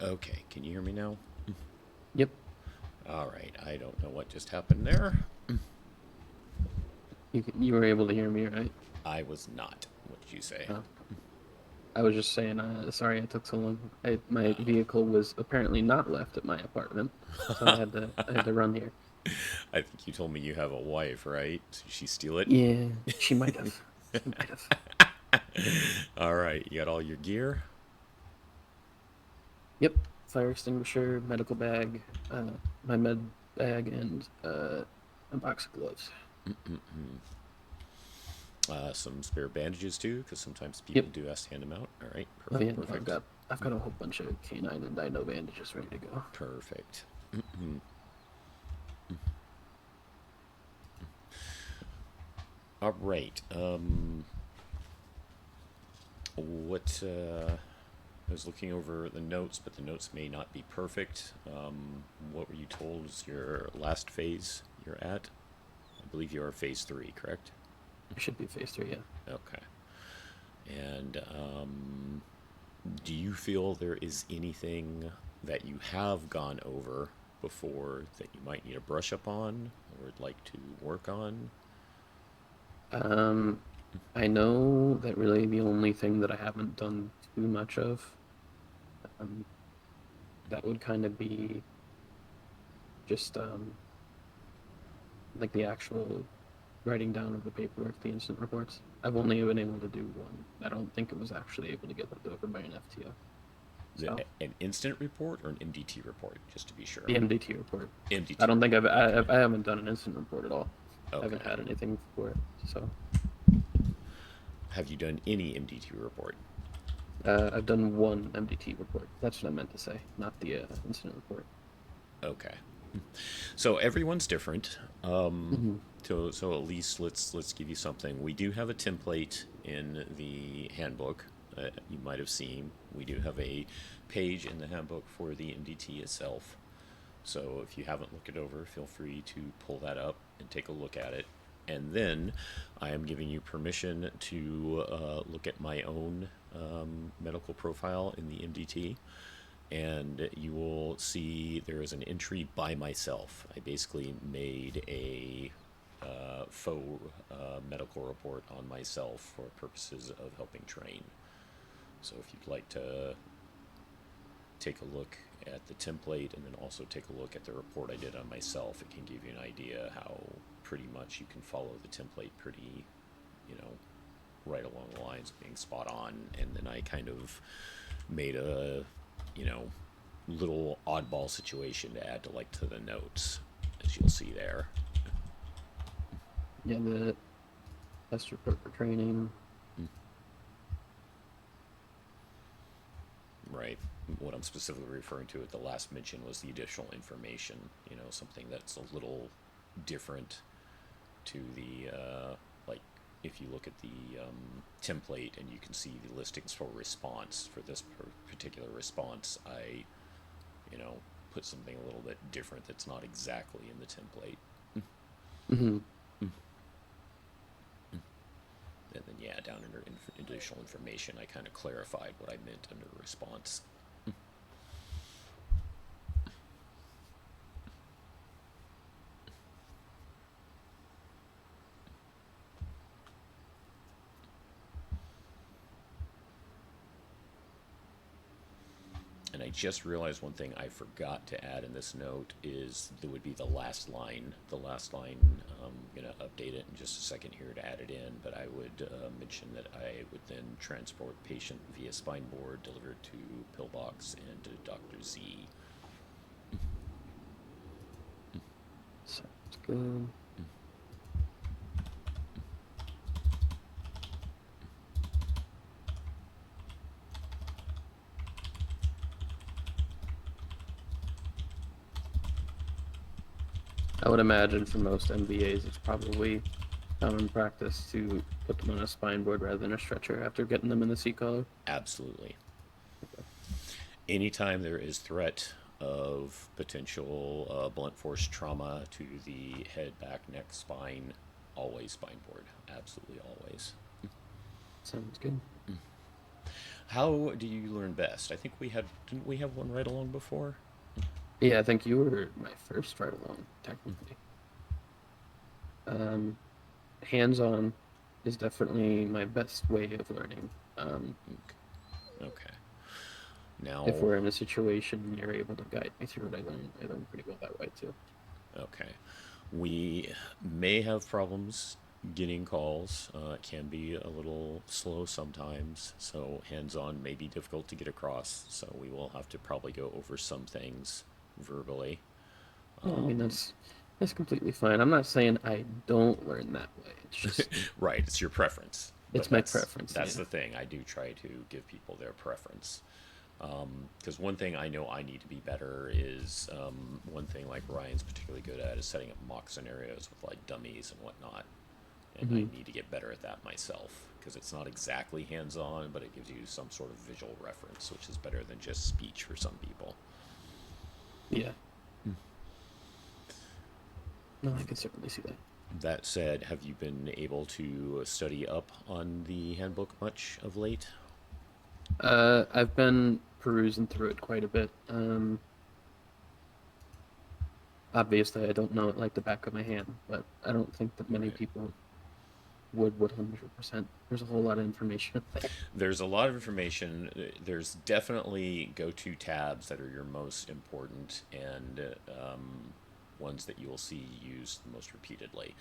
Okay, can you hear me now? Yep. All right, I don't know what just happened there. You were able to hear me, right? I was not. What did you say? Oh. I was just saying, sorry it took so long. My Oh, vehicle was apparently not left at my apartment, so I had to run here. I think you told me you have a wife, right? Did she steal it? Yeah, she might have. She might have. All right, you got all your gear? Yep. Fire extinguisher, medical bag, my med bag, and a box of gloves. Some spare bandages too, because sometimes Yep. people do ask to hand them out. All right, Oh yeah, perfect, no, I've perfect, got I've got a whole bunch of canine and dino bandages ready to go. perfect. All right. What? I was looking over the notes, but the notes may not be perfect. What were you told is your last phase you're at? I believe you are phase three, correct? I should be phase three, yeah. Okay. And do you feel there is anything that you have gone over before that you might need a brush up on or would like to work on? Um, I know that really the only thing that I haven't done too much of, um, that would kind of be just like the actual writing down of the paperwork, the incident reports. I've only been able to do one. I don't think it was actually able to get looked over by an FTO. So An instant report or an MDT report, just to be sure? the MDT report. I MDT don't think report. I haven't done an incident report at all. I haven't Okay. had anything for it. So Have you done any MDT report? I've done one MDT report. That's what I meant to say, not the incident report. Okay. So everyone's different. Hmm. So at least let's give you something. We do have a template in the handbook. You might have seen. We do have a page in the handbook for the MDT itself. So if you haven't looked it over, feel free to pull that up and take a look at it. And then I am giving you permission to look at my own medical profile in the MDT, and you will see there is an entry by myself. I basically made a faux medical report on myself for purposes of helping train. So if you'd like to take a look at the template and then also take a look at the report I did on myself, it can give you an idea how pretty much you can follow the template pretty, you know, right along the lines of being spot on. And then I kind of made a, you know, little oddball situation to add to like to the notes, as you'll see there. Yeah, the test report for training. Right. What I'm specifically referring to at the last mention was the additional information. You know, something that's a little different to the like. If you look at the template and you can see the listings for response for this particular response, I, you know, put something a little bit different that's not exactly in the template. Hmm. And then, yeah, down under additional information, I kind of clarified what I meant under response. And I just realized one thing I forgot to add in this note is there would be the last line. The last line, I'm going to update it in just a second here to add it in, but I would mention that I would then transport patient via spine board delivered to pillbox and to Dr. Z. Sounds good. I would imagine for most MVAs, it's probably common practice to put them on a spine board rather than a stretcher after getting them in the seat collar. Absolutely. Anytime there is threat of potential blunt force trauma to the head, back, neck, spine, always spine board. Absolutely always. Sounds good. How do you learn best? I think didn't we have one right along before? Yeah, I think you were my first ride along, technically. Um, Hands-on is definitely my best way of learning. Um, Okay. if Now, we're in a situation and you're able to guide me through it, I learn pretty well that way too. okay. We may have problems getting calls. It can be a little slow sometimes, so hands on may be difficult to get across. So we will have to probably go over some things verbally. Yeah, I mean Um, that's completely fine. I'm not saying I don't learn that way. It's just right, it's your preference, but it's my preference. that's Yeah. the thing. I do try to give people their preference. Because one thing I know I need to be better is one thing like Ryan's particularly good at is setting up mock scenarios with like dummies and whatnot. And I Hmm. need to get better at that myself because it's not exactly hands on, but it gives you some sort of visual reference, which is better than just speech for some people. Yeah. No, I can certainly see that. That said, have you been able to study up on the handbook much of late? I've been perusing through it quite a bit. Obviously, I don't know it like the back of my hand, but I don't think that many Right. people would 100%. There's a whole lot of information up there. There's a lot of information. There's definitely go to tabs that are your most important and ones that you will see used most repeatedly.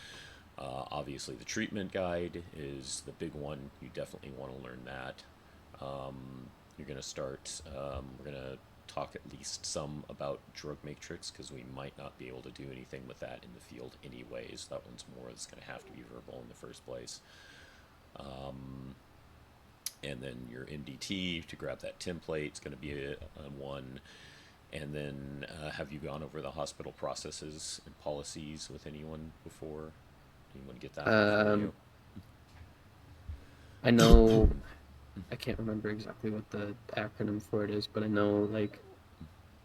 Obviously, the treatment guide is the big one. You definitely want to learn that. You're going to start, we're going to talk at least some about drug matrix because we might not be able to do anything with that in the field anyways. That one's more that's going to have to be verbal in the first place. And then your MDT to grab that template is going to be a one. And then have you gone over the hospital processes and policies with anyone before? You want to get that before you? Um, I know I can't remember exactly what the acronym for it is, but I know like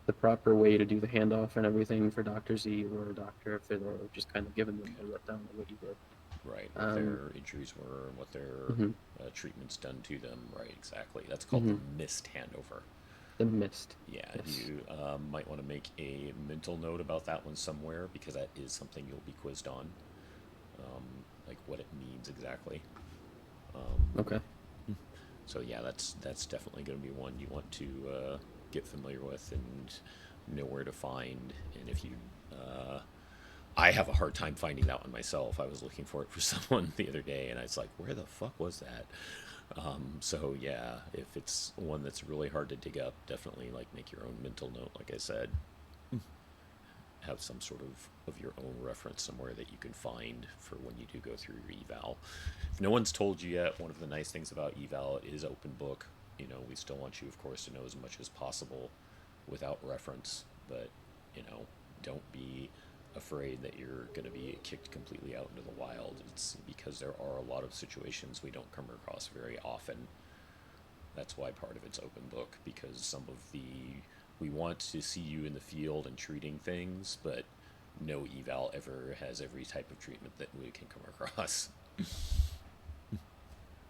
the proper way to do the handoff and everything for Dr. Z or Dr. Fiddle, just kind of giving them a rundown of what you did. Right, what Um, their injuries were and what their mhm, treatments done to them. Right, exactly. That's called the mhm. missed handover. The mist. Yeah, Yes. you might want to make a mental note about that one somewhere because that is something you'll be quizzed on, like what it means exactly. Okay. So yeah, that's definitely going to be one you want to get familiar with and know where to find. And if you, I have a hard time finding that one myself. I was looking for it for someone the other day, and I was like, where the fuck was that? So yeah, if it's one that's really hard to dig up, definitely like make your own mental note. Like I said, have some sort of your own reference somewhere that you can find for when you do go through your eval. If no one's told you yet, one of the nice things about eval it is open book. You know, we still want you, of course, to know as much as possible without reference, but you know, don't be afraid that you're going to be kicked completely out into the wild. It's because there are a lot of situations we don't come across very often. That's why part of it's open book because some of the we want to see you in the field and treating things, but no eval ever has every type of treatment that we can come across.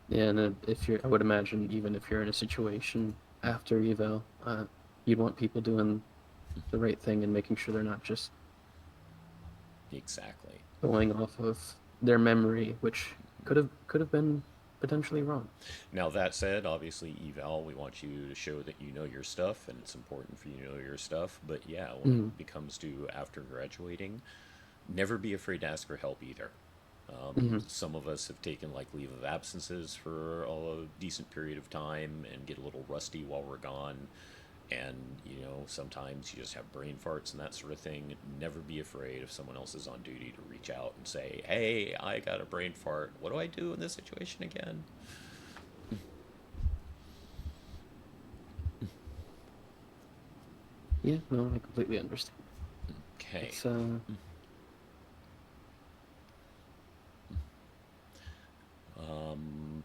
Yeah, and if you're, I would imagine even if you're in a situation after eval, you'd want people doing the right thing and making sure they're not just Exactly. going off of their memory, which could have been potentially wrong. Now that said, obviously eval, we want you to show that you know your stuff, and it's important for you to know your stuff. But yeah, when Mm, it becomes to after graduating, never be afraid to ask for help either. hmm. Some of us have taken like leave of absences for a decent period of time and get a little rusty while we're gone. And you know, sometimes you just have brain farts and that sort of thing. Never be afraid if someone else is on duty to reach out and say, "Hey, I got a brain fart. What do I do in this situation again?" Yeah, no, I completely understand. Okay. It's Um,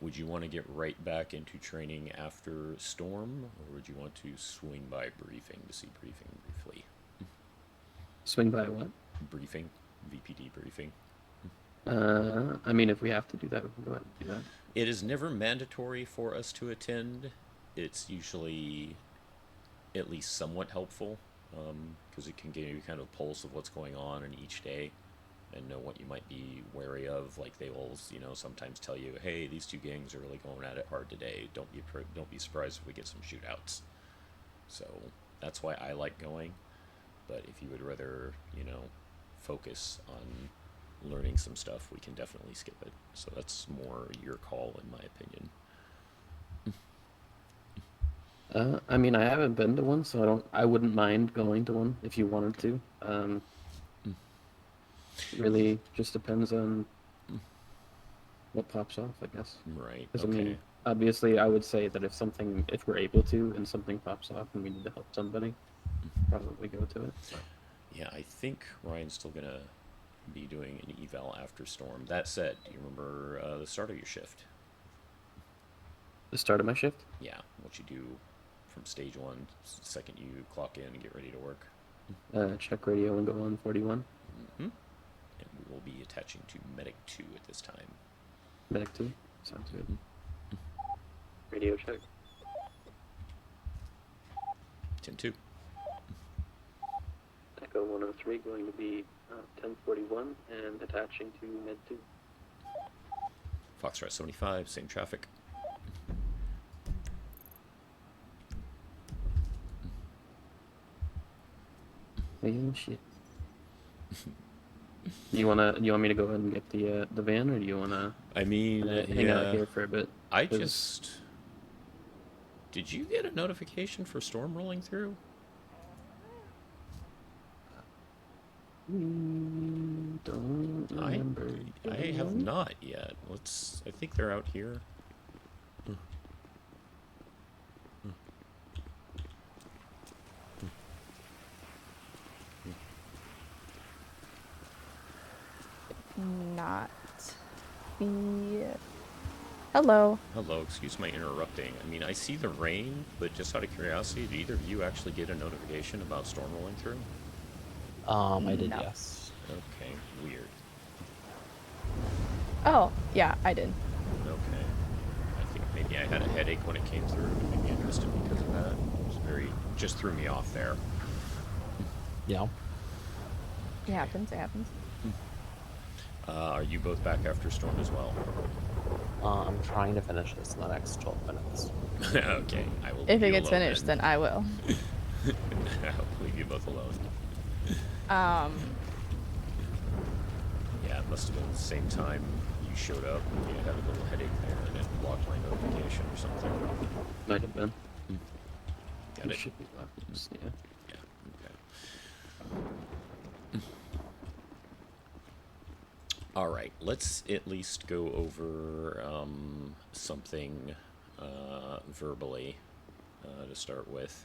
would you want to get right back into training after storm, or would you want to swing by briefing to see briefing briefly? swing by what? Briefing, VPD briefing. I mean, if we have to do that, we can go ahead and do that. It is never mandatory for us to attend. It's usually at least somewhat helpful because it can give you kind of a pulse of what's going on in each day and know what you might be wary of. Like they will, sometimes tell you, "Hey, these two gangs are really going at it hard today. Don't be surprised if we get some shootouts." So that's why I like going. But if you would rather, focus on learning some stuff, we can definitely skip it. So that's more your call, in my opinion. I mean, I haven't been to one, so I wouldn't mind going to one if you wanted to. Really just depends on what pops off, I guess. Right. 'Cause, Okay. I mean, obviously, I would say that if we're able to, and something pops off and we need to help somebody, probably go to it. Yeah, I think Ryan's still gonna be doing an eval after storm. That said, do you remember the start of your shift? The start of my shift? Yeah, what you do from stage one, second you clock in and get ready to work. Check radio and go on 41. And we will be attaching to Medic 2 at this time. Medic 2? Sounds good. Radio check. 10-2. Echo 103 going to be 1041 and attaching to Med 2. Foxtrot 75, same traffic. Oh shit. You want me to go ahead and get the van, or do you wanna I mean, hang out here for a bit? Did you get a notification for storm rolling through? Don't remember. I have not yet. I think they're out here. Not be. Hello. Hello, excuse my interrupting. I mean, I see the rain, but just out of curiosity, did either of you actually get a notification about storm rolling through? I did, No. yes. Okay, weird. Oh, yeah, I did. Okay. I think maybe I had a headache when it came through. Maybe I missed it because of that. Just threw me off there. Yeah. It happens, it happens. Are you both back after storm as well? I'm trying to finish this in the next 12 minutes. Okay, I will. If leave it you gets alone finished, then I will. I'll leave you both alone. Yeah, it must have been the same time you showed up. You had a little headache there, and it blocked my notification or something. Might have been. Got It it. should be locked. Yeah. Yeah. Okay. All right. Let's at least go over something verbally to start with.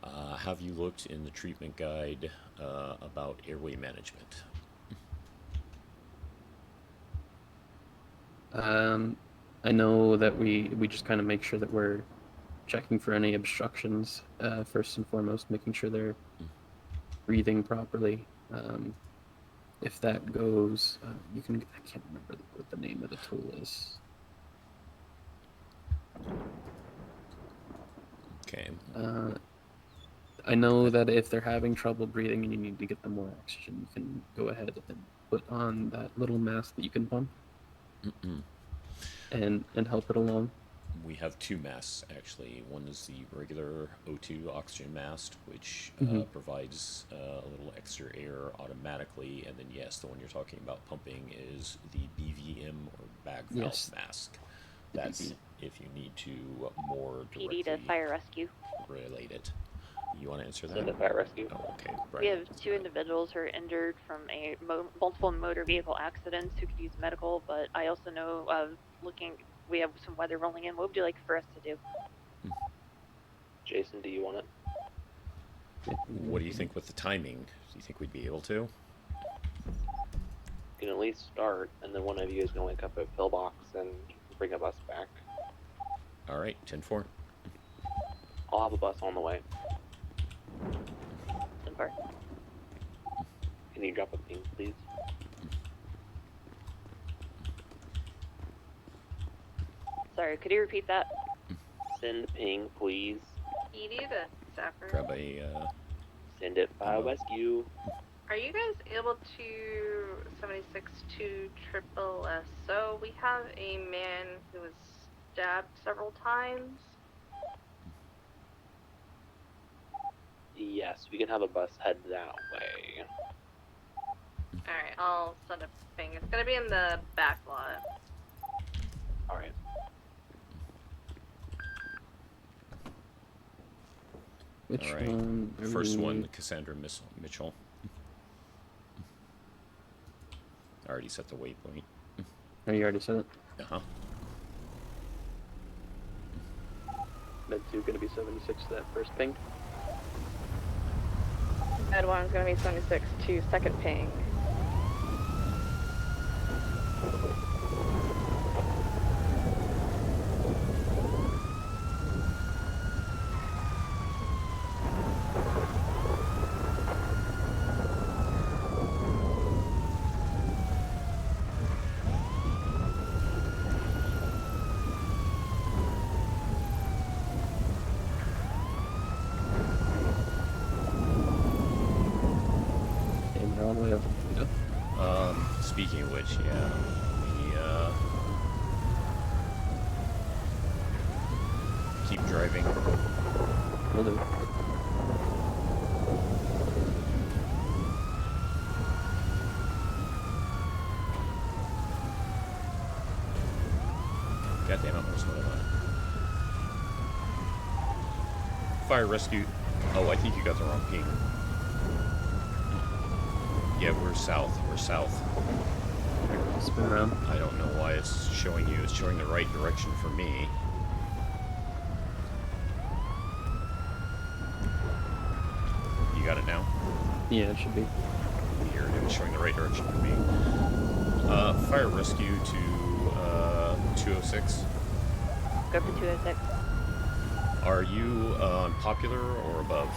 Have you looked in the treatment guide about airway management? I know that we just kind of make sure that we're checking for any obstructions first and foremost, making sure they're breathing properly. If that goes, I can't remember what the name of the tool is. Okay. I know that if they're having trouble breathing and you need to get them more oxygen, you can go ahead and put on that little mask that you can pump and help it along. We have two masks, actually. One is the regular O2 oxygen mask, which provides a little extra air automatically. And then, yes, the one you're talking about pumping is the BVM or bag valve mask. That's if you need to more directly PD to fire rescue. relate it. You want to answer that? Send a fire rescue. Oh, okay. Right. We have two individuals who are injured from multiple motor vehicle accidents who could use medical, but I also know of we have some weather rolling in. What would you like for us to do? Jason, do you want it? What do you think with the timing? Do you think we'd be able to? You can at least start, and then one of you is going to wake up at pillbox and bring a bus back. All right, 10-4. I'll have a bus on the way. So far. Can you drop a ping, please? Sorry, could you repeat that? Send ping, please. Edie to Sapper. Grab a, Send it fire rescue. Are you guys able to 76 to triple SO? We have a man who was stabbed several times. Yes, we can have a bus head that way. Alright, I'll send a ping. It's gonna be in the back lot. Alright. Which all right. one? are First we- one, Cassandra Mitchell. I already set the waypoint. Oh, you already said it. Uh-huh. Med 2 gonna be 76 to that first ping. Med 1's gonna be 76 to second ping. And they're all the way up. Speaking of which, yeah, keep driving. Will do. God damn it, where's one of mine? Fire rescue. Oh, I think you got the wrong ping. Yeah, we're south. We're south. Spin around. I don't know why it's showing you. It's showing the right direction for me. You got it now? Yeah, it should be. Here it is, showing the right direction for me. Fire rescue to 206. Go for 206. Are you on popular or above?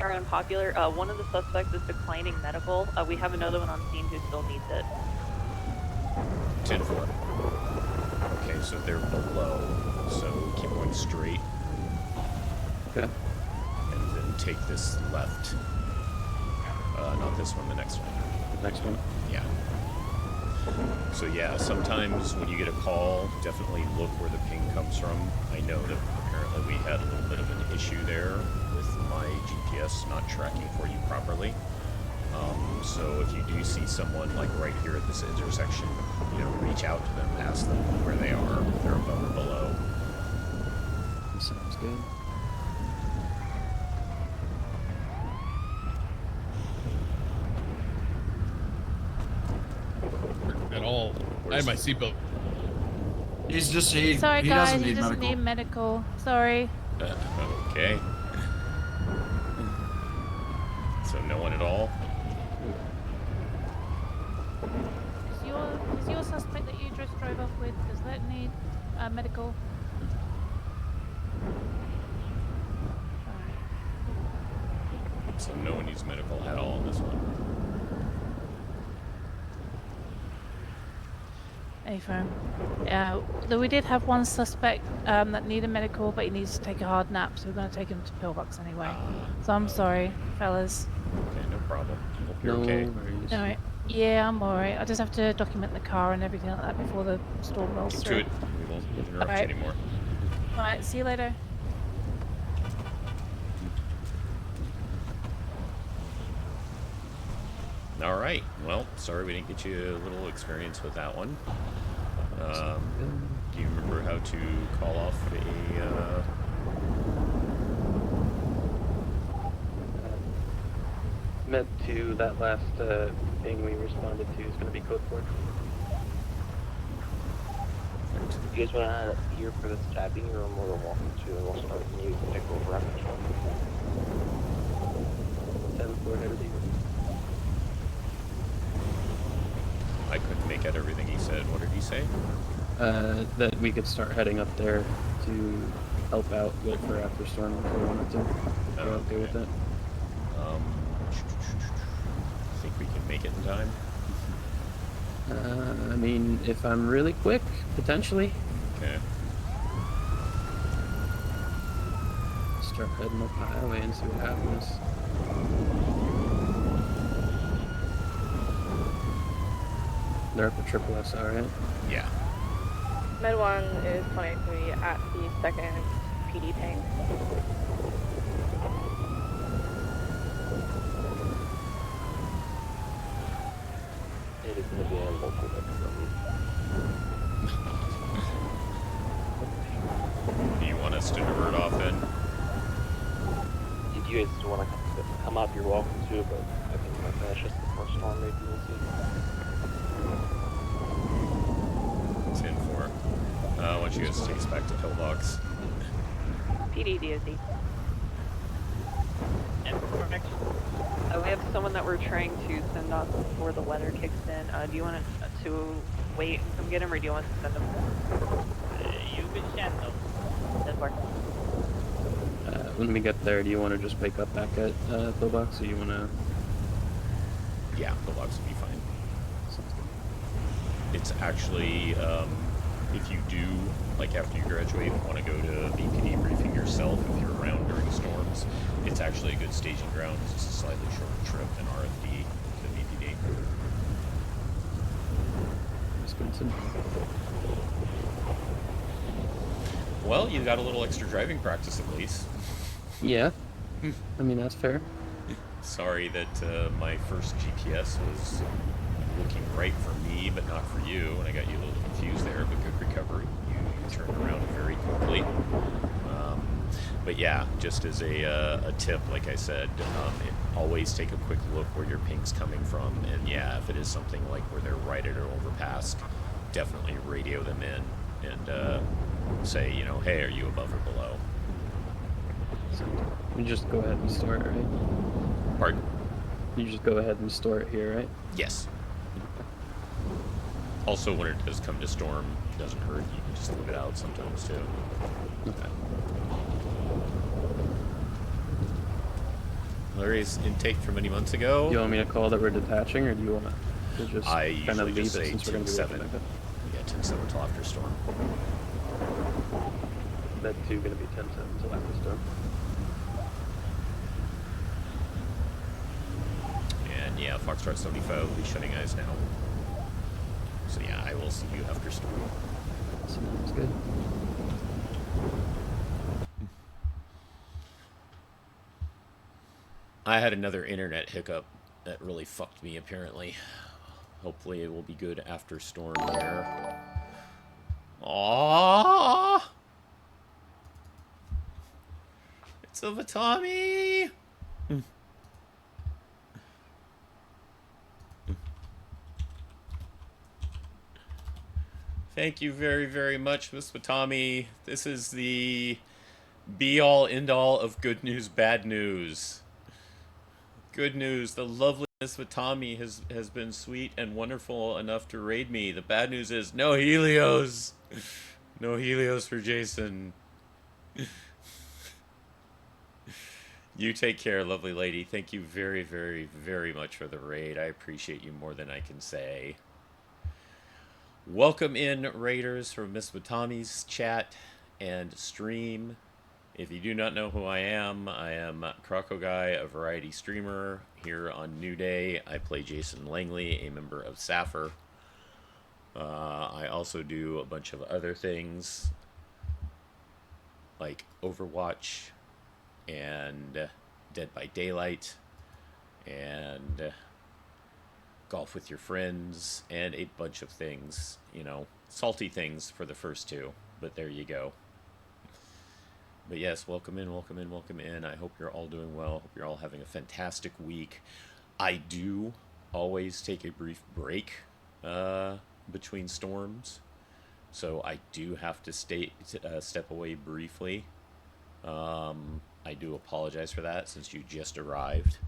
Are unpopular. One of the suspects is declining medical. We have another one on scene who still needs it. 10-4. Okay, so they're below. So keep going straight Okay. and then take this left. Not this one, the next one. Next one. Yeah. So yeah, sometimes when you get a call, definitely look where the ping comes from. I know that apparently we had a little bit of an issue there with my GPS not tracking for you properly. So if you do see someone like right here at this intersection, reach out to them, ask them where they are, if they're above or below. Sounds good. At all. I had my seatbelt. He's just Sorry, he guys, doesn't he need doesn't medical. need medical. Sorry. Okay. So no one at all? Is your suspect that you just drove off with, does that need medical? So no one needs medical at all on this one. A firm. Though we did have one suspect that needed medical, but he needs to take a hard nap, so we're going to take him to Pillbox anyway. So I'm sorry, fellas. Okay, no problem. Hope you're No okay. worries. Alright. Yeah, I'm alright. I just have to document the car and everything like that before the storm rolls Get to through. it. We won't interrupt Alright. you anymore. Alright, see you later. All right. Well, sorry we didn't get you a little experience with that one. Do you remember how to call off a? Med 2, that last thing we responded to is going to be code 4. You guys want to here for the stabbing, or more than welcome to, and we'll start with you to take over after. 10-4 headed to you. I couldn't make out everything he said. What did he say? That we could start heading up there to help out with for after storm if we wanted to. We're okay with that. Think we can make it in time? I mean, if I'm really quick, potentially. Okay. Start heading up the highway and see what happens. They're up at Triple S, alright? Yeah. Med 1 is 23 at the second PD ping. It is going to be a local veteran. Do you want us to divert off then? If you guys want to come up, you're welcome to, but I think my finish just the first storm, maybe we'll see. 10-4. Why don't you guys take us back to Pillbox? PD DOD. We have someone that we're trying to send off before the weather kicks in. Do you want to wait and come get him, or do you want to send him? You can send them. That's fine. When we get there, do you want to just pick up back at Pillbox, or you want to... Yeah, Pillbox would be fine. Sounds good. It's actually, if you do, like after you graduate, want to go to BPD briefing yourself if you're around during storms, it's actually a good staging ground. It's just a slightly shorter trip than RFD to BPD. Wisconsin. Well, you got a little extra driving practice at least. Yeah. I mean, that's fair. Sorry that my first GPS was looking right for me, but not for you, and I got you a little confused there, but good recovery. You turned around very quickly. But yeah, just as a tip, like I said, always take a quick look where your ping's coming from, and yeah, if it is something like where they're right at an overpass, definitely radio them in and say, you know, hey, are you above or below? You just go ahead and store it, right? Pardon? You just go ahead and store it here, right? Yes. Also, when it does come to storm, it doesn't hurt. You can just leave it out sometimes, too. Okay. Larry's intake from many months ago. Do you want me to call that we're detaching, or do you want to just I kind of usually leave just it say since we're going to be 10-7. working back up? Yeah, 10-7 till after storm. That 2 going to be 10-7 until after storm. And yeah, Foxtrot 75 will be shutting eyes now. So yeah, I will see you after storm. Sounds good. I had another internet hiccup that really fucked me, apparently. Hopefully it will be good after storm here. Aww! It's a Vatami! Thank you very, very much, Miss Watami. This is the be-all, end-all of good news, bad news. Good news, the lovely Miss Watami has been sweet and wonderful enough to raid me. The bad news is no Helios. No Helios for Jason. You take care, lovely lady. Thank you very, very, very much for the raid. I appreciate you more than I can say. Welcome in, raiders, from Miss Watami's chat and stream. If you do not know who I am Croco Guy, a variety streamer here on NewDay. I play Jason Langley, a member of Sapphire. I also do a bunch of other things like Overwatch and Dead by Daylight and golf with your friends and a bunch of things, you know, salty things for the first two, but there you go. But yes, welcome in, welcome in, welcome in. I hope you're all doing well. Hope you're all having a fantastic week. I do always take a brief break between storms, so I do have to step away briefly. I do apologize for that since you just arrived,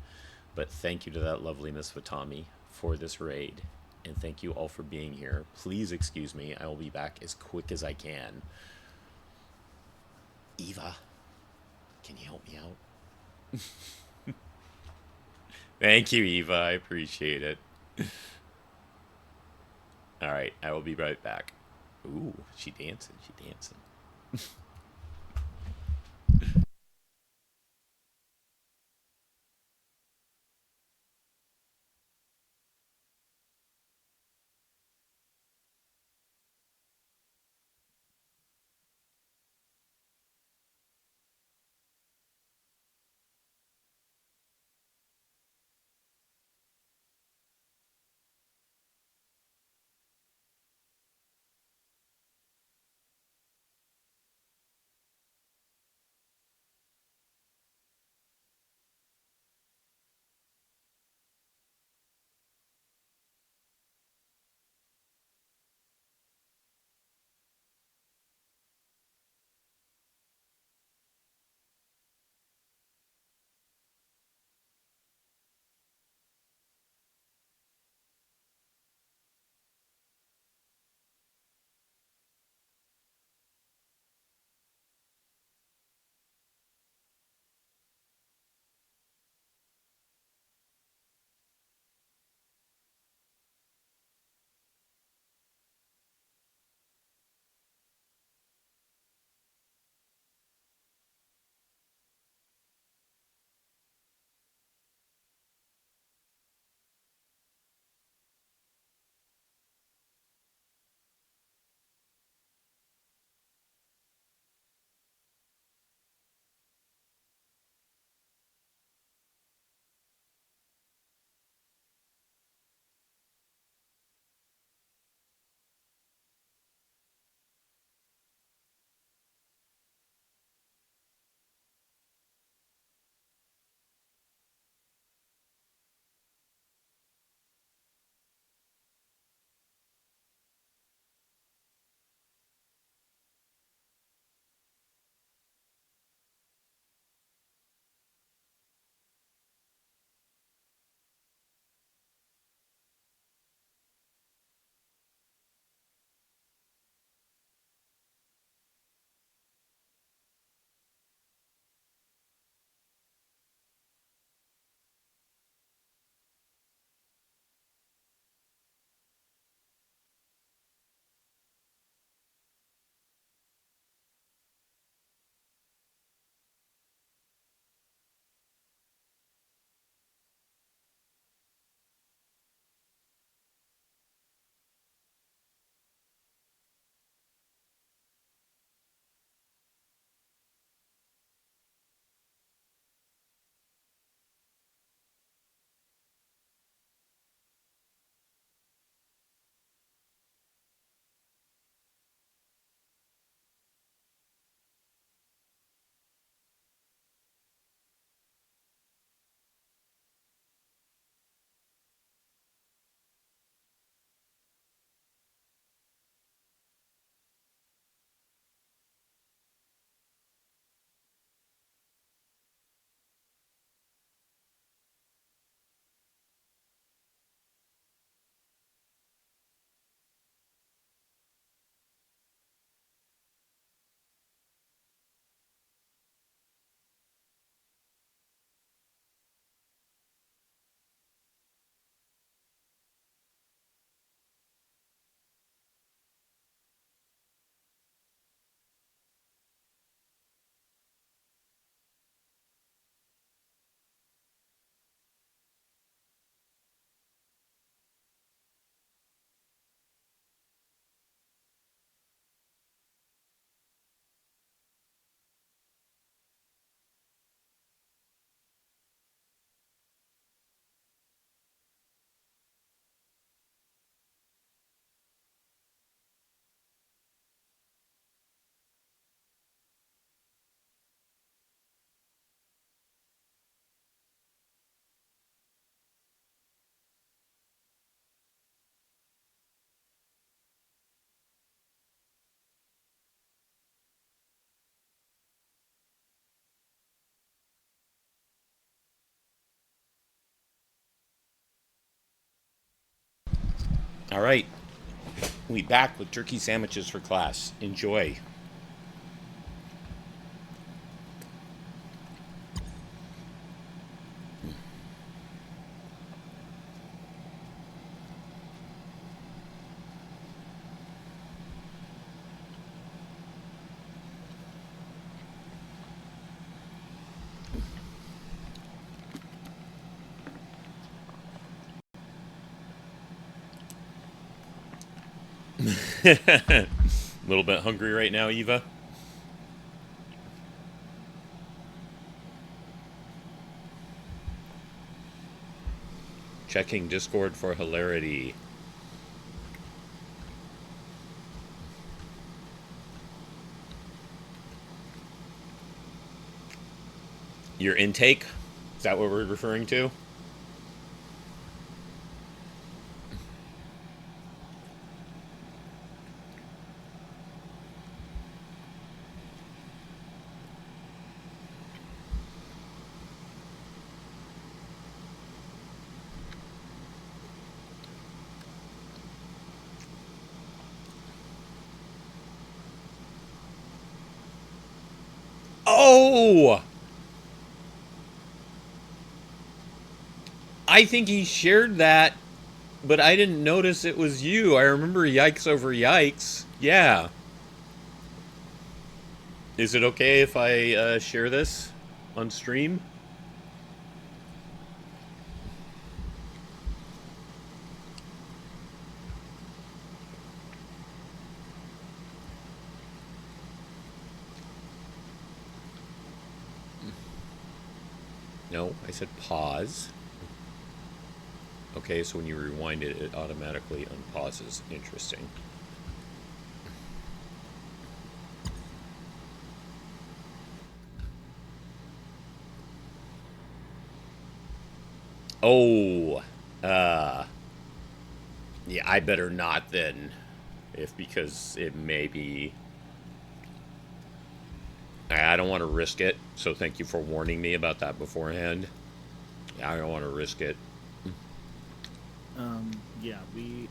but thank you to that lovely Miss Watami for this raid, and thank you all for being here. Please excuse me. I will be back as quick as I can. Eva, can you help me out? Thank you, Eva. I appreciate it. All right, I will be right back. Ooh, she dancing. She dancing. All right. We back with turkey sandwiches for class. Enjoy. A little bit hungry right now, Eva? Checking Discord for hilarity. Your intake? Is that what we're referring to? Oh! I think he shared that, but I didn't notice it was you. I remember yikes over yikes. Yeah. Is it okay if I share this on stream? No, I said pause. Okay, so when you rewind it, it automatically unpauses. Interesting. Oh, yeah, I better not then, because it may be. I don't want to risk it, so thank you for warning me about that beforehand. I don't want to risk it. Yeah, we.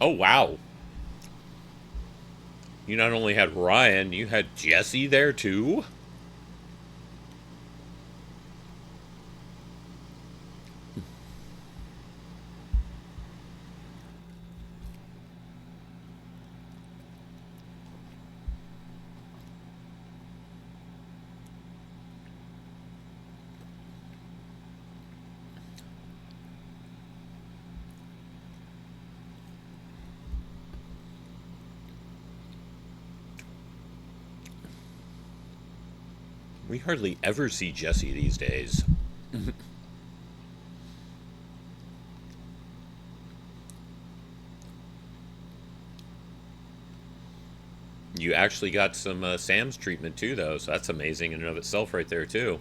Oh, wow. You not only had Ryan, you had Jesse there too? We hardly ever see Jesse these days. You actually got some Sam's treatment too, though, so that's amazing in and of itself right there, too.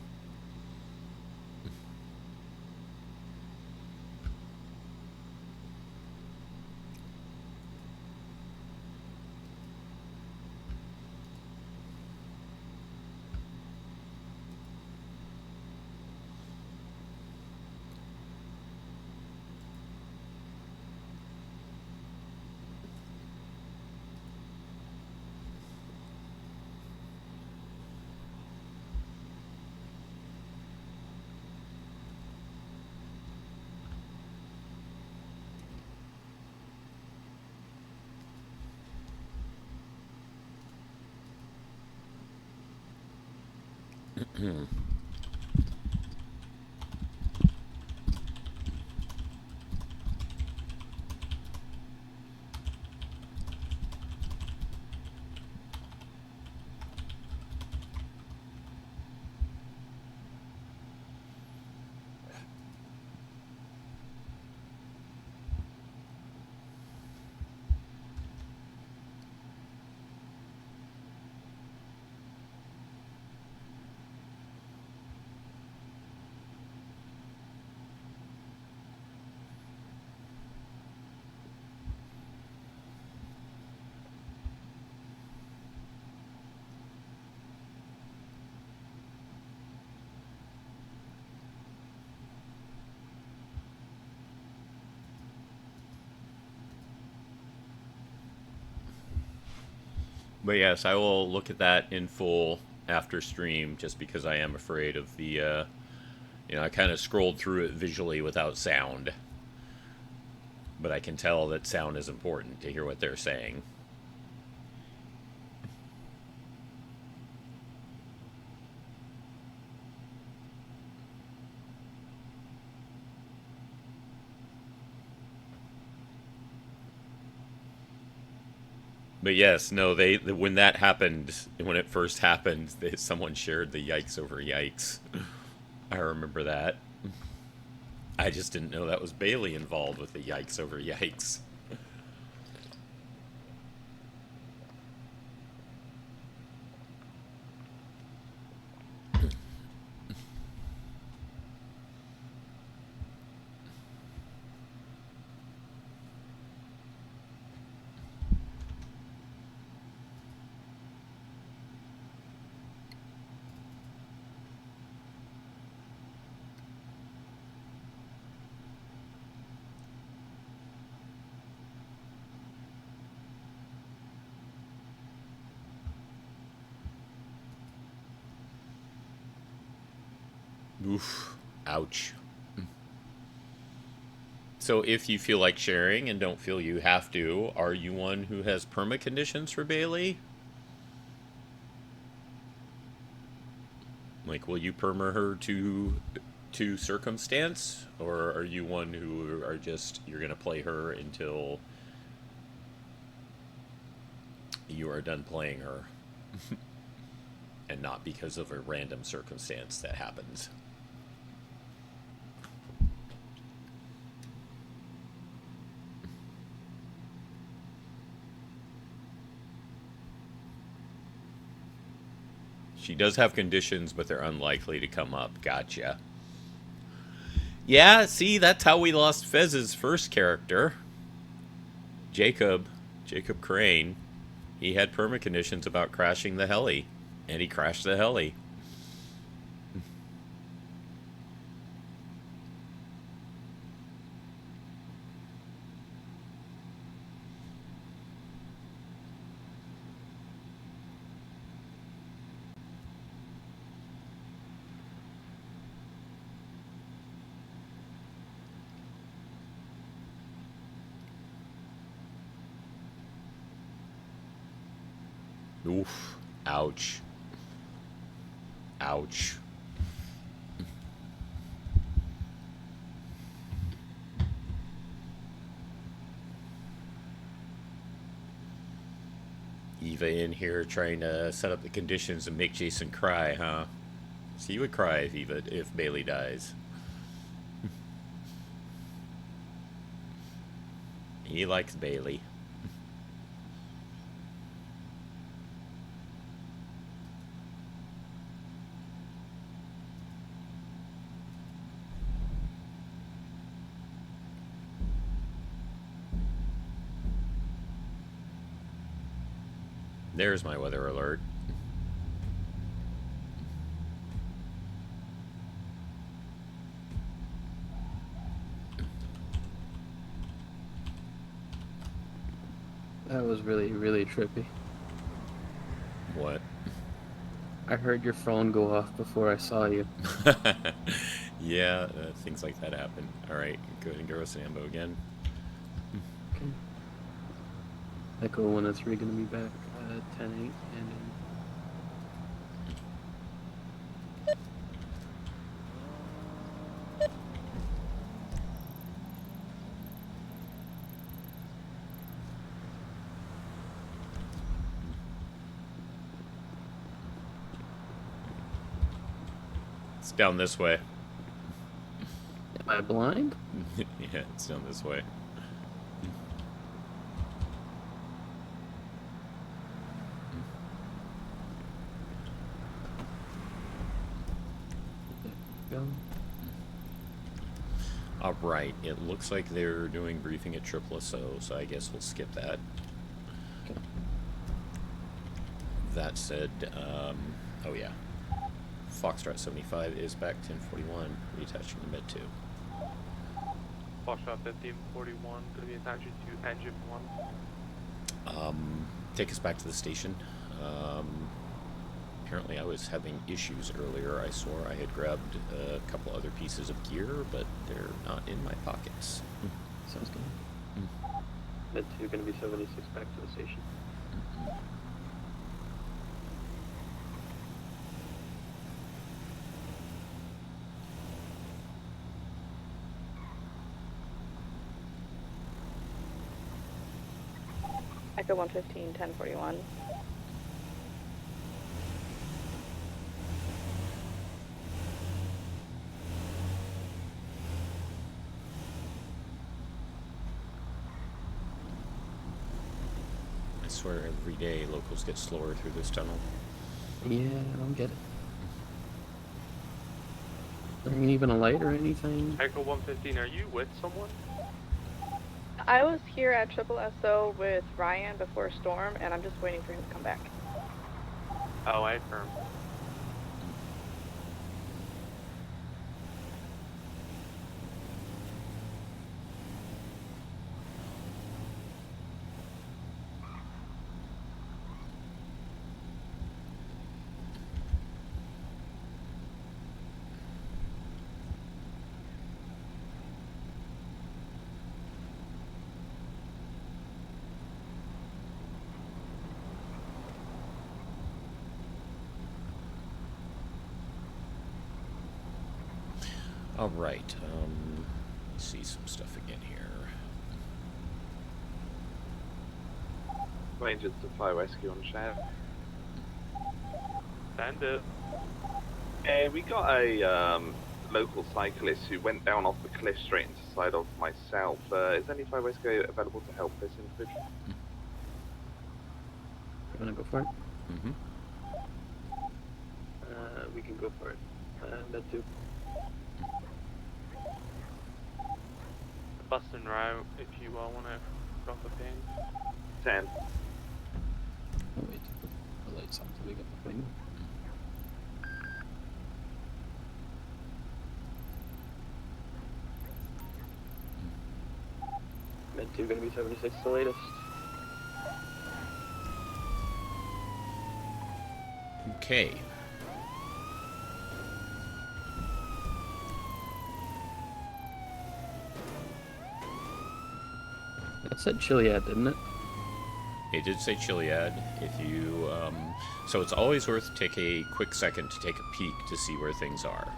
But yes, I will look at that in full after stream, just because I am afraid of the You know, I kind of scrolled through it visually without sound. But I can tell that sound is important to hear what they're saying. But yes, no, when that happened, when it first happened, someone shared the yikes over yikes. I remember that. I just didn't know that was Bailey involved with the yikes over yikes. Oof. Ouch. So if you feel like sharing and don't feel you have to, are you one who has perma conditions for Bailey? Like, will you perma her to circumstance? Or are you one who are just, you're going to play her until you are done playing her? And not because of a random circumstance that happens? She does have conditions, but they're unlikely to come up. Gotcha. Yeah, see, that's how we lost Fez's first character. Jacob Crane. He had perma conditions about crashing the heli. And he crashed the heli. Oof. Ouch. Ouch. Eva in here trying to set up the conditions and make Jason cry, huh? So you would cry if Bailey dies. He likes Bailey. There's my weather alert. That was really, really trippy. What? I heard your phone go off before I saw you. Yeah, things like that happen. Alright, go ahead and give us an ambo again. Okay. Echo 103 gonna be back at 10-8 and It's down this way. Am I blind? Yeah, it's down this way. Go. Alright, it looks like they're doing briefing at Triple SO, so I guess we'll skip that. Okay. That said, oh yeah. Foxtrot 75 is back 1041, reattaching to Med 2. Foxtrot 1541, going to be attaching to engine 1. Take us back to the station. apparently I was having issues earlier. I swore I had grabbed a couple other pieces of gear, but they're not in my pockets. Sounds good. Med 2 gonna be 76 back to the station. Echo 115, 1041. I swear every day locals get slower through this tunnel. Yeah, I don't get it. I mean, even a light or anything. Echo 115, are you with someone? I was here at Triple SO with Ryan before Storm, and I'm just waiting for him to come back. Oh, I affirm. All right. Let's see some stuff again here. Rangers to fire rescue on Shad. Send it. We got a local cyclist who went down off the cliff straight into the side of myself. Is any fire rescue available to help this individual? You wanna go for it? Mm-hmm. We can go for it. Med 2. Busting route if you want to drop a pin. 10. Oh, wait. The lights on till we get the thing. Med 2 gonna be 76 the latest. Okay. That said Chiliad, didn't it? It did say Chiliad. If you, so it's always worth take a quick second to take a peek to see where things are.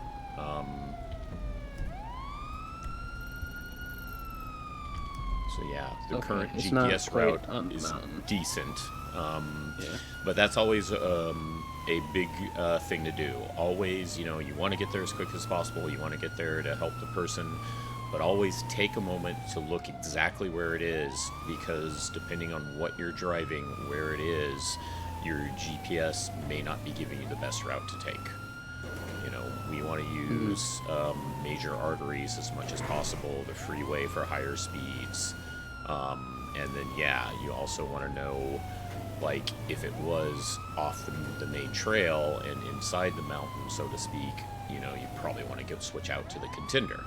So yeah, the Okay, current it's not GPS quite route on the is mountain. decent. Yeah. But that's always a big thing to do. Always, you want to get there as quick as possible. You want to get there to help the person, but always take a moment to look exactly where it is, because depending on what you're driving, where it is, your GPS may not be giving you the best route to take. We want to use major arteries as much as possible, the freeway for higher speeds. And then, yeah, you also want to know, like, if it was off the main trail and inside the mountain, so to speak, you probably want to switch out to the contender.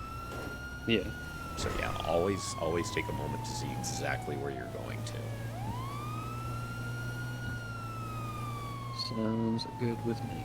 Yeah. So yeah, always take a moment to see exactly where you're going to. Sounds good with me.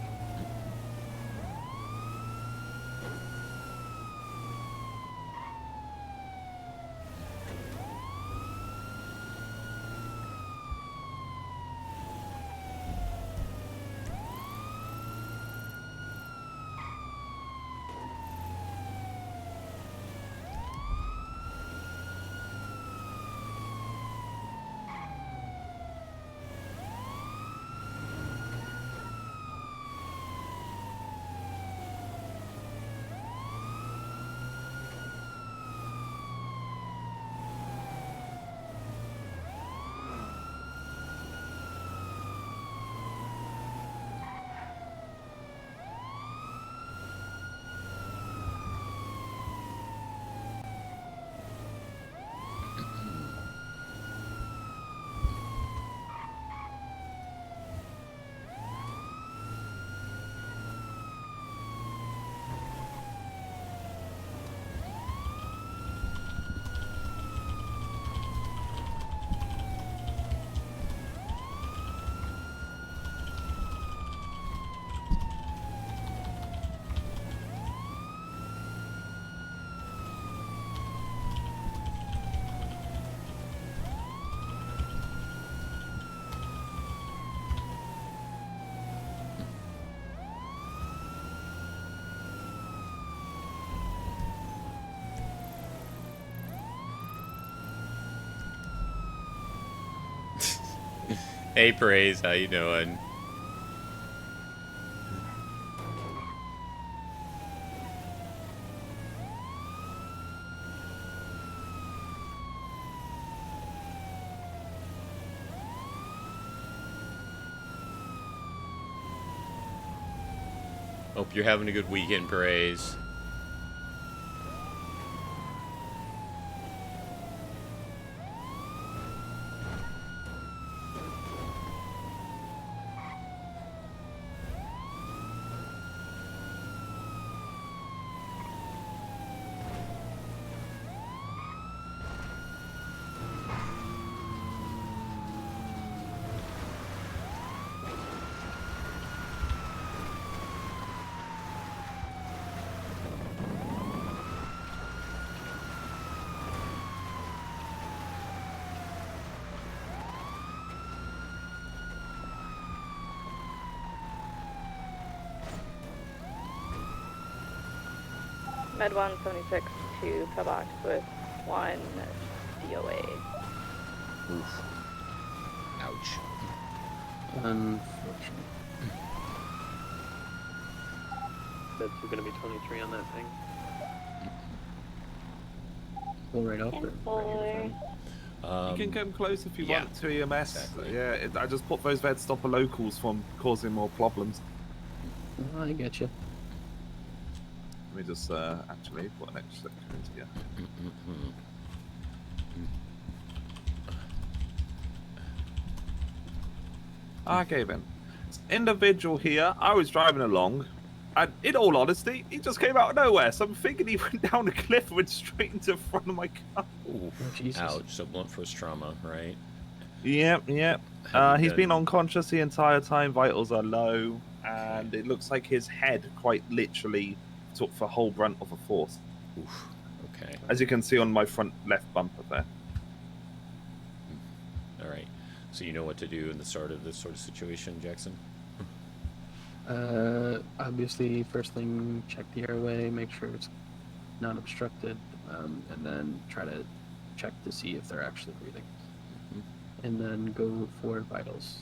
Hey, Praise, how you doing? Hope you're having a good weekend, Praise. Med 176 to pillbox with 1 DOA. Oof. Ouch. Unfortunately. That's gonna be 23 on that thing. Pull right up. You can come close if you yeah, want to EMS. exactly. Yeah, I just put those red stopper locals from causing more problems. Oh, I get you. Let me just actually put an extra second into here. Okay then. This individual here, I was driving along, and in all honesty, he just came out of nowhere. So I'm thinking he went down a cliff and went straight into the front of my car. Oof. Oh, Jesus. Ouch. So blunt force trauma, right? Yep. Have you He's been done- unconscious the entire time. Vitals are low, and it looks like his head quite literally took the whole brunt of the force. Oof. Okay. As you can see on my front left bumper there. All right. So you know what to do in the start of this sort of situation, Jackson? Obviously, first thing, check the airway, make sure it's not obstructed, and then try to check to see if they're actually breathing. And then go for vitals.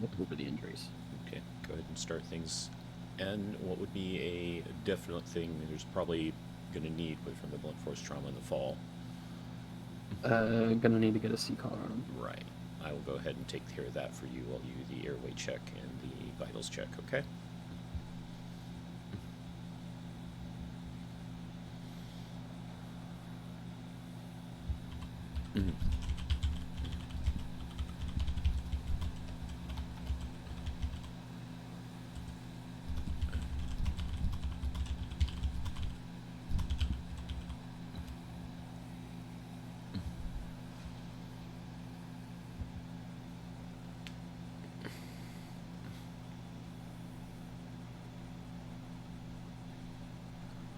What would be the injuries? Okay. Go ahead and start things. And what would be a definite thing there's probably going to need from the blunt force trauma in the fall? Gonna need to get a C-collar on them. Right. I will go ahead and take care of that for you. I'll do the airway check and the vitals check, okay?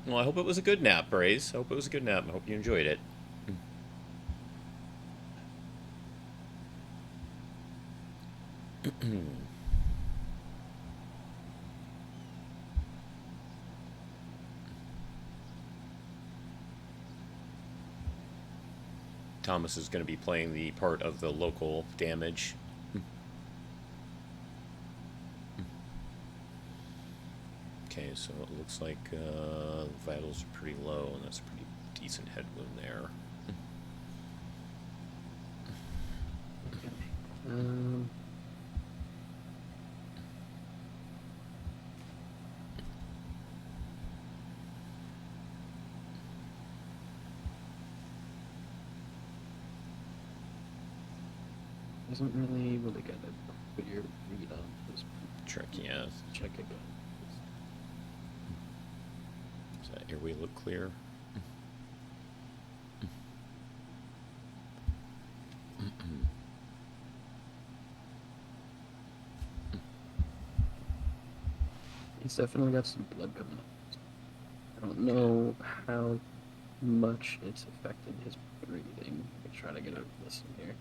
Well, I hope it was a good nap, Braze. I hope it was a good nap. I hope you enjoyed it. Thomas is going to be playing the part of the local damage. Okay, so it looks like vitals are pretty low, and that's a pretty decent head wound there. Doesn't really get it. Put your read on this. Check, yeah. Check it. Does that airway look clear? He's definitely got some blood coming up. I don't know how much it's affecting his breathing. Let me try to get a listen here.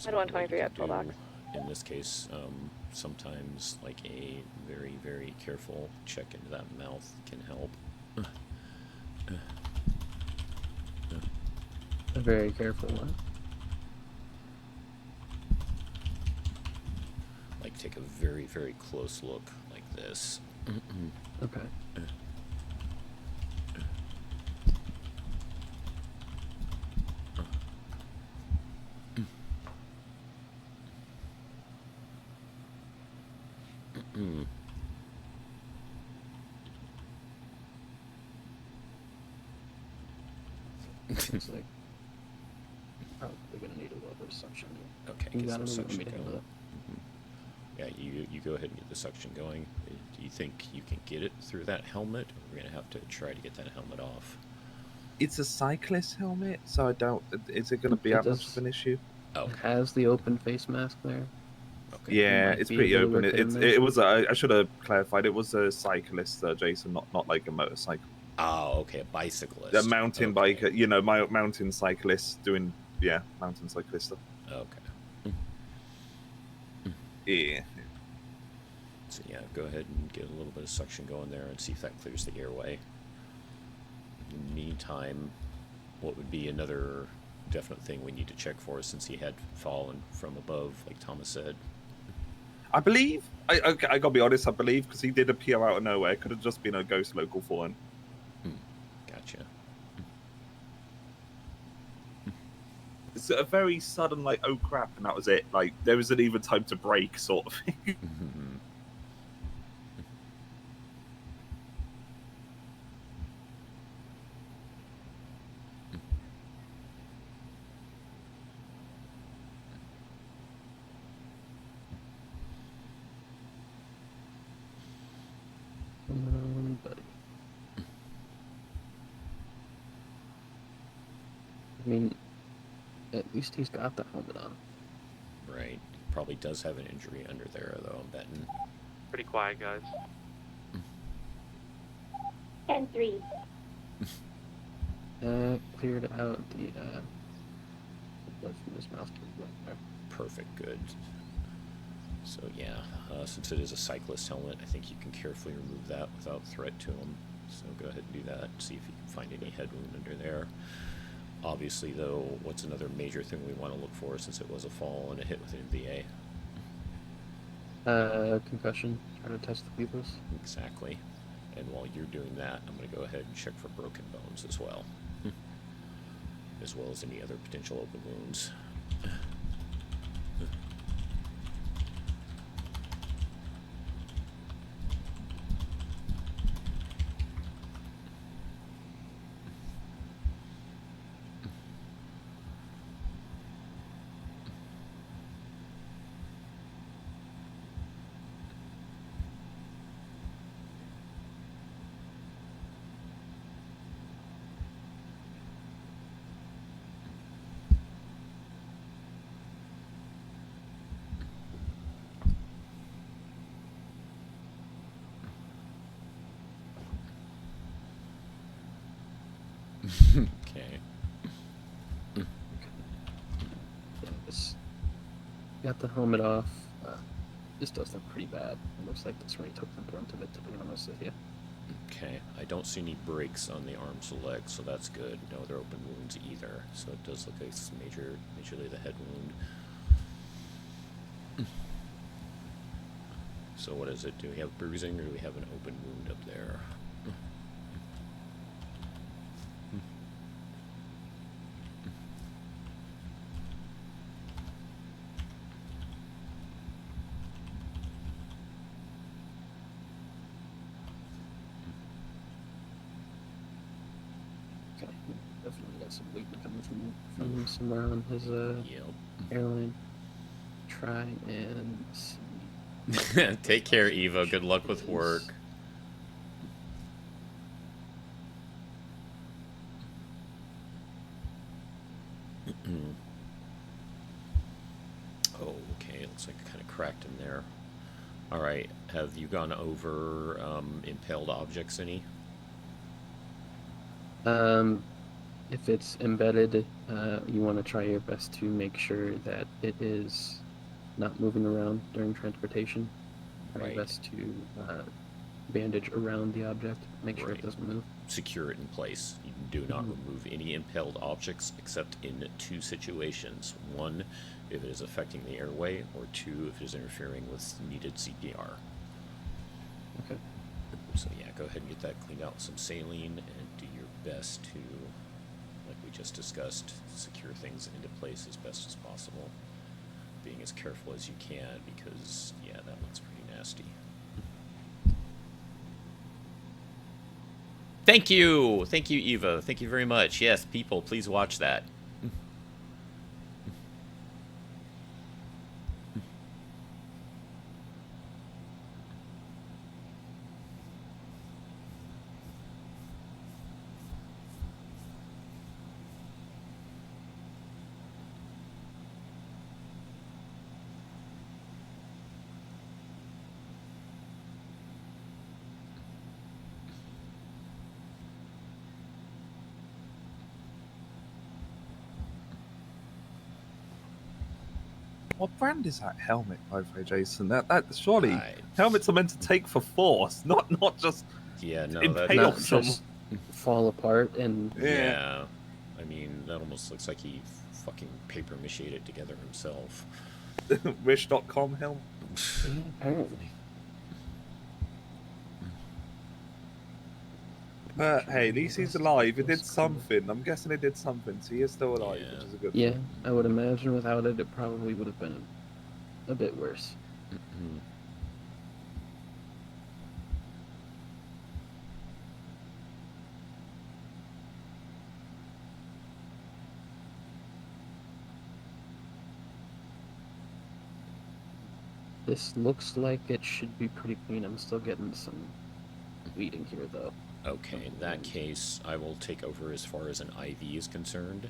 So I don't want what you 23 can at toolbox. do in this case, sometimes like a very, very careful check into that mouth can help. A very careful one. Like take a very, very close look like this. Okay. It's like probably gonna need a little bit of suction. Okay, You get got some it, you want me suction to handle going. Yeah, you go ahead and get the suction going. Do you think you can get it through that helmet, or we're gonna have to try to get that helmet off? It's a cyclist helmet, so I doubt. Is it going to be It that much does- of an issue? Oh, It has the open face mask there. okay. Yeah, might it's be pretty able to open. work it in there. It was. I should have clarified. It was a cyclist, Jason, not like a motorcycle. Oh, okay, a bicyclist. A mountain Okay. biker. You know, my mountain cyclist doing mountain cyclist stuff. Okay. Yeah. So yeah, go ahead and get a little bit of suction going there and see if that clears the airway. In the meantime, what would be another definite thing we need to check for, since he had fallen from above, like Thomas said? I believe. I gotta be honest. I believe because he did appear out of nowhere. It could have just been a ghost local for him. Gotcha. It's a very sudden, like, oh crap, and that was it. Like, there wasn't even time to break, sort of thing. Buddy. I mean, at least he's got the helmet on. Right. Probably does have an injury under there, though, I'm betting. Pretty quiet, guys. 10-3. Cleared out the blood from his mouth. Perfect, good. So yeah, since it is a cyclist helmet, I think you can carefully remove that without threat to him. So go ahead and do that, see if you can find any head wound under there. Obviously, though, what's another major thing we want to look for, since it was a fall and a hit with an MVA? Concussion. Try to test the pupils. Exactly. And while you're doing that, I'm going to go ahead and check for broken bones as well. As well as any other potential open wounds. Okay. Yeah, this got the helmet off. This does look pretty bad. It looks like this one took the brunt of it, to be honest with you. Okay, I don't see any breaks on the arms or legs, so that's good. No other open wounds either. So it does look like it's majorly the head wound. So what is it? Do we have bruising, or do we have an open wound up there? Okay, definitely got some bleeding coming from somewhere on his Yep. airline. Try and see. Take care, Eva. Good luck with work. Oh, okay. It looks like it kind of cracked in there. All right. Have you gone over impaled objects any? If it's embedded, you want to try your best to make sure that it is not moving around during transportation. Try Right. your best to bandage around the object, make sure Right. it doesn't move. Secure it in place. You do not remove any impelled objects except in two situations. One, if it is affecting the airway, or two, if it is interfering with needed CPR. Okay. So yeah, go ahead and get that cleaned out with some saline and do your best to, like we just discussed, secure things into place as best as possible. Being as careful as you can because, yeah, that looks pretty nasty. Thank you! Thank you, Eva. Thank you very much. Yes, people, please watch that. What brand is that helmet, by the way, Jason? That surely I- helmets are meant to take for force, not just Yeah, no, impale that... Not someone. just fall apart and Yeah. I mean, that almost looks like he fucking paper mache'd it together himself. Wish.com helmet. apparently. But hey, at least he's alive. It did something. I'm guessing it did something, so he is still alive, Yeah. which is a good Yeah, thing. I would imagine without it, it probably would have been a bit worse. Mhm. This looks like it should be pretty clean. I'm still getting some bleeding here, though. Okay, in that case, I will take over as far as an IV is concerned.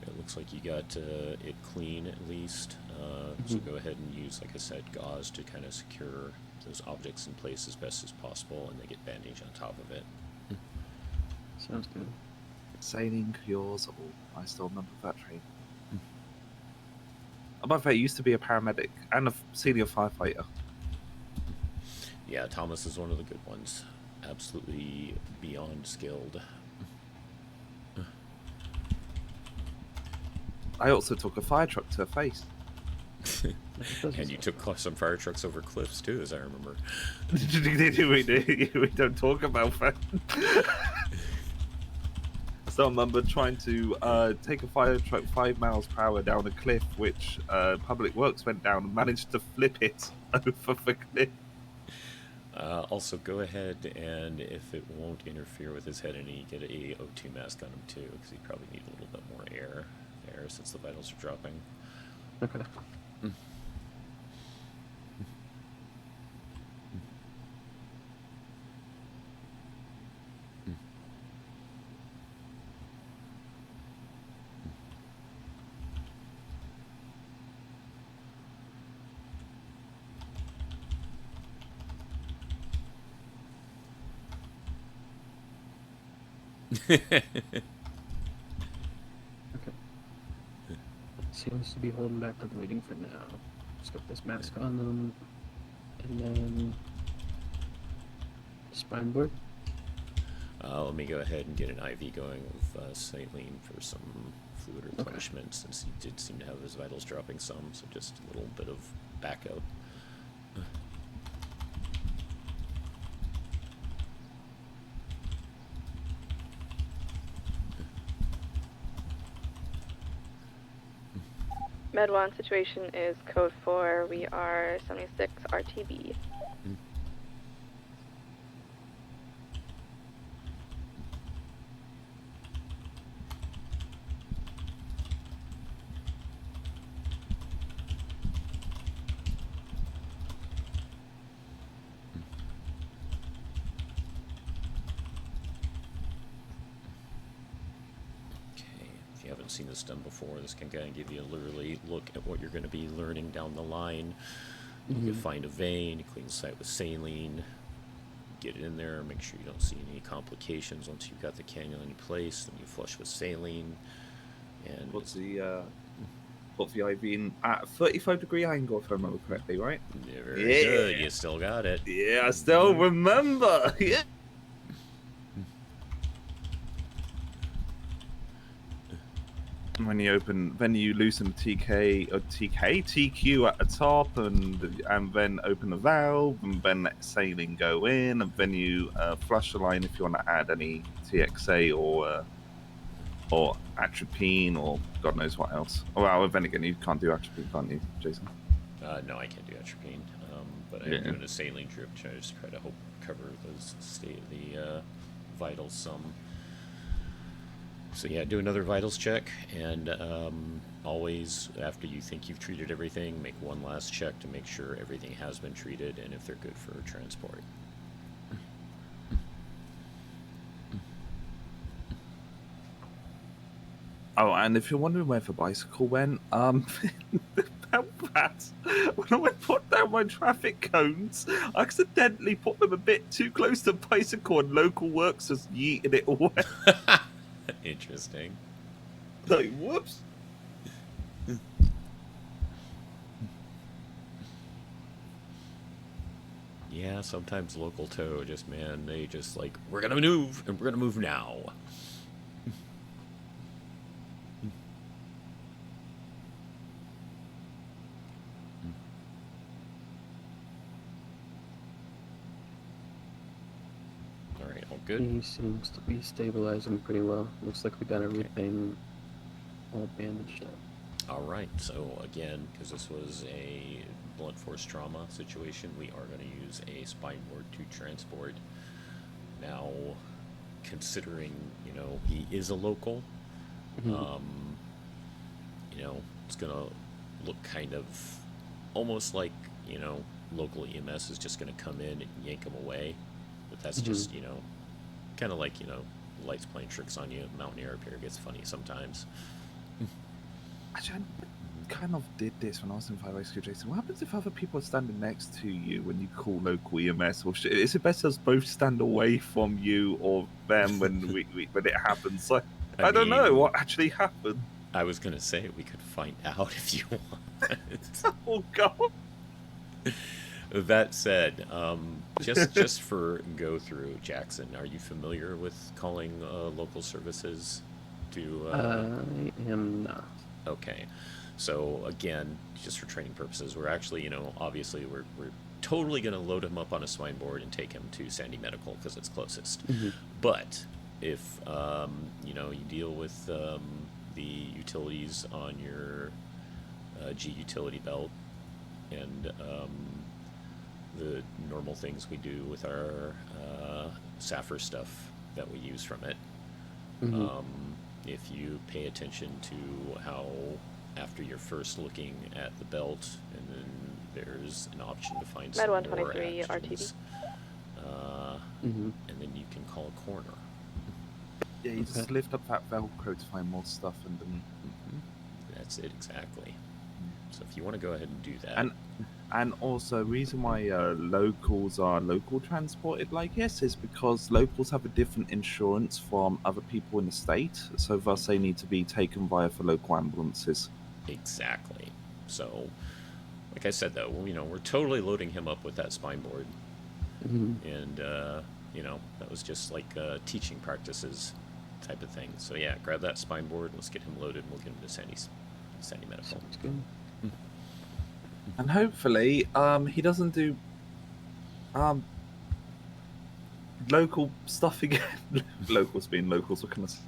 It looks like you got it clean at least. So go ahead and use, like I said, gauze to kind of secure those objects in place as best as possible, and they get bandage on top of it. Sounds good. Saline cures all. I still remember that train. By the way, I used to be a paramedic and a senior firefighter. Yeah, Thomas is one of the good ones. Absolutely beyond skilled. I also took a fire truck to the face. And you took some fire trucks over cliffs too, as I remember. We don't talk about that. So I remember trying to take a fire truck 5 miles per hour down a cliff, which Public Works went down and managed to flip it over the cliff. Also, go ahead and, if it won't interfere with his head any, get a O2 mask on him too, because he probably need a little bit more air there since the vitals are dropping. Okay. Seems to be holding back the bleeding for now. Just got this mask on them, and then spine board. Let me go ahead and get an IV going with saline for some fluid replenishment, since he did seem to have his vitals dropping some, so just a little bit of backup. Med 1 situation is code 4. We are 76 RTB. If you haven't seen this done before, this can kind of give you a literally look at what you're going to be learning down the line. You can find a vein, clean the site with saline, get it in there, make sure you don't see any complications. Once you've got the cannula in place, then you flush with saline. And What's the IV in at 35-degree angle, if I remember correctly, right? Very good. You still got it. Yeah, I still remember. Yeah. When you loosen the TQ at the top, and then open the valve, and then let saline go in, and then you flush the line if you want to add any TXA or atropine or God knows what else. Oh, well, then again, you can't do atropine, can't you, Jason? No, I can't do atropine, but I'm doing a saline drip to just try to cover the vitals some. So yeah, do another vitals check, and always, after you think you've treated everything, make one last check to make sure everything has been treated and if they're good for transport. Oh, and if you're wondering where the bicycle went, the belt pads, when I went to put down my traffic cones, I accidentally put them a bit too close to the bicycle, and local works just yeeted it away. Interesting. Like, whoops. Yeah, sometimes local tow just, man, they just like, we're gonna move, and we're gonna move now. Alright, all good? He seems to be stabilizing pretty well. Looks like we got everything all bandaged up. Alright, so again, because this was a blunt force trauma situation, we are going to use a spine board to transport. Now, considering, you know, he is a local, you know, it's going to look kind of almost like, you know, local EMS is just going to come in and yank him away. But that's just, you know, kind of like, you know, lights playing tricks on you. Mountaineer up here gets funny sometimes. Actually, I kind of did this when I was in Fire Rescue, Jason. What happens if other people are standing next to you when you call local EMS? Or is it better us both stand away from you or them when when it happens? Like, I don't know what actually happened. I was going to say we could find out if you want. Oh, God. That said, just for go through, Jackson, are you familiar with calling local services to? I am not. Okay, so again, just for training purposes, we're actually, you know, obviously we're totally going to load him up on a swine board and take him to Sandy Medical because it's closest. But if you know, you deal with the utilities on your G utility belt and the normal things we do with our SAFR stuff that we use from it. If you pay attention to how after you're first looking at the belt, and then there's an option to find some more 123 actions, and then you can call a corner. Yeah, you just lift up that Velcro to find more stuff and then... That's it, exactly. So if you want to go ahead and do that. And also, the reason why locals are local transported like this is because locals have a different insurance from other people in the state, so thus they need to be taken via for local ambulances. Exactly. So, like I said, though, you know, we're totally loading him up with that spine board, and you know, that was just like teaching practices type of thing. So yeah, grab that spine board. Let's get him loaded, and we'll get him to Sandy Medical. Sounds good. And hopefully, he doesn't do local stuff again. Locals being locals, what can I say?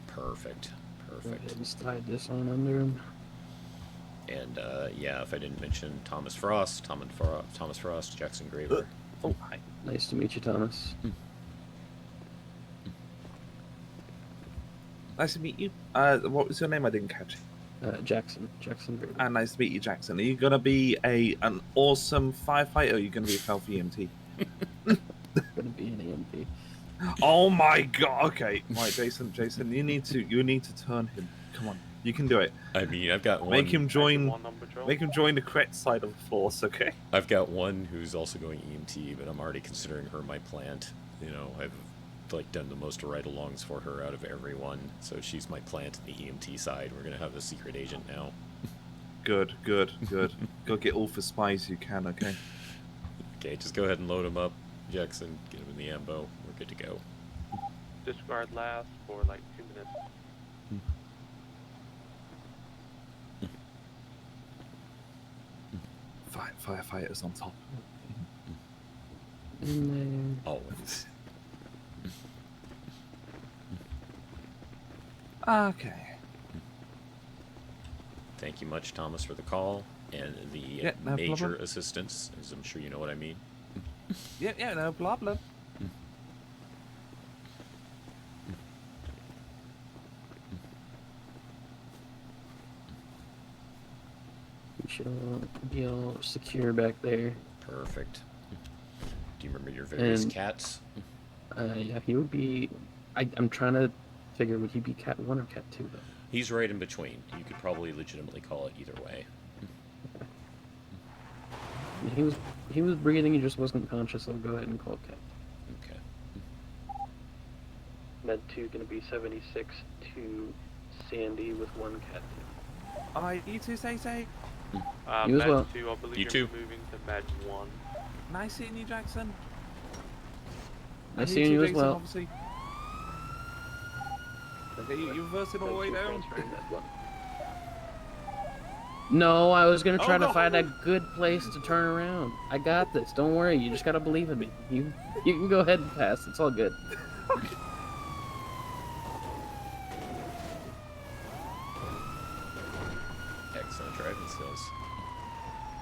Perfect. Just tied this on under him. And yeah, if I didn't mention Thomas Frost, Jackson Graver. Oh, hi. Nice to meet you, Thomas. Nice to meet you. What was your name? I didn't catch it. Jackson Graver. Nice to meet you, Jackson. Are you gonna be an awesome firefighter, or are you gonna be a Falfy EMT? Gonna be an EMT. Oh my God! Okay, right, Jason, you need to turn him. Come on. You can do it. I mean, I've got one. Make him join. One on patrol. Make him join the correct side of the force, okay? I've got one who's also going EMT, but I'm already considering her my plant. You know, I've like done the most ride-alongs for her out of everyone, so she's my plant in the EMT side. We're gonna have a secret agent now. Good. Go get all the spies you can, okay? Okay, just go ahead and load him up, Jackson. Get him in the ambo. We're good to go. Discard last for like 2 minutes. Firefighters on top. And Always. Okay. Thank you much, Thomas, for the call and the Yeah, no major problem. assistance, as I'm sure you know what I mean. Yeah, no problem. we should all be all secure back there. Perfect. Do you remember your various And- cats? Yeah, he would be. I'm trying to figure, would he be cat 1 or cat 2 though? He's right in between. You could probably legitimately call it either way. He was breathing, he just wasn't conscious, so I'll go ahead and call cat. Okay. Med 2 gonna be 76 to Sandy with 1 cat 2. Alright, you two stay safe. You as Med well. 2, I believe You you're too. moving to Med 1. Nice seeing you, Jackson. Nice seeing you as well. Obviously. Okay, you reversing all the way down? No, I was gonna try Oh, to no. find a good place to turn around. I got this. Don't worry. You just gotta believe in me. You can go ahead and pass. It's all good. Excellent driving skills.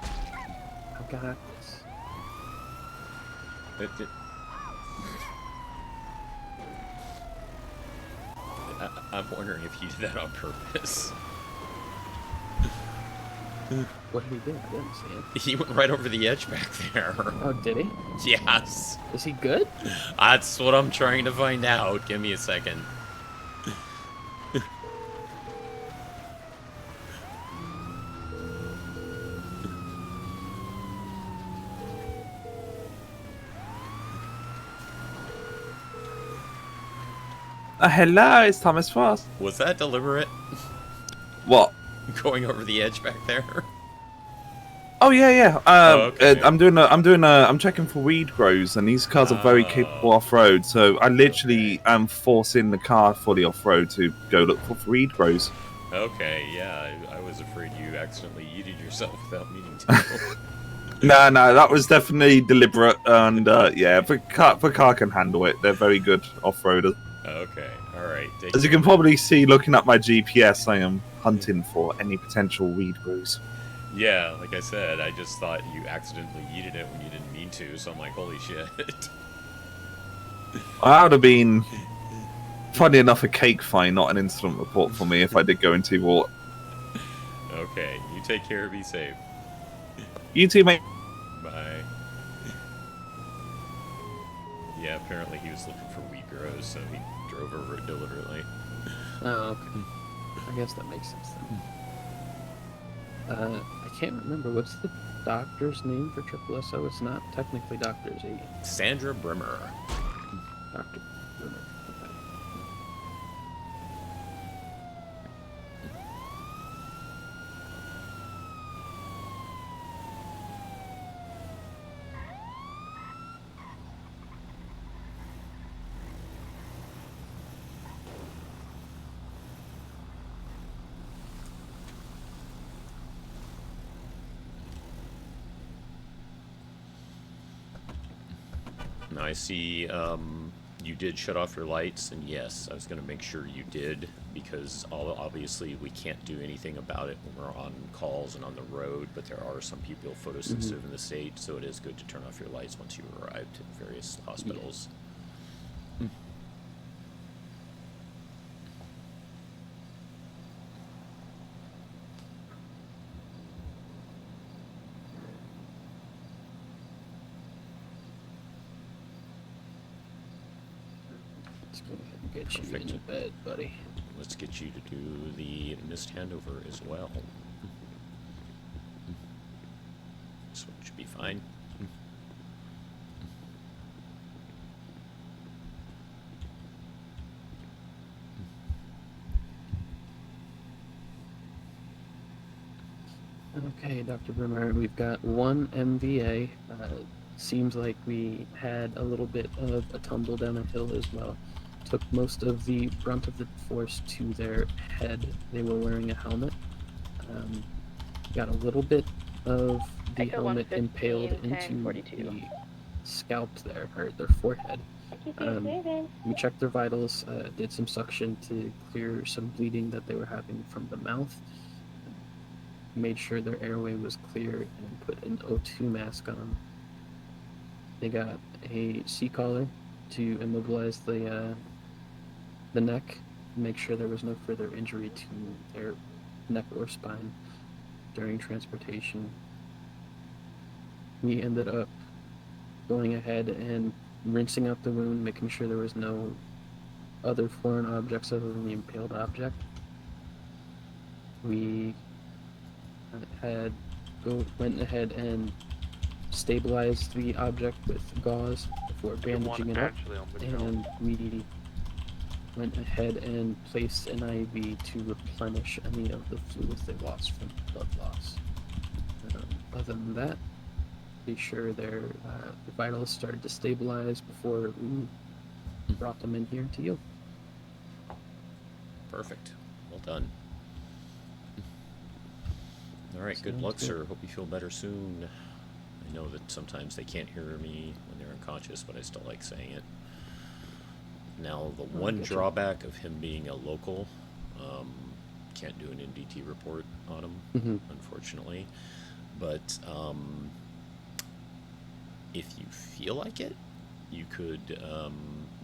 I got this. I'm wondering if he did that on purpose. What did he do? I didn't see it. He went right over the edge back there. Oh, did he? Yes. Is he good? That's what I'm trying to find out. Give me a second. Hello, it's Thomas Frost. Was that deliberate? What? Going over the edge back there? Oh yeah. Okay. I'm checking for weed grows, and these cars are very capable off-road. So I literally am forcing the car fully off-road to go look for weed grows. Okay, yeah. I was afraid you accidentally yeeted yourself without meaning to. No, that was definitely deliberate, and yeah, the car can handle it. They're very good off-roaders. Okay, alright. As you can probably see, looking at my GPS, I am hunting for any potential weed grows. Yeah, like I said, I just thought you accidentally yeeted it when you didn't mean to, so I'm like, holy shit. That would have been, funny enough, a cake fine, not an incident report for me if I did go into water. Okay, you take care, be safe. You too, mate. Bye. Yeah, apparently he was looking for weed grows, so he drove over it deliberately. Oh, okay. I guess that makes sense then. I can't remember. What's the doctor's name for Triple SO? It's not technically Dr. Z. Sandra Brimmer. Dr. Brimmer. Okay. Now I see you did shut off your lights, and yes, I was going to make sure you did, because obviously we can't do anything about it when we're on calls and on the road, but there are some people photosensitive in the state, so it is good to turn off your lights once you arrive to various hospitals. Let's go ahead and get you Perfect. into bed, buddy. let's get you to do the missed handover as well. This one should be fine. Okay, Dr. Brimmer, we've got one MVA. Seems like we had a little bit of a tumble down a hill as well. Took most of the brunt of the force to their head. They were wearing a helmet. Got a little bit of the Echo helmet 115, impaled 10, into 42. the scalp there, or their forehead. We checked their vitals, did some suction to clear some bleeding that they were having from the mouth. Made sure their airway was clear and put an O2 mask on. They got a C-collar to immobilize the neck, make sure there was no further injury to their neck or spine during transportation. We ended up going ahead and rinsing out the wound, making sure there was no other foreign objects other than the impaled object. We went ahead and stabilized the object with gauze before bandaging it up, and we went ahead and placed an IV to replenish any of the fluids they lost from blood loss. Other than that, be sure their vitals started to stabilize before we brought them in here to you. Perfect. Well done. All right, good Sounds luck, good. sir. Hope you feel better soon. I know that sometimes they can't hear me when they're unconscious, but I still like saying it. Now, the one gotcha. drawback of him being a local, can't do an NDT report on him, unfortunately. But if you feel like it, you could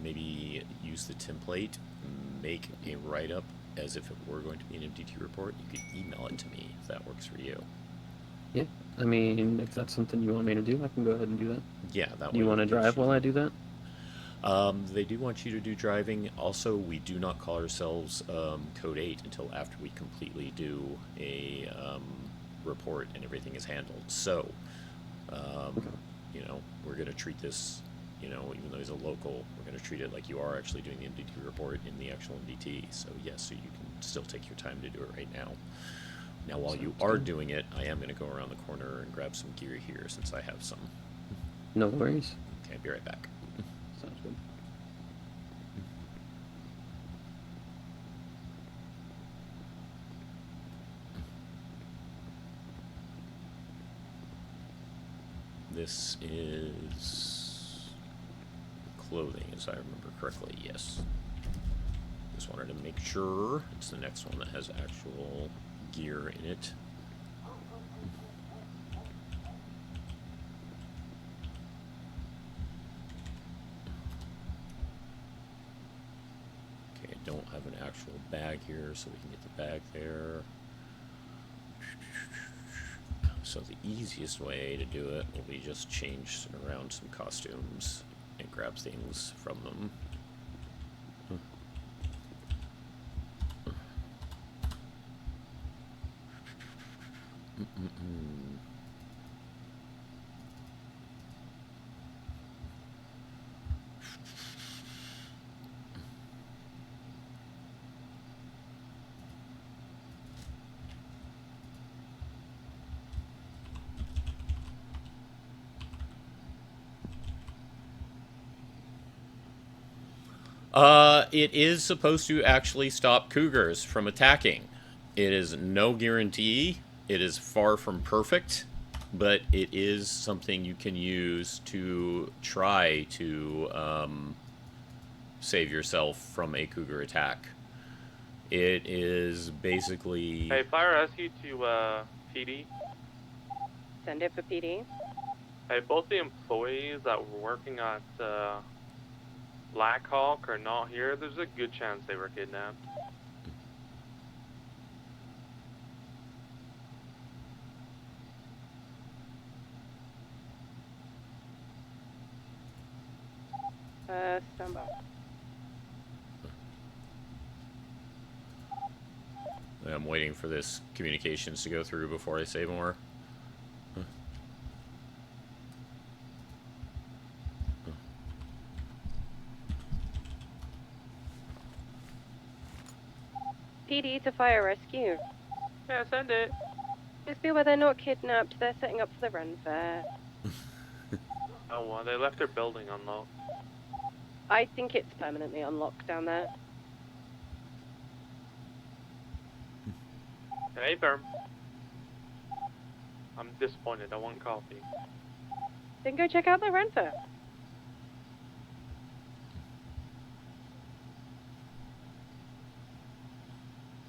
maybe use the template, make a write-up as if it were going to be an MDT report. You could email it to me if that works for you. Yeah, I mean, if that's something you want me to do, I can go ahead and do that. Yeah, that Do way. you want to we can drive shoot- while I do that? They do want you to do driving. Also, we do not call ourselves Code 8 until after we completely do a report and everything is handled. So, you know, we're going to treat this, you know, even though he's a local, we're going to treat it like you are actually doing the MDT report in the actual MDT. So, yes, so you can still take your time to do it right now. Now, while you are doing it, I am going to go around the corner and grab some gear here since I have some. No worries. Okay, be right back. Sounds good. This is clothing, as I remember correctly, yes. Just wanted to make sure it's the next one that has actual gear in it. Okay, I don't have an actual bag here, so we can get the bag there. So the easiest way to do it will be just change around some costumes and grab things from them. It is supposed to actually stop cougars from attacking. It is no guarantee. It is far from perfect, but it is something you can use to try to save yourself from a cougar attack. It is basically... Hey, fire rescue to PD. Send it for PD. Hey, both the employees that were working at Black Hawk are not here. There's a good chance they were kidnapped. Stand by. I'm waiting for this communications to go through before I say more. PD to fire rescue. Yeah, send it. Just be where they're not kidnapped, they're setting up for the run fair. Oh, well, they left their building unlocked. I think it's permanently unlocked down there. Hey, Firm. I'm disappointed. I want coffee. Then go check out the run fair.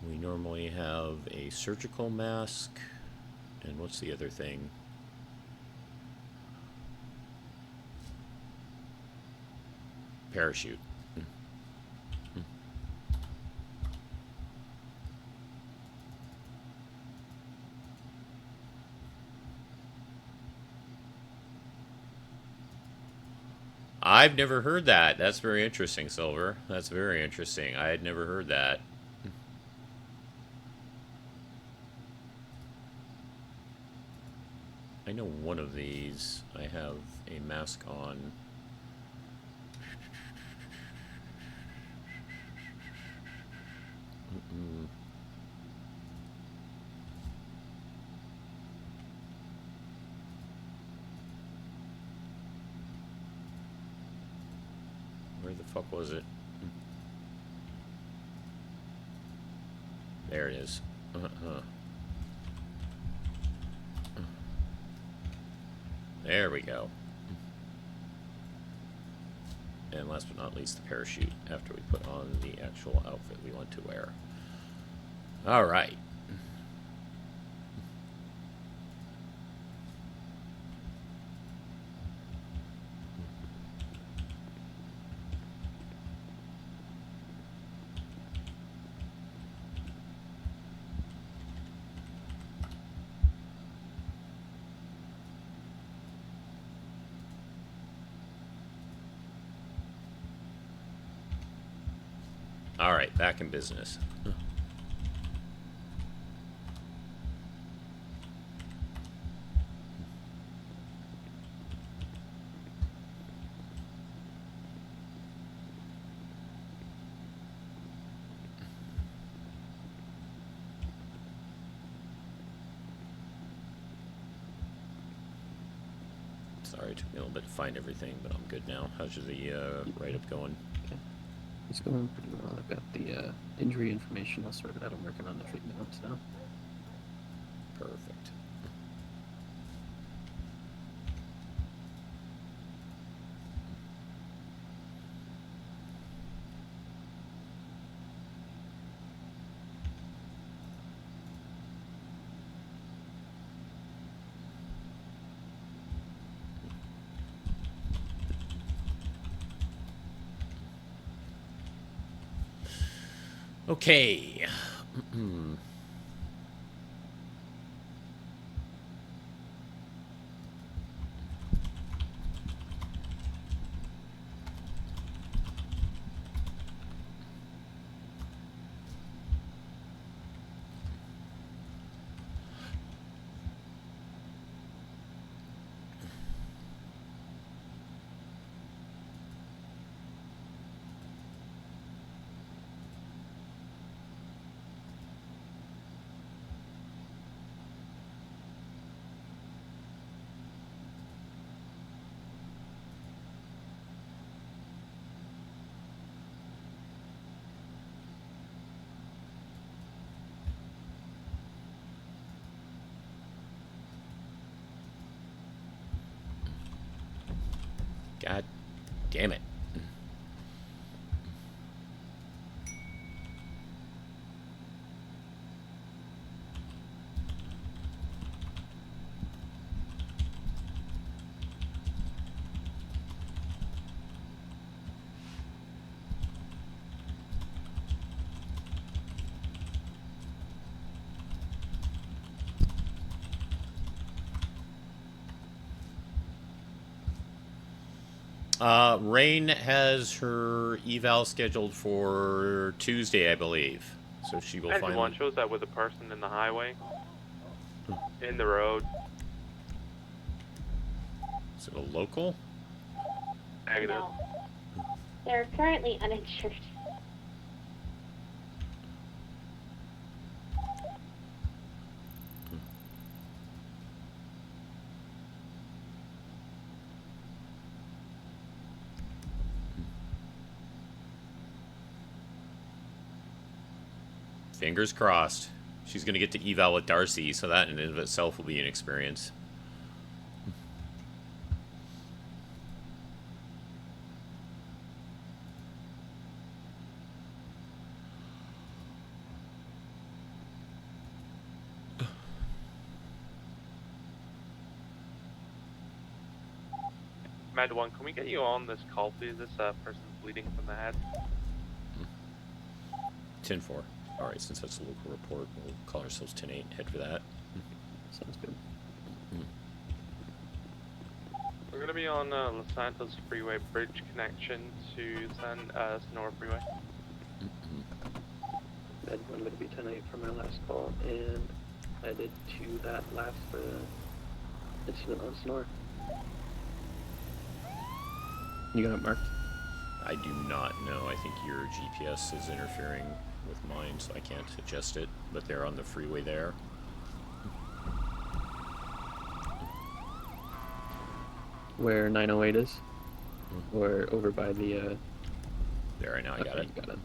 We normally have a surgical mask, and what's the other thing? Parachute. I've never heard that. That's very interesting, Silver. That's very interesting. I had never heard that. I know one of these. I have a mask on. Where the fuck was it? There it is. There we go. And last but not least, the parachute after we put on the actual outfit we want to wear. All right. All right, back in business. Sorry, it took me a little bit to find everything, but I'm good now. How's the write-up going? It's going pretty well. I've got the injury information all sorted out. I'm working on the treatment notes now. Perfect. Okay. God damn it. Rain has her eval scheduled for Tuesday, I believe. So she will And finally. one shows that with a person in the highway, in the road. Is it a local? Negative. No. They're currently uninsured. Fingers crossed. She's going to get to eval with Darcy, so that in and of itself will be an experience. Med 1, can we get you on this call, please? This person's bleeding from the head. 10-4. Alright, since that's a local report, we'll call ourselves 10-8 and head for that. Sounds good. We're going to be on Los Santos Freeway Bridge connection to Sonora Freeway. I'm going to be 10-8 for my last call, and headed to that last incident on Sonora. You got it marked? I do not know. I think your GPS is interfering with mine, so I can't adjust it. But they're on the freeway there. Where 908 is? Or over by the, There, right now, I got it. Got it.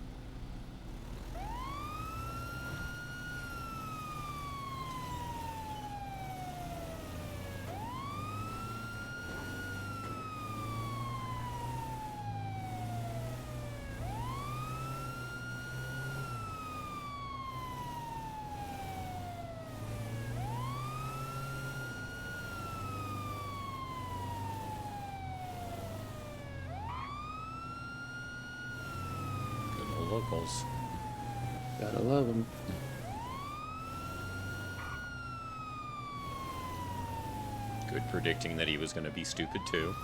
Locals. Gotta love them. Good predicting that he was going to be stupid too.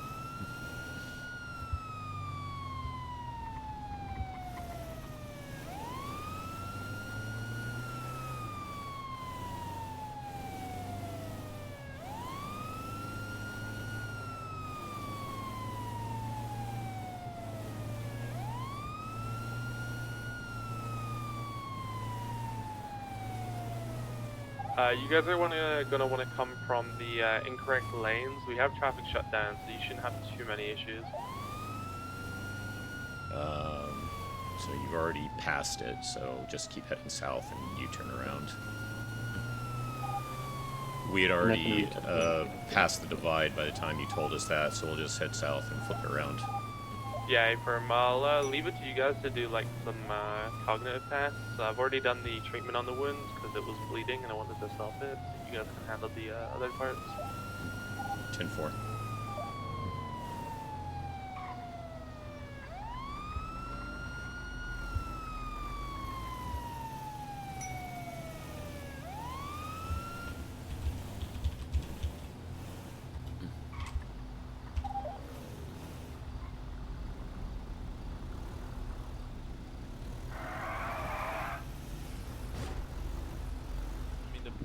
You guys are gonna want to come from the incorrect lanes. We have traffic shut down, so you shouldn't have too many issues. So you've already passed it, so just keep heading south and you turn around. We had already passed the divide by the time you told us that, so we'll just head south and flip it around. Yeah, I'll leave it to you guys to do like some cognitive tests. I've already done the treatment on the wound because it was bleeding and I wanted to stop it. You guys can handle the other parts. 10-4.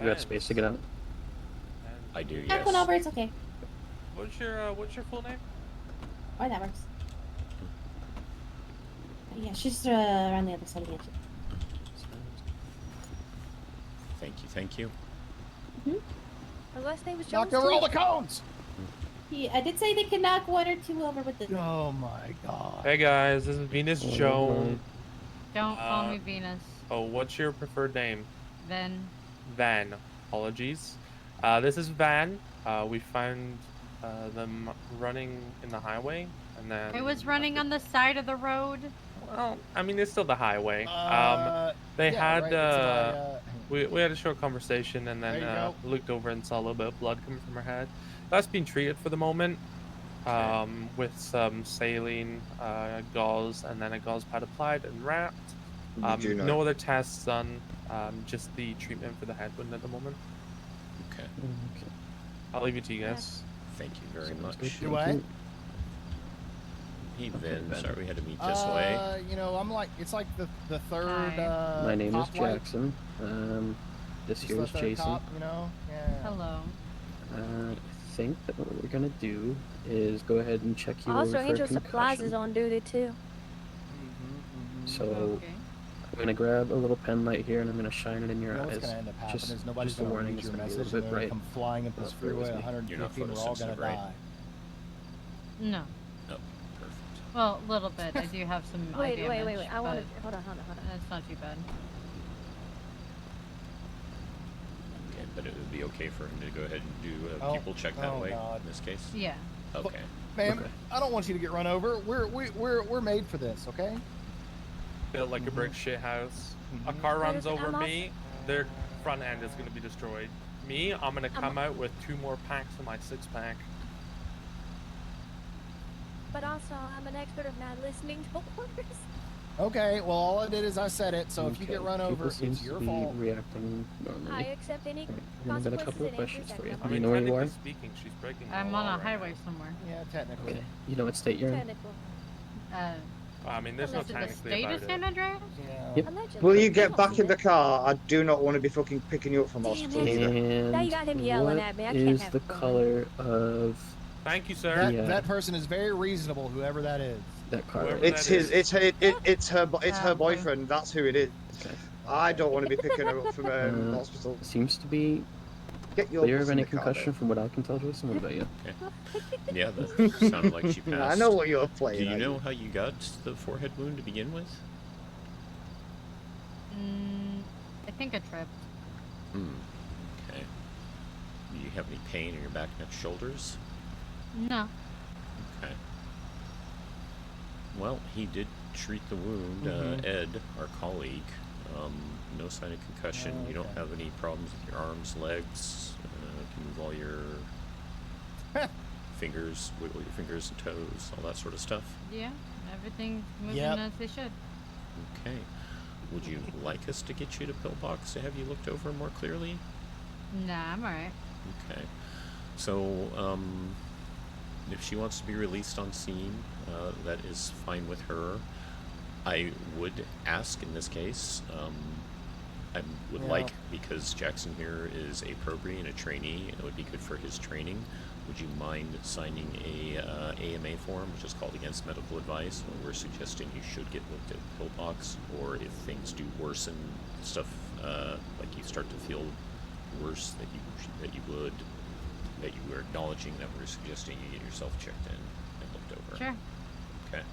You got space to get out? I do, Back one over, it's okay. What's your full name? Or that works. Yeah, she's around the other side of the exit. Thank you. Her last name was Knock Jones. over all too. the cones! I did say they could knock one or two over with the. Oh my god. Hey guys, this is Venus Joan. Don't call me Venus. Oh, what's your preferred name? Then. Van. Apologies. This is Van. We found them running in the highway, and then. It was running on the side of the road. Well, I mean, it's still the highway. They yeah, had right, we had a short conversation, and then looked over and saw a little bit of blood coming from her head. That's being treated for the moment, with some saline, gauze, and then a gauze pad applied and wrapped. No other tests done. Just the treatment for the head wound at the moment. Okay. I'll leave it to you guys. Thank you very much. Do what? Hey Vin, sorry we had to meet this way. You know, it's like the third. My name is top light. Jackson. This Just here the is third Jason. top, you know? Yeah. Hello. I think that what we're gonna do is go ahead and check you Also, over for Angel a Supplies is concussion. on duty too. So I'm gonna grab a little pen light here and I'm gonna shine it in your You know what's eyes. gonna end up happening Just, is nobody's just a gonna warning, read it's your gonna be a message little and bit they're bright. gonna come flying into this Bear with freeway me. 150 and we're all gonna photosensitive, right? die. No. Oh, perfect. Well, a little bit. I do have some eye Wait. damage, I want to. but Hold on. it's not too bad. Okay, but it would be okay for him to go ahead and do a Oh, people check that oh way God. in this case? Yeah. Okay. Ma'am, I don't want you to get run over. We're made for this, okay? Built like a brick shit house. A car runs Listen, over I'm me, their front end is gonna be destroyed. Me, I'm gonna come out with 2 more packs of my 6-pack. But also, I'm an expert of not listening to orders. Okay, well, all I did is I said it, so if you get run over, People seem it's your to be fault. reacting normally. I accept any We're gonna get a couple consequences of and questions for you. answers I You mean, know where you technically are? speaking, she's breaking the I'm law on a right highway now. somewhere. Yeah, technically. Okay. You know what state you're in? Technical. I mean, there's no Is it the technically state about of it. San Andreas? Yeah. Yep. Allegedly. Will you I get don't back see in the that. car? I do not want to be fucking picking you up from Damn hospital it. either. Now you got him yelling what at me. I can't is have the fun. color of Thank you, sir. That person is very reasonable, whoever that is. that car? Whoever It's that his. is. It's her Okay. boyfriend. That's who it is. Okay. I don't want to be picking her up from Uh, hospital. Seems to be Get your clear bus of in any the car, concussion from what I can tell, Jason. What about you? Yeah, that sounded like she then. passed. I know what you're playing. Do you at. know how you got the forehead wound to begin with? I think I tripped. Okay. Do you have any pain in your back, neck, shoulders? No. Okay. Well, he did treat the wound. Ed, our colleague, no sign of concussion. Oh, You don't okay. have any problems with your arms, legs. Can move all your fingers, wiggle your fingers and toes, all that sort of stuff. Yeah. Everything's moving Yep. as they should. Okay. Would you like us to get you to Pillbox to have you looked over more clearly? Nah, I'm alright. Okay. So, if she wants to be released on scene, that is fine with her. I would ask in this case, I would Yeah. like, because Jackson here is a probie and a trainee, and it would be good for his training, would you mind signing a AMA form, which is called Against Medical Advice, where we're suggesting you should get looked at Pillbox, or if things do worsen, stuff like you start to feel worse, that you were acknowledging that we're suggesting you get yourself checked in and looked over. Sure. Okay.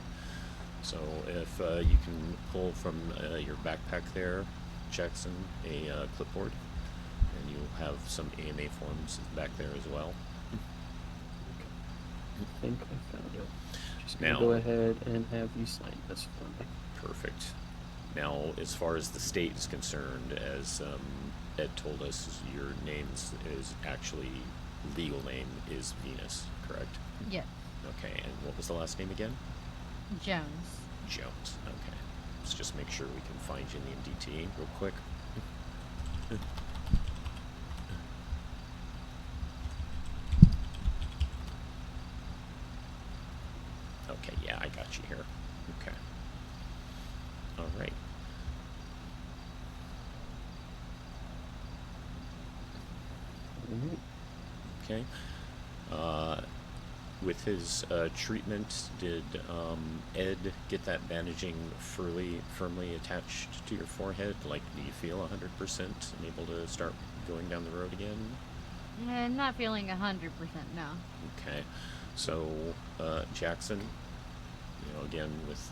So if you can pull from your backpack there, Jackson, a clipboard, and you'll have some AMA forms back there as well. I think I found it. Just gonna Now- go ahead and have you sign this for me. Perfect. Now, as far as the state is concerned, as Ed told us, your name is actually, legal name is Venus, correct? Yes. Okay, and what was the last name again? Jones. Jones. Okay. Let's just make sure we can find you in the MDT real quick. Okay, yeah, I got you here. Okay. All right. Okay. With his treatment, did Ed get that bandaging firmly attached to your forehead? Like, do you feel 100% and able to start going down the road again? Not feeling 100%, no. Okay. So, Jackson, again with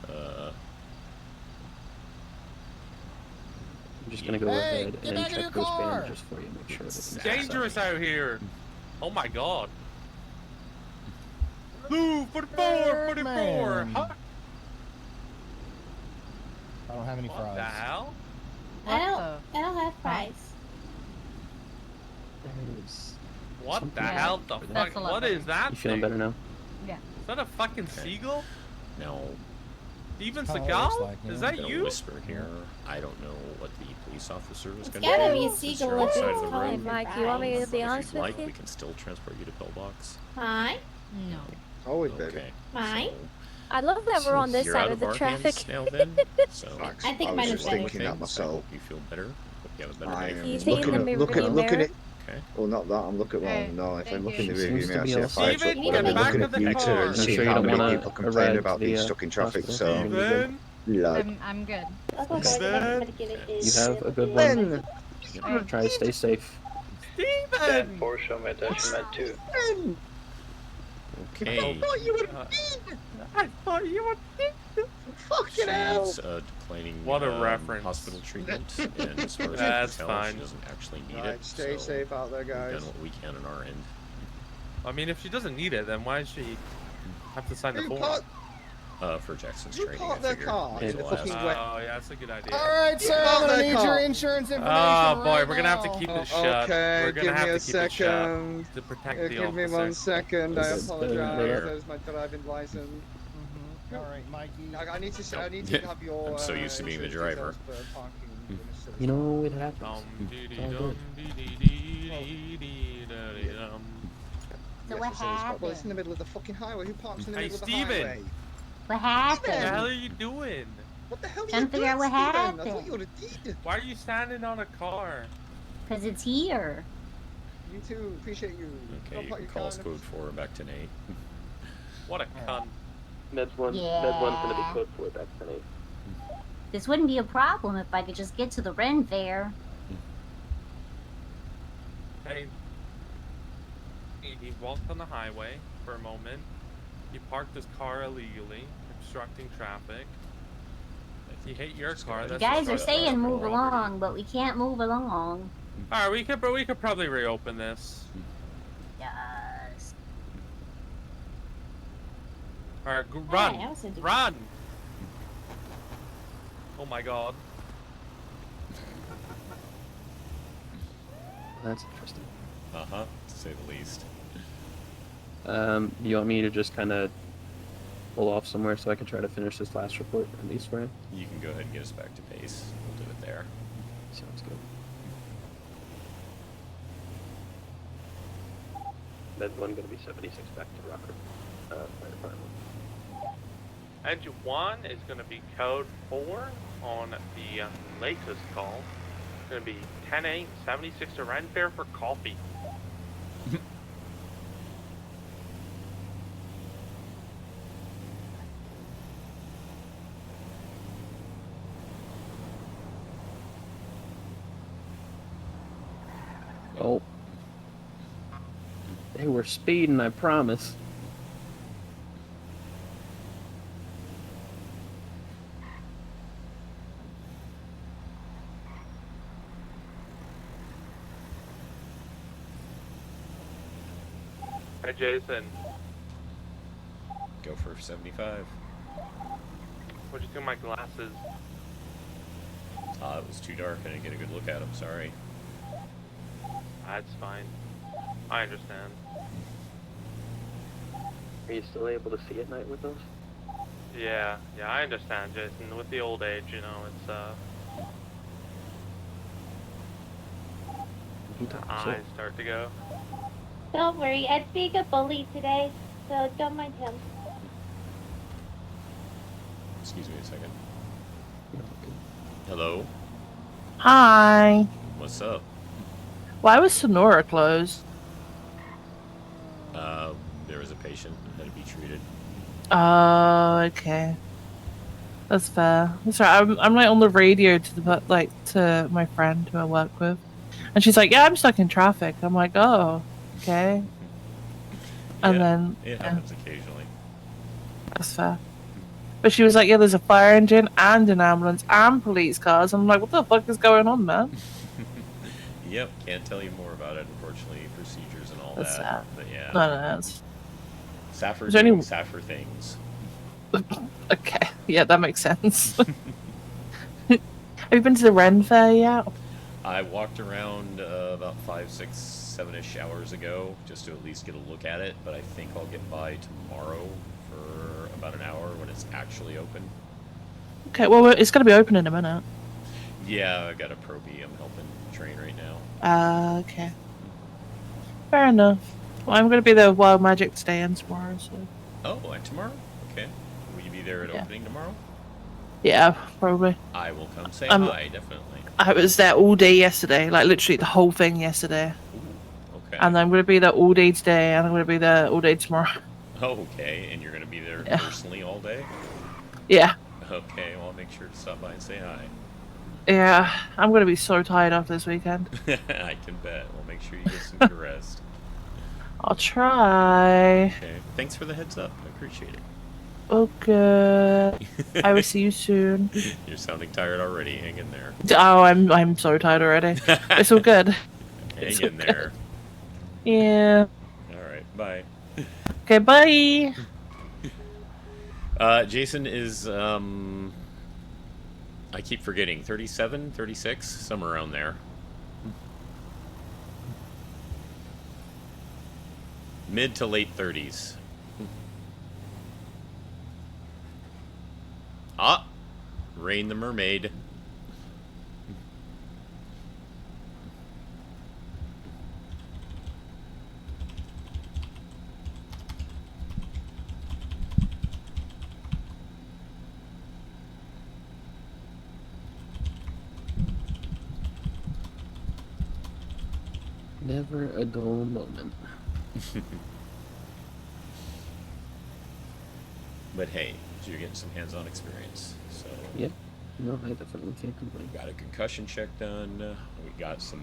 I'm just gonna go ahead and check those bandages for you, make sure everything's Dangerous out here. Oh my god. Move, put it forward, put it forward. Huh? I don't have any What fries. the hell? I don't have fries. What the hell? The That's fuck? a lot What better. is that You feeling thing? better now? Yeah. Is that a fucking seagull? now. Steven Kinda looks Seagal? like, Is yeah. that Gonna you? whisper here. I don't know what the police officer was It's going to gotta do. be a Since seagull you're if outside it's of the calling room. for Mike, you want me to fries. be If honest you'd with like, you? we can still transport you to Pillbox. Hi. No. Always, baby. Okay. Mine? So, I love that we're on this You're side out of the our traffic. hands now then. So I think I mine was is just better. thinking that myself. I hope you feel better. Hope you have a better I day. am You see in the looking mirror looking at it. Okay. Well, not that. I'm looking. Well, Alright, no. If thank I'm looking you. in the Seems rearview to mirror, I be see a all fire set. truck. You But I've need been to looking back at of the Twitter car. and I'm seeing sure you how don't many want people to complain arrive about to being the stuck in traffic. hospital. So, Steven! lad. I'm good. You have a good Ben! one. Alright. Try to stay safe. Steven! Show me attachment 2. Ben! Okay. I thought you were dead! I thought you were Fucking hell! She's declining What a reference. hospital treatment, and as far as I That's can tell, fine. she doesn't actually need Right, it. stay so safe out there, we've guys. done what we can on our end. I mean, if she doesn't need it, then why does she have to sign the Who form? parked- For Jackson's Who training, I parked their figured. car May as in the well fucking ask. wet? Oh, yeah, that's a good idea. All right, sir. Park I'm gonna their need car. your insurance information. Oh boy, right we're gonna have to now. keep it shut. Okay, We're gonna give have me a to keep it shut second. to protect the Give me officer. 1 second. I This is apologize. better. There's my driving license. All right, Mikey. I need to have your. I'm so used to being the driver. insurance details for parking. You know, it happens. Dee all good. So what Well, it's in happened? the middle of the fucking highway. Who parks in the Hey, middle of the Steven. highway? What What the hell happened? are you doing? What the hell are Trying you to figure doing, out what Steven? I thought happened. you would have did. Why are you standing on a car? Because it's here. You too. Appreciate you. Okay, you can call us code 4 back to Nate. What a cunt. Med 1's gonna be code 4 back to me. This wouldn't be a problem if I could just get to the Ren Fair. Hey, he walked on the highway for a moment. He parked his car illegally, obstructing traffic. If you hate your car, You that's guys are just saying move property. along, but we can't move along. Alright, we could probably reopen this. Yes. Alright, Hey, run! I was gonna do- Run! Oh my god. That's interesting. To say the least. You want me to just kind of pull off somewhere so I can try to finish this last report at least for you? You can go ahead and get us back to pace. We'll do it there. Sounds good. Med 1 gonna be 76 back to Rocker. Fire department. Edge 1 is going to be code 4 on the latest call. It's going to be 10-8, 76 to Ren Fair for coffee. Oh. They were speeding, I promise. Hey Jason, Go for 75. what'd you do with my glasses? It was too dark. I didn't get a good look at them. Sorry. That's fine. I understand. Are you still able to see at night with those? Yeah, I understand, Jason. With the old age, you know, it's eyes start to go. Don't worry, Ed's being a bully today, so don't mind him. Excuse me a second. Hello? Hi. What's up? Why was Sonora closed? There was a patient that had to be treated. Oh, okay. That's fair. That's right. I'm like on the radio to my friend who I work with, and she's like, "Yeah, I'm stuck in traffic." I'm like, "Oh, okay." And then It happens occasionally. that's fair. But she was like, "Yeah, there's a fire engine and an ambulance and police cars." I'm like, "What the fuck is going on, man?" Yep, can't tell you more about it, unfortunately. Procedures and all That's that. sad. But yeah. No, it's Safford Is there any- doing Safford things. okay. Yeah, that makes sense. Have you been to the Ren Fair yet? I walked around about 5, 6, 7-ish hours ago just to at least get a look at it, but I think I'll get by tomorrow for about an hour when it's actually open. Okay, well, it's going to be open in a minute. Yeah, I got a probie I'm helping train right now. Okay. Fair enough. Well, I'm going to be the Wild Magic today and tomorrow, so. Oh, tomorrow? Okay. Will you there at Yeah. opening tomorrow? Yeah, probably. I will come say Um, hi, definitely. I was there all day yesterday, like literally the whole thing yesterday. Okay. And I'm gonna be there all day today, and I'm gonna be there all day tomorrow. Oh, okay. And you're going to be there Yeah. personally all day? Yeah. Okay, well, I'll make sure to stop by and say hi. Yeah, I'm gonna be so tired after this weekend. I can bet. We'll make sure you get some good rest. I'll try. Okay. Thanks for the heads up. I appreciate it. Okay. I will see you soon. You're sounding tired already. Hang in there. Oh, I'm so tired already. It's all good. Hang in there. Yeah. All right. Bye. Okay, bye. Jason is, I keep forgetting, 37, 36, somewhere around there. Mid to late 30s. Ah! Rain the Mermaid. Never a dull moment. But hey, you're getting some hands-on experience, so... Yeah. No, I definitely can't complain. Got a concussion check done. We got some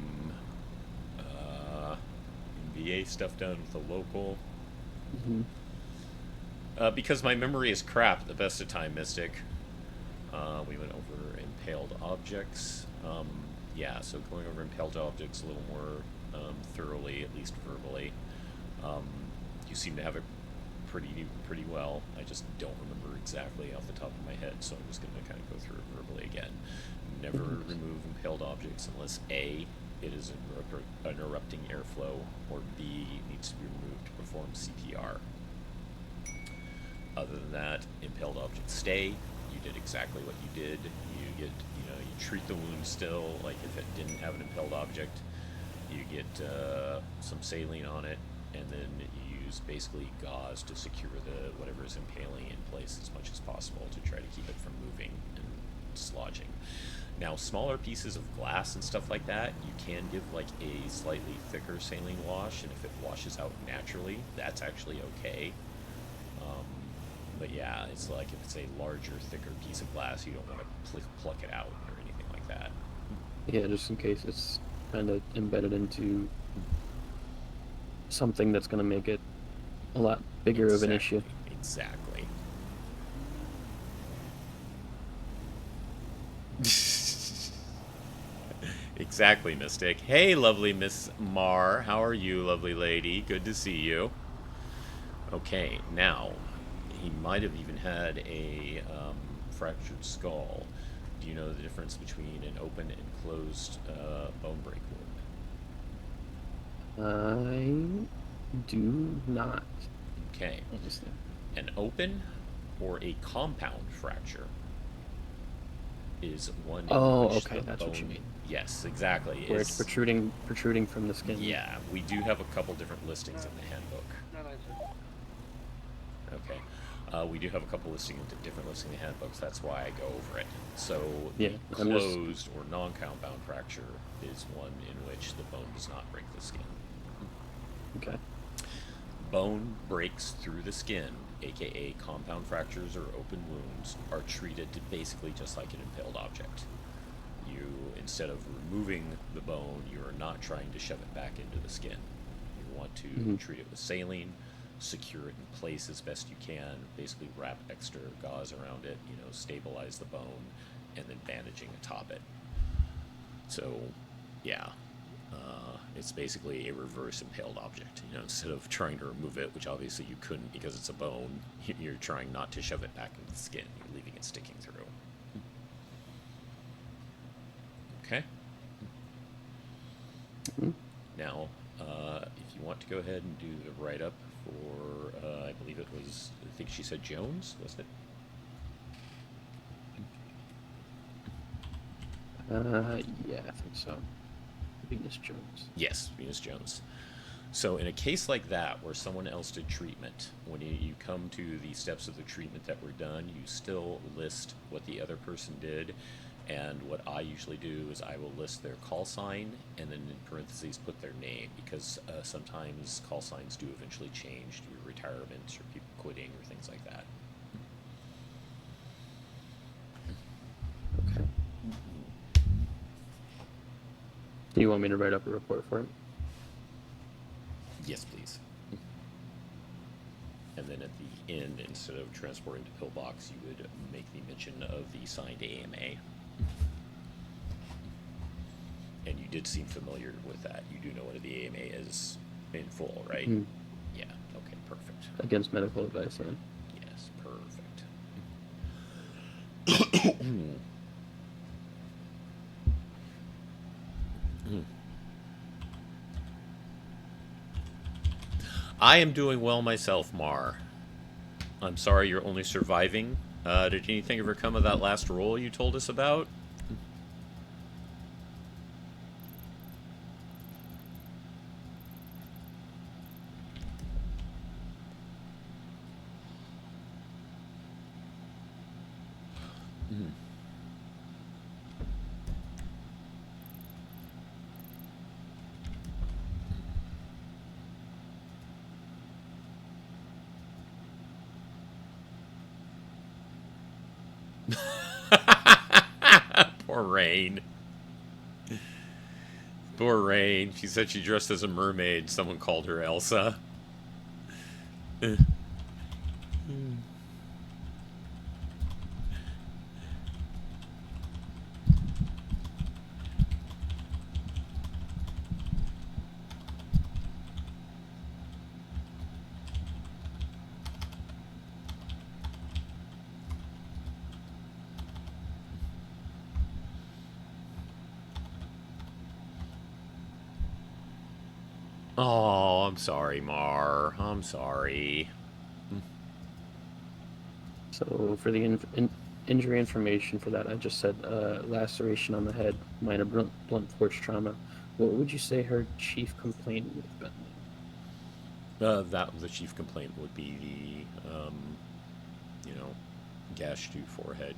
VA stuff done with the local. Mm-hmm. Because my memory is crap at the best of time, Mystic. We went over impaled objects. Yeah, so going over impaled objects a little more thoroughly, at least verbally. You seem to have it pretty well. I just don't remember exactly off the top of my head, so I'm just going to kind of go through it verbally again. Never remove impaled objects unless A, it is interrupting airflow, or B, needs to be removed to perform CPR. Other than that, impaled objects stay. You did exactly what you did. You treat the wound still, like if it didn't have an impaled object. You get some saline on it, and then you use basically gauze to secure the whatever is impaling in place as much as possible to try to keep it from moving and dislodging. Now, smaller pieces of glass and stuff like that, you can give like a slightly thicker saline wash, and if it washes out naturally, that's actually okay. But yeah, it's like if it's a larger, thicker piece of glass, you don't want to pluck it out or anything like that. Yeah, just in case it's kind of embedded into something that's going to make it a lot bigger of an issue. Exactly. Exactly, Mystic. Hey, lovely Miss Mar. How are you, lovely lady? Good to see you. Okay, now, he might have even had a fractured skull. Do you know the difference between an open and closed bone break wound? I do not. Okay. An open or a compound fracture is one in Oh, which okay, the that's what you bone- mean. Yes, exactly. Where it's protruding from the skin. Yeah, we do have a couple different listings in the handbook. Okay. We do have a couple different listings in the handbooks. That's why I go over it. So, Yeah, the I'm just- closed or non-compound fracture is one in which the bone does not break the skin. Okay. Bone breaks through the skin, aka compound fractures or open wounds, are treated basically just like an impaled object. You, instead of removing the bone, you are not trying to shove it back into the skin. You want to treat it with saline, secure it in place as best you can, basically wrap extra gauze around it, stabilize the bone, and then bandaging atop it. So, yeah. It's basically a reverse impaled object. Instead of trying to remove it, which obviously you couldn't because it's a bone, you're trying not to shove it back into the skin. You're leaving it sticking through. Okay. Now, if you want to go ahead and do the write-up for, I believe it was, I think she said Jones, wasn't it? Yeah, I think so. Venus Jones. Yes, Venus Jones. So in a case like that, where someone else did treatment, when you come to the steps of the treatment that were done, you still list what the other person did. And what I usually do is I will list their call sign and then in parentheses put their name, because sometimes call signs do eventually change due to retirement or people quitting or things like that. Okay. Do you want me to write up a report for it? Yes, please. And then at the end, instead of transporting to pillbox, you would make the mention of the signed AMA. And you did seem familiar with that. You do know what the AMA is in full, right? Mm. Yeah, okay, perfect. Against medical advice, then. Yes, perfect. I am doing well myself, Mar. I'm sorry you're only surviving. Did anything ever come of that last roll you told us about? Poor Rain. Poor Rain. She said she dressed as a mermaid. Someone called her Elsa. Oh, I'm sorry, Mar. I'm sorry. So for the injury information for that, I just said laceration on the head, minor blunt force trauma. What would you say her chief complaint would have been? The chief complaint would be the, you know, gash to forehead.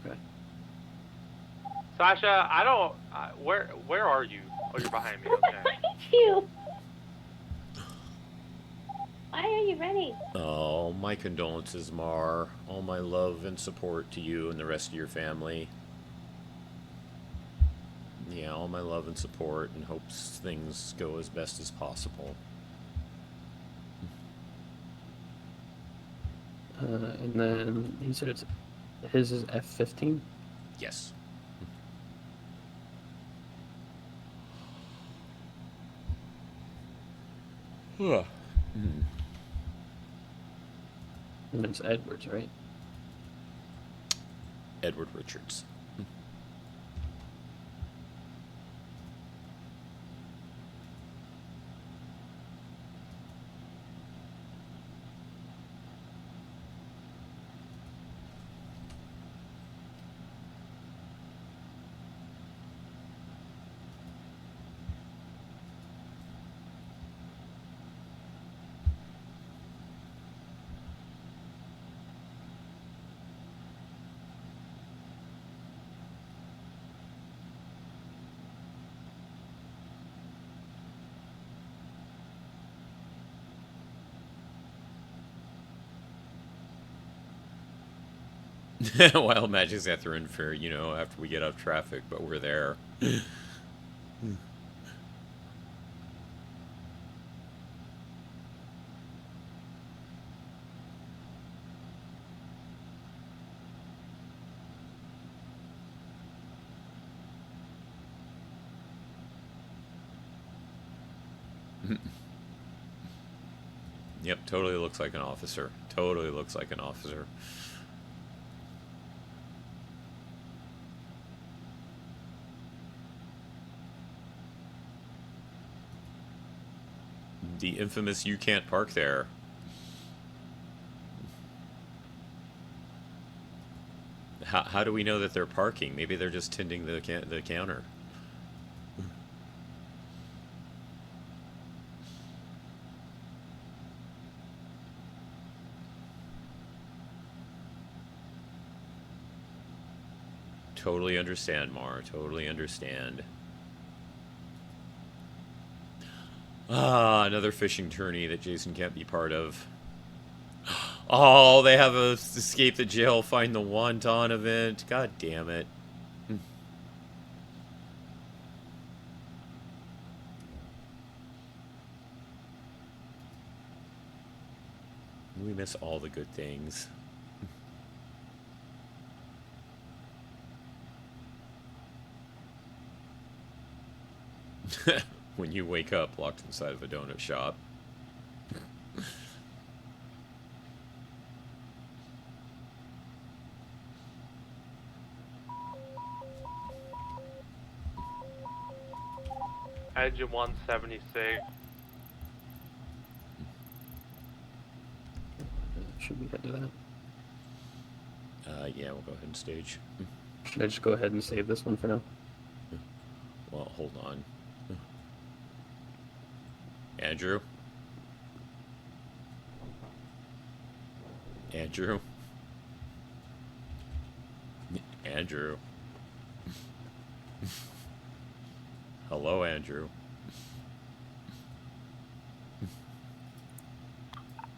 Okay. Sasha, I don't. Where are you? Oh, you're behind me. Okay. You. Why are you ready? Oh, my condolences, Mar. All my love and support to you and the rest of your family. Yeah, all my love and support, and hopes things go as best as possible. And then he said his is F-15? Yes. And it's Edwards, right? Edward Richards. While Magic's at their fair, you know, after we get off traffic, but we're there. Yep, totally looks like an officer. Totally looks like an officer. The infamous "you can't park there." How do we know that they're parking? Maybe they're just tending the counter. Totally understand, Mar. Totally understand. Ah, another fishing tourney that Jason can't be part of. Oh, they have a escape the jail, find the wonton event. God damn it. We miss all the good things. When you wake up locked inside of a donut shop. Edge of 176. Should we head to that? Yeah, we'll go ahead and stage. Should I just go ahead and save this one for now? Well, hold on. Andrew? Andrew? Andrew? Hello, Andrew.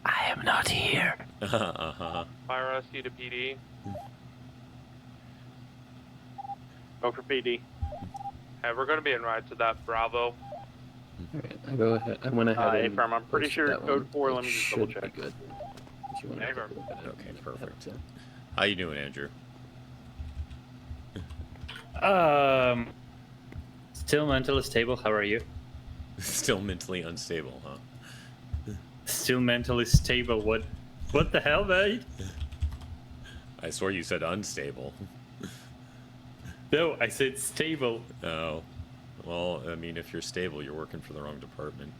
I am not here. Uh-huh. Fire rescue to PD. Go for PD. Hey, we're going to be en route to that Bravo. Alright, I went ahead and Affirm, I'm pretty posted sure that code one. 4, It let me just should double be check. good. If you wanna take a look at it. Okay, perfect. How you doing, Andrew? Still mentally stable. How are you? Still mentally unstable, huh? Still mentally stable. What the hell, mate? I swore you said unstable. No, I said stable. Oh. Well, I mean, if you're stable, you're working for the wrong department.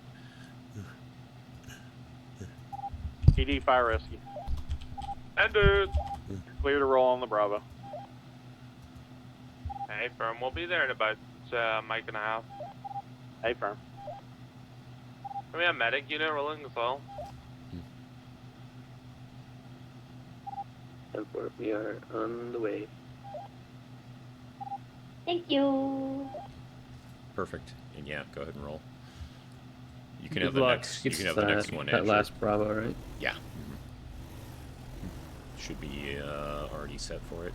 PD fire rescue. Ended. Clear to roll on the Bravo. Hey, firm. We'll be there in about a mic and a half. Hey, firm. Can we have medic unit rolling as well? We are on the way. Thank you. Perfect. And yeah, go ahead and roll. You can Good have the luck. next. You It's can have the next one. that Andrew. last Bravo, right? Yeah. Should be already set for it.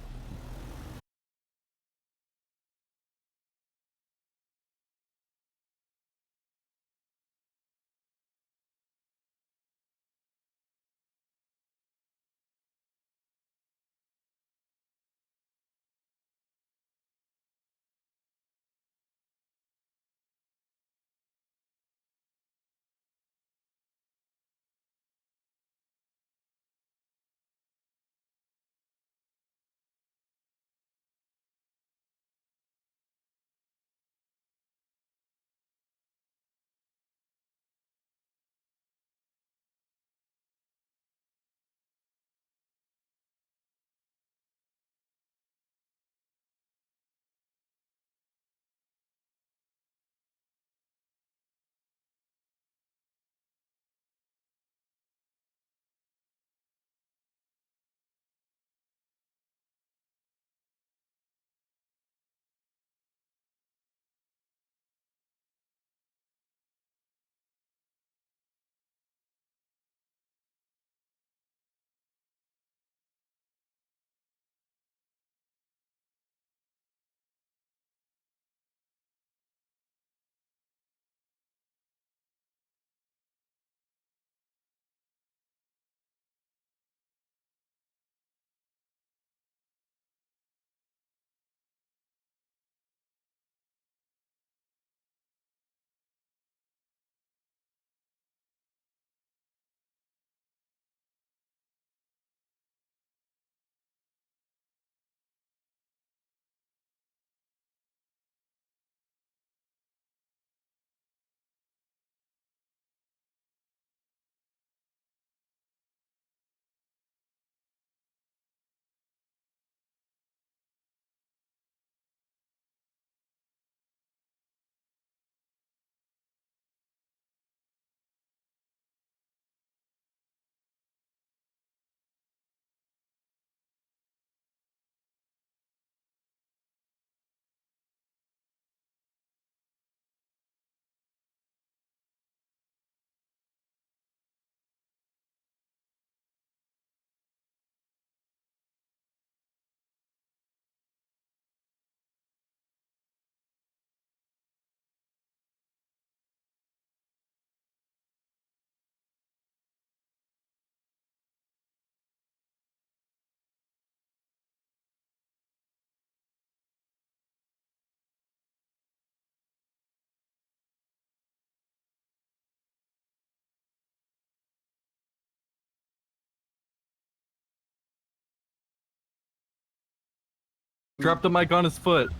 Drop the mic on his foot.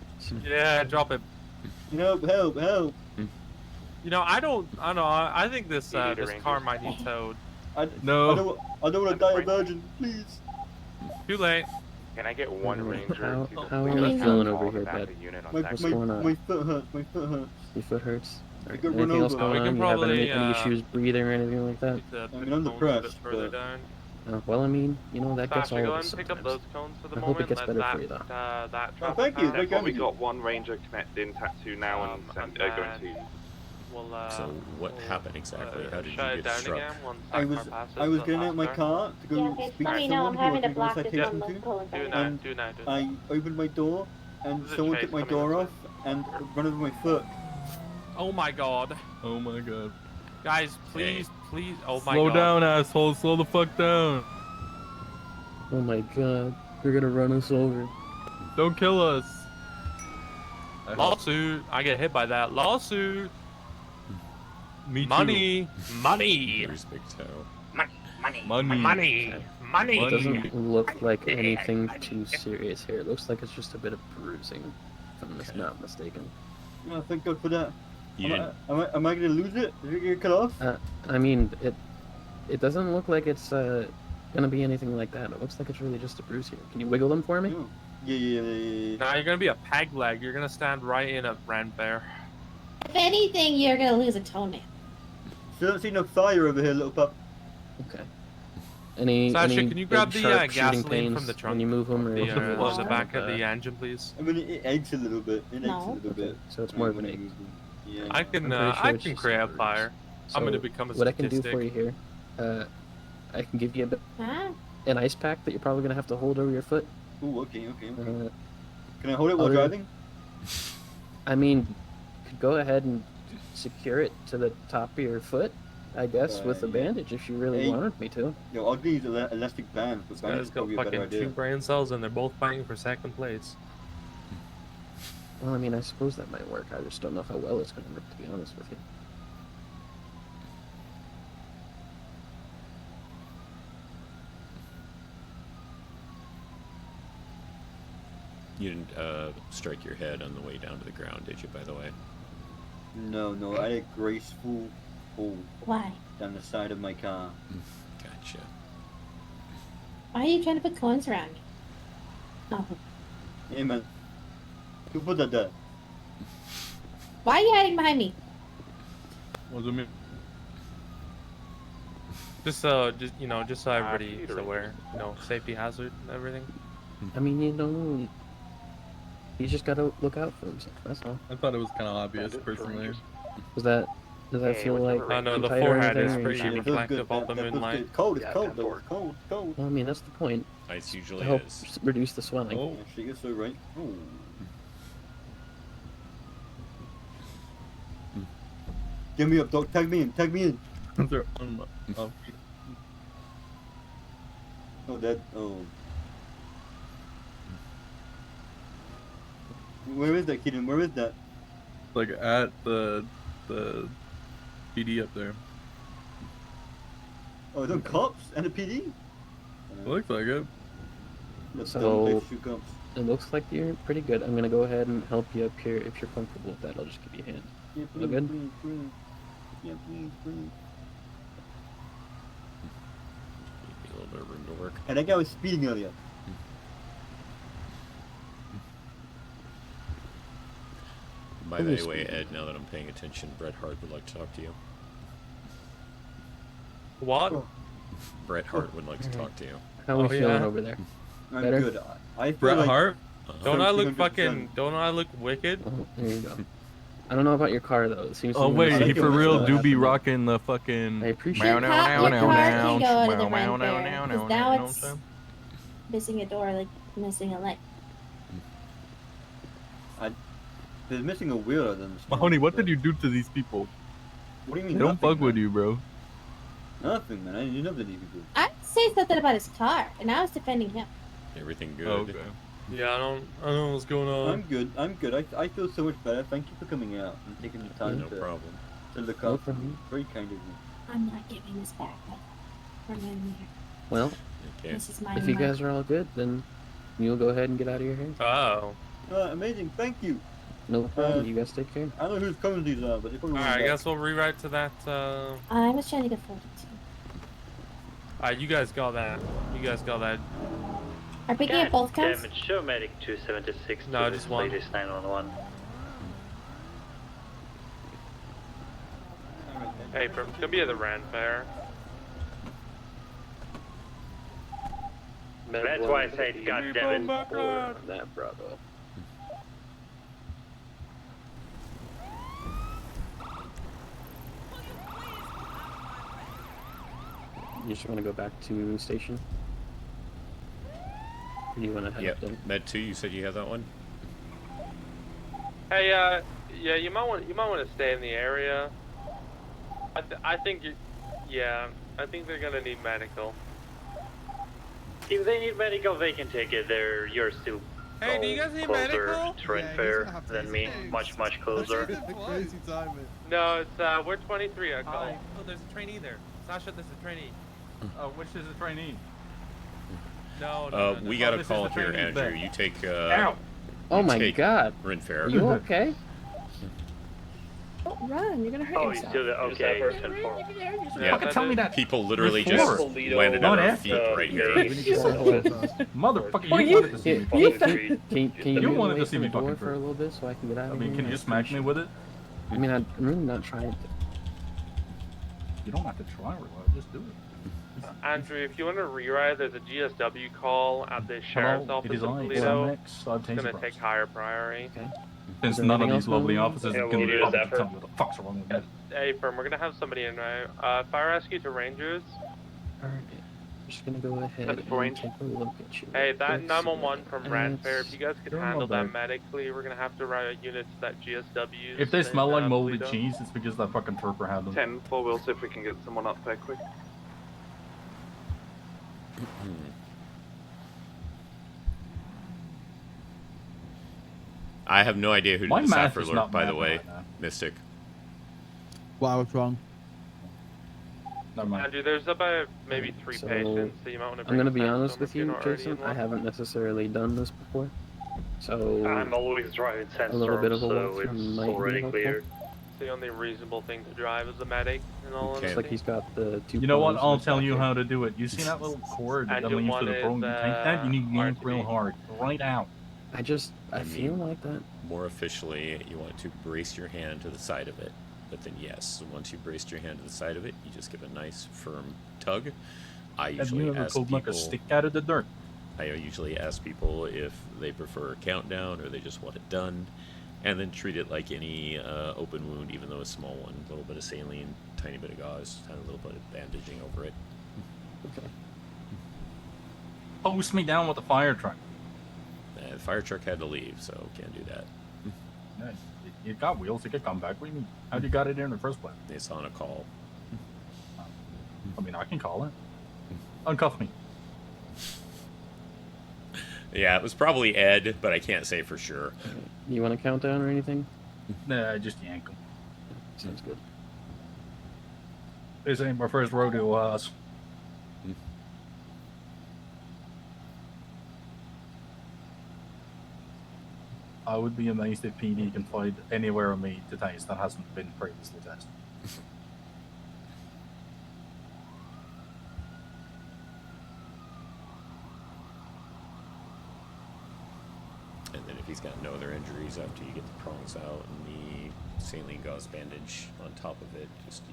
Yeah, drop it. Help, help, help. You know, I don't know. I think this this car might need towed. I don't want to die a virgin, please. Too late. Can I get one ranger How to are you feeling over here, bud? What's going on? My foot hurts. My foot hurts. Your foot hurts? I got run Anything else over. going on? You having any issues breathing or anything like that? I mean, I'm depressed, but... Well, I mean, you know, that gets all go of and us pick up sometimes. those cones for the I hope it moment. gets Let better that, for you, though. that Oh, thank you. traffic Thank we you. got one ranger connecting tattoo now and going to. We'll, So what happened exactly? How did shut you it get down struck? again once I that was car passes I was the getting out my last car to go Yeah, it's speak to funny now, someone I'm who I having was to going block to this citation one to. look cold Do right now, And do now. I opened my door, and There's a someone chase took my coming door this off and run over my foot. Oh my god. Oh my god. Guys, please, please. Oh my Slow god. down, asshole. Slow the fuck down. Oh my god. You're gonna run us over. Don't kill us. Lawsuit. I get hit by that. Lawsuit. Me too. Money. Money. Here's Big Toe. Money. Money. Money. It doesn't look like anything too serious here. It looks like it's just a bit of bruising, if I'm not mistaken. Oh, thank God for that. You Am I gonna lose it? Is it gonna cut off? I mean, it doesn't look like it's gonna be anything like that. It looks like it's really just a bruise here. Can you wiggle them for me? Yeah. Now you're gonna be a peg leg. You're gonna stand right in a brand bear. If anything, you're gonna lose a toenail. Still don't see no fire over here, little pup. Okay. Any Sasha, any can you big, grab the sharp shooting gasoline pains from the trunk? when you move them, or The, anything on the like back that? of the engine, please. I mean, it aches a little bit. It aches a little bit. So it's more of an ache. Yeah. I can I'm pretty sure it's can just create a a fire. I'm So gonna become a what I statistic. can do for you here, I can give you a bit, Huh? an ice pack that you're probably gonna have to hold over your foot. Ooh, okay. Can I hold it while other- driving? I mean, you could go ahead and secure it to the top of your foot, I guess, with a yeah. bandage if you really Hey. wanted me to. Yo, I'll need elastic bands, but This bandages guy's is got probably a better fucking idea. 2 brain cells and they're both fighting for second place. Well, I mean, I suppose that might work. I just don't know how well it's gonna work, to be honest with you. You didn't strike your head on the way down to the ground, did you? By the way. No, I had a graceful fall Why? down the side of my car. Gotcha. Why are you trying to put cones around me? Oh. Hey man, who put that there? Why are you hiding behind me? What does it mean? Just so everybody's aware, safety hazard and everything. I mean, you just gotta look out for himself. That's all. I thought it was kind of obvious, personally. Does that feel like? I know the tight or forehead is anything, or pretty you- reflective of the moonlight. It's cold, though. It's cold. Well, I mean, that's the point. Ice usually To help is. reduce the swelling. Oh, she gets so right. Oh. Get me up, dog. Tag me in. Oh. Oh, that. Oh. Where is that, Keaton? Where is that? Like at the PD up there. Oh, is them cops and the PD? Looks like it. So it looks like you're pretty good. I'm gonna go ahead and help you up here. If you're comfortable with that, I'll just give you a hand. Yeah, All good? please. Yeah, please. A little bit of room to work. And that guy was speeding earlier. By the way, Ed, now that I'm paying attention, Bret Hart would like to talk to you. What? Bret Hart would like to talk to you. How are we feeling over there? I'm Better? good. I feel Bret like Hart? Don't I look 300%. Don't I look wicked? Oh, there you go. I don't know about your car though. It seems. Oh to be wait, missing he for real do be happening. rocking the fucking. I appreciate Your it. car can go to the red bear, because now it's saying? missing a door, like missing a leg. They're missing a wheel than. Mahoney, what did you do to these people? What do you mean? They don't nothing, fuck with man? you, bro. Nothing, man. I didn't do nothing to you people. I say something about his car, and I was defending him. Everything good? Okay. Yeah, I don't know what's going on. I'm good. I feel so much better. Thank you for coming out and taking the time No problem. to look No out for me. problem. Very kind of you. I'm not giving this back. But we're moving here. Well, Okay. This is my if you money. guys are all good, then You'll go ahead and get out of your hair. Oh. Amazing, thank you. No problem. You guys take care. I don't know whose cones these are, but they probably Alright, I guess we'll rewrite to that. I was trying to get 42. Alright, you guys got that. You guys got that. Are we getting both counts? Damage, show medic 276 No, to just one. latest 911. Hey, it's gonna be at the Rand Fair. That's why I say, goddammit. That Bravo. You just want to go back to station? Or do you want to head up there? Med 2, you said you have that one? Hey, yeah, you might want to stay in the area. I think I think they're gonna need medical. If they need medical, they can take it. You're still Hey, do you guys need closer medical? to Ren Fair than me. Much closer. Crazy timing. No, it's we're 23. I call. Oh, there's a trainee there. Sasha, there's a trainee. Oh, which is a trainee? No. We got a this is call the here, training Andrew. bed. You take. Ow. Oh my God. Ren Fair. Are you okay? Don't run, you're gonna hurt Oh, yourself. you still okay? Yeah, Fucking tell me that. People literally Before. just landed on their feet right here. Motherfucker, Well, you wanted to see me fucking Can you You move wanted away to see from me the door fucking for a little bit so I can get out I of mean, here? can you just smack me with it? I mean, I'm really not trying to. You don't have to try real hard, just do it. Andrew, if you want to rewrite, there's a GSW call at the sheriff's Hello, office it is in I, Toledo. Sam X. I've It's changed gonna the take higher priority. Since there none of anything these else lovely going on? officers Yeah, can we'll do this tell effort. me what the fuck's wrong with me. Hey, firm, we're gonna have somebody in now. Fire rescue to Rangers. Alright. I'm just gonna go ahead That's and fine. take a look at you. Hey, real that quick, 911 see from what Rand adds. Fair, if you guys could You're handle not that bad. medically, we're gonna have to route a unit to that GSW. If they smell like moldy Toledo. cheese, it's because that fucking trooper had them. 10-4, we'll see if we can get someone up there quick. I have no idea who My did the math Sapper is alert, not by the mathing way. right now. Mystic. Wow, what's wrong? Never mind. Andrew, there's about maybe 3 So, patients, so you might want to I'm gonna be bring honest some with if you're you, not already Jason. in I one. haven't necessarily done this before, so I'm always driving a little bit of a Sandstorm, so walkthrough it's might be already helpful. clear. It's the only reasonable thing to drive as a medic and all Okay. Looks like he's got the two. You know what? prongs I'll in his tell you back how to do it. You see that little cord that And leads to one the is, prone? You take that, you need to yank RTB. real hard. Right out. there. I feel mean, like that. More officially, you want to brace your hand to the side of it. But then, yes, once you've braced your hand to the side of it, you just give a nice, firm tug. I Have usually you ever ask pulled like a people. stick out of the dirt? I usually ask people if they prefer a countdown or they just want it done, and then treat it like any open wound, even though it's a small one. A little bit of saline, tiny bit of gauze, and a little bit of bandaging over it. Okay. Post me down with the fire truck. The fire truck had to leave, so can't do that. Yeah, it got wheels. It could come back. What do you mean? How'd you got it in the first place? It's on a call. I mean, I can call it. Uncuff me. Yeah, it was probably Ed, but I can't say for sure. You want a countdown or anything? Nah, just yank him. Sounds good. This ain't my first rodeo, was. I would be amazed if PD can find anywhere on me to taste that hasn't been previously tested. And then if he's got no other injuries after you get the prongs out and the saline gauze bandage on top of it, just,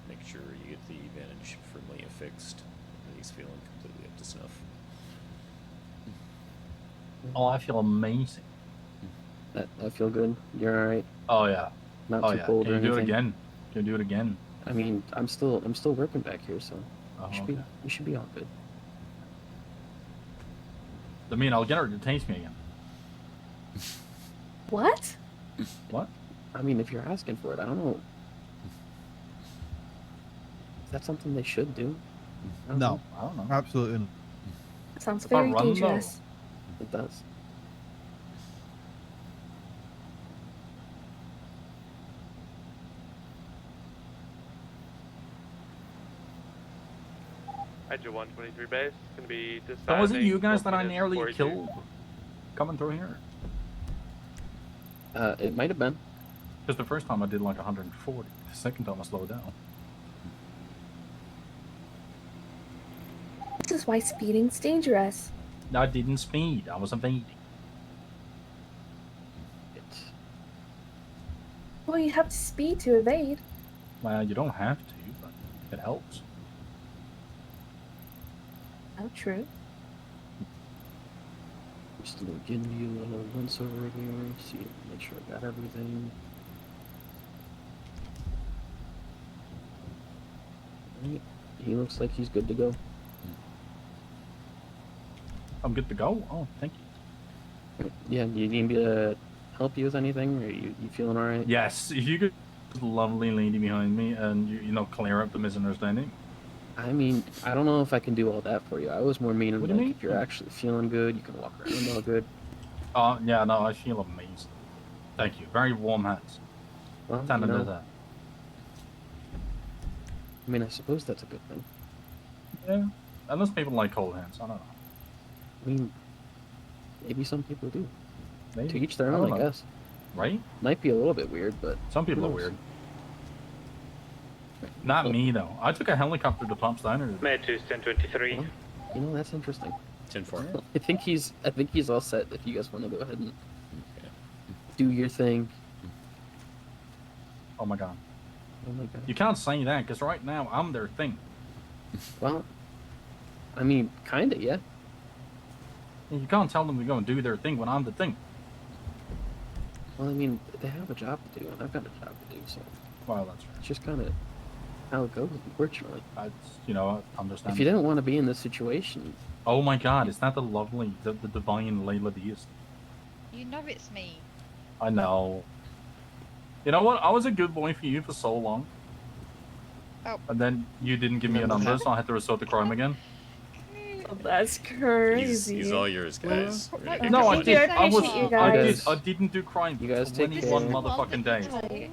make sure you get the bandage firmly affixed and he's feeling completely up to snuff. Oh, I feel amazing. I feel good. You're all right. Oh yeah. Not Oh too yeah. cold Can or you do it anything. again? Can you do it again? I mean, I'm still working back here, so Oh, we should be all good. I mean, I'll get her to taste me again. What? What? I mean, if you're asking for it, I don't know. Is that something they should do? I don't No, know. I don't know. absolutely not. Sounds If I very run, though. dangerous. It does. At your 123 base, gonna be So was it descending you guys 4 that I minutes nearly before you. killed coming through here? It might have been. Because the first time I did like 140. The second time I slowed down. This is why speeding's dangerous. I didn't speed. I was evading. Well, you have to speed to evade. Well, you don't have to, but it helps. Oh, true. Just gonna give you a little once over here. See, make sure I got everything. Alright, he looks like he's good to go. I'm good to go? Oh, thank you. Yeah, do you need me to help you with anything? Or you feeling alright? Yes, if you could, lovely lady behind me, and you know, clear up the misunderstanding. I mean, I don't know if I can do all that for you. I was more meaning What do you like mean? if you're actually feeling good, you can walk around all good. Yeah, no, I feel amazing. Thank you. Very warm hands. Well, Time to you do know, that. I mean, I suppose that's a good thing. Yeah, unless people like cold hands, I don't know. I mean, maybe some people do. Maybe. To each their I own, don't I know. guess. Right? Might be a little bit weird, but Some people are who knows? weird. Not me, though. I took a helicopter to Pops Diner. Med 1023. You know, that's interesting. 10-4. I think he's all set. If you guys want to go ahead and do your thing. Oh my god. Oh my god. You can't say that, because right now I'm their thing. Well, I mean, kinda, yeah. You can't tell them to go and do their thing when I'm the thing. Well, I mean, they have a job to do, and I've got a job to do, so Well, that's right. it's just kind of how it goes, unfortunately. You know, I understand. If you didn't want to be in this situation, Oh my god, is that the lovely, the divine Layla Diaz? You know it's me. I know. You know what? I was a good boy for you for so long. Oh. And then you didn't give me a number, so I had to resort to crime again. Oh, that's crazy. He's all yours, guys. We're gonna get No, I going. did. I was. appreciate you guys. I didn't do crime. You guys take 21 care. motherfucking days. Right.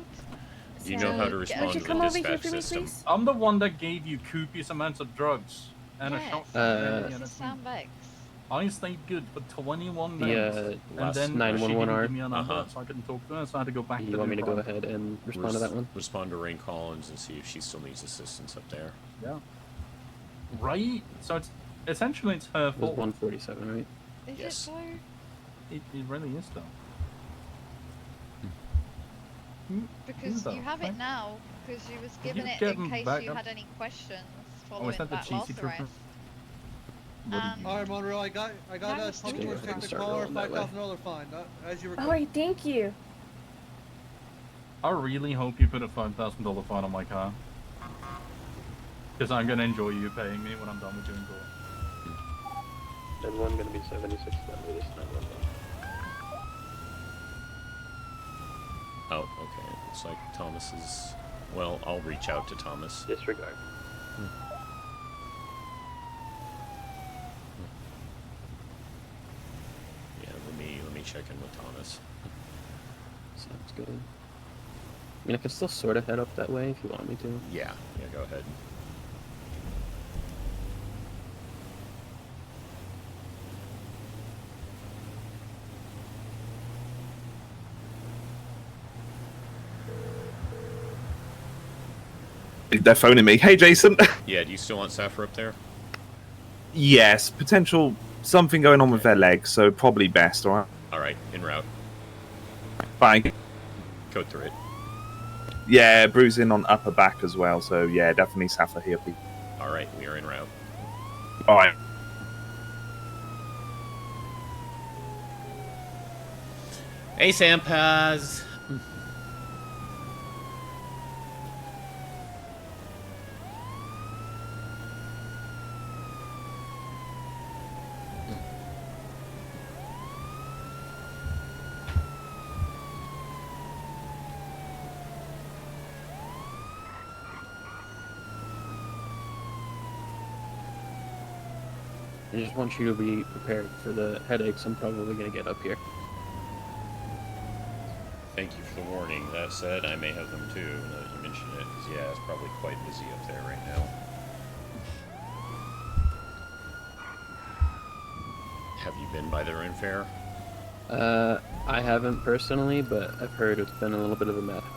You know how to respond Would to you the come over here dispatch for me, system. please? I'm the one that gave you copious amounts of drugs and a shot. I stayed good for 21 the days. And then she 911 didn't R. give me a number, so I couldn't talk to her, so I had to go back to You want me to do go crime. ahead and respond to that one? Respond to Rain Collins and see if she still needs assistance up there. Yeah. Right? So it's essentially it's her It was fault. 147, right? Is Yes. it though? It really is though. Because you have it now, because you was given you it get in them case back you up? had any questions Oh, following is that the that cheesy last trooper? arrest. Alright, Monroe, I got Now a it's public too works late. take the Start car, rolling that way. $5,000 fine, as you requested. Alright, thank you. I really hope you put a $5,000 fine on my car. Because I'm gonna enjoy you paying me when I'm done with you in court. Then one gonna be 76, then release 911. Oh, okay. Looks like Thomas is. Well, I'll reach out to Thomas. Disregard. Yeah, let me check in with Thomas. Sounds good. I mean, I could still sort of head up that way if you want me to. Yeah, go ahead. They're phoning me. Hey, Jason. Yeah, do you still want Sapphire up there? Yes, potential something going on with their legs, so probably best. All right. All right, en route. Bye. Code through it. Yeah, bruising on upper back as well. So yeah, definitely Sapphire here, please. All right, we are en route. All right. Hey, Sampaz. I just want you to be prepared for the headaches I'm probably going to get up here. Thank you for the warning. That said, I may have them too, now that you mention it, because yeah, it's probably quite busy up there right now. been by the Ren Fair? I haven't personally, but I've heard it's been a little bit of a madhouse.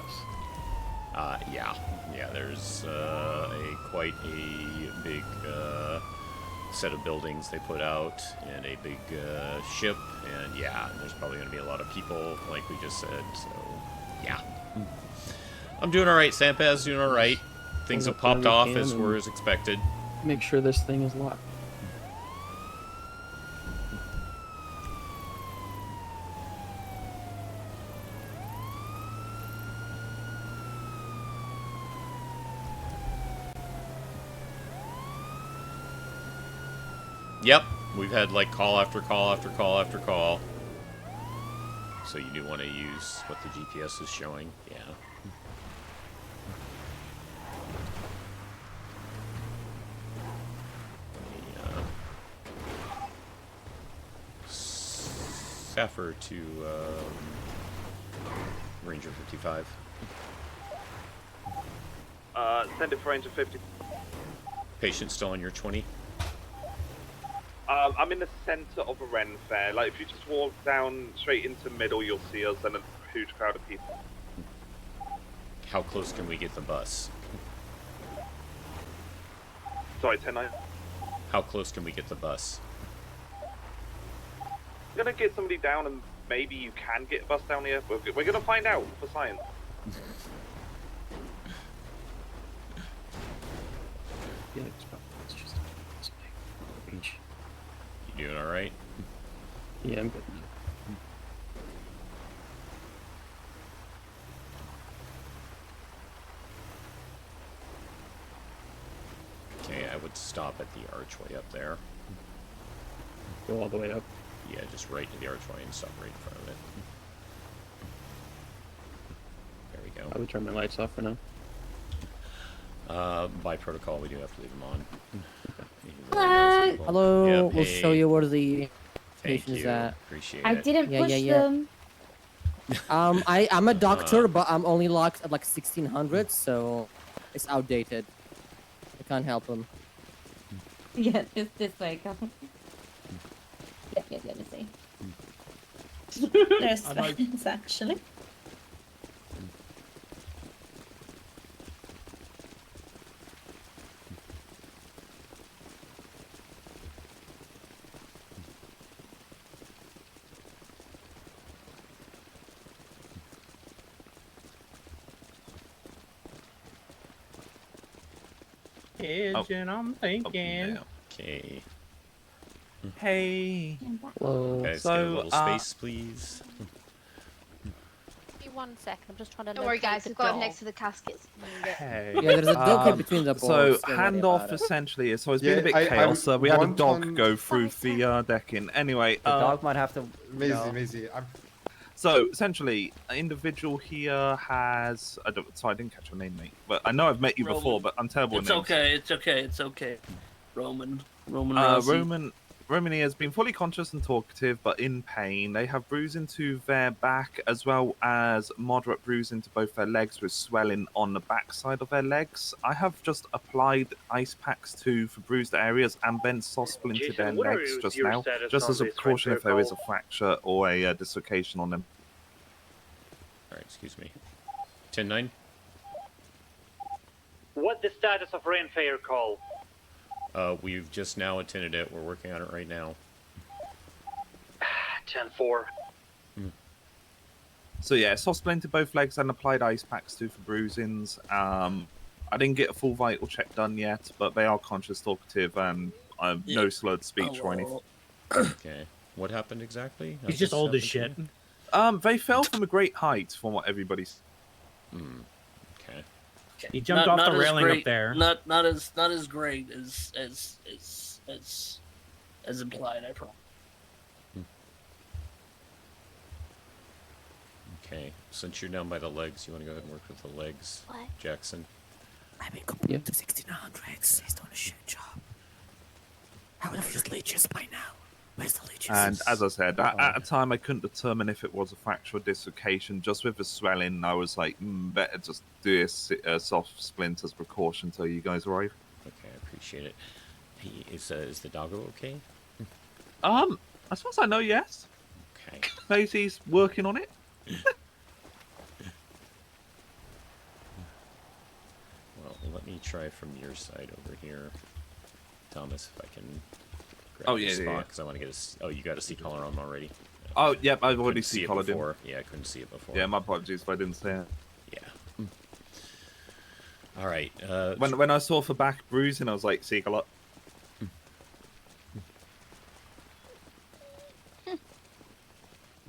Yeah. There's quite a big set of buildings they put out, and a big ship, and there's probably going to be a lot of people, like we just said. So, yeah. I'm doing all right. Sampaz doing all right. Things have popped off as were as expected. Make sure this thing is locked. Yep, we've had like call after call after call after call. So you do want to use what the GPS is showing, yeah. Saffer to Ranger 55. Send it for Ranger 50. Patient still on your 20? I'm in the center of a Ren Fair. Like, if you just walk down straight into middle, you'll see us and a huge crowd of people. How close can we get the bus? Sorry, 10-9. How close can we get the bus? I'm gonna get somebody down, and maybe you can get a bus down here. We're gonna find out for science. It's just a beach. You doing all right? Yeah, I'm good. Okay, I would stop at the archway up there. Go all the way up. Yeah, just right to the archway and stop right in front of it. There we go. I would turn my lights off for now. By protocol, we do have to leave them on. Hello. Hello. Yeah, We'll show you where the Thank station is you. at. Appreciate I it. didn't push them. I'm a doctor, but I'm only locked at like 1600, so it's outdated. I can't help them. Yeah, this way, come. Yeah, let's see. There's fans, actually. Pigeon, I'm thinking. Okay. Hey. Hello. Guys, So, get a little space, please. Give me 1 second. I'm just trying to. Don't worry, locate guys. the We've got door. it next to the caskets. Hey. Yeah, there's a dog between the So boards, don't worry handoff about it. essentially. So it's been Yeah, a bit I chaos. We had a want dog on- go through the decking. Anyway, The dog might have to. Maisie, So essentially, an individual here has. I didn't catch your name, mate. But I know I've met you Roman. before, but I'm terrible It's with names. It's okay. Roman Rossi. Romany has been fully conscious and talkative, but in pain. They have bruising to their back, as well as moderate bruising to both their legs, with swelling on the back side of their legs. I have just applied ice packs for bruised areas and then soft splinted their Jason, what are legs just your now, status just on as a this precaution Ren if there is a Fair fracture or a dislocation on them. Alright, excuse me. 10-9? What the status of Ren Fair call? We've just now attended it. We're working on it right now. 10-4. So yeah, soft splinted both legs and applied ice packs for bruisings. I didn't get a full vital check done yet, but they are conscious, talkative, and no slurred speech or anything. Okay. What happened exactly? He's just old as shit. They fell from a great height, from what everybody's. Okay. He jumped off the as railing great, up there. Not as great as implied. I promise. Okay. Since you're down by the legs, you want to go ahead and work with the legs, What? Jackson? I've been coming up to 1600s. He's doing a shit job. How are these leeches by now? Where's the leeches? And as I said, at a time I couldn't determine if it was a fracture or dislocation. Just with the swelling, I was like, better just do a soft splint as precaution until you guys arrive. Okay, I appreciate it. Hey, is the doggo okay? As far as I know, yes. Okay. Maisie's working on it. Well, let me try from your side over here, Thomas, if I can grab Oh, your yeah, spot, yeah. because I want to get a. Oh, you got a sea collar on already. Oh, yep, I've already Couldn't see it C-collared him. before. Yeah, I couldn't see it before. Yeah, my apologies if I didn't say it. Yeah. All right. When I saw for back bruising, I was like, C-collar.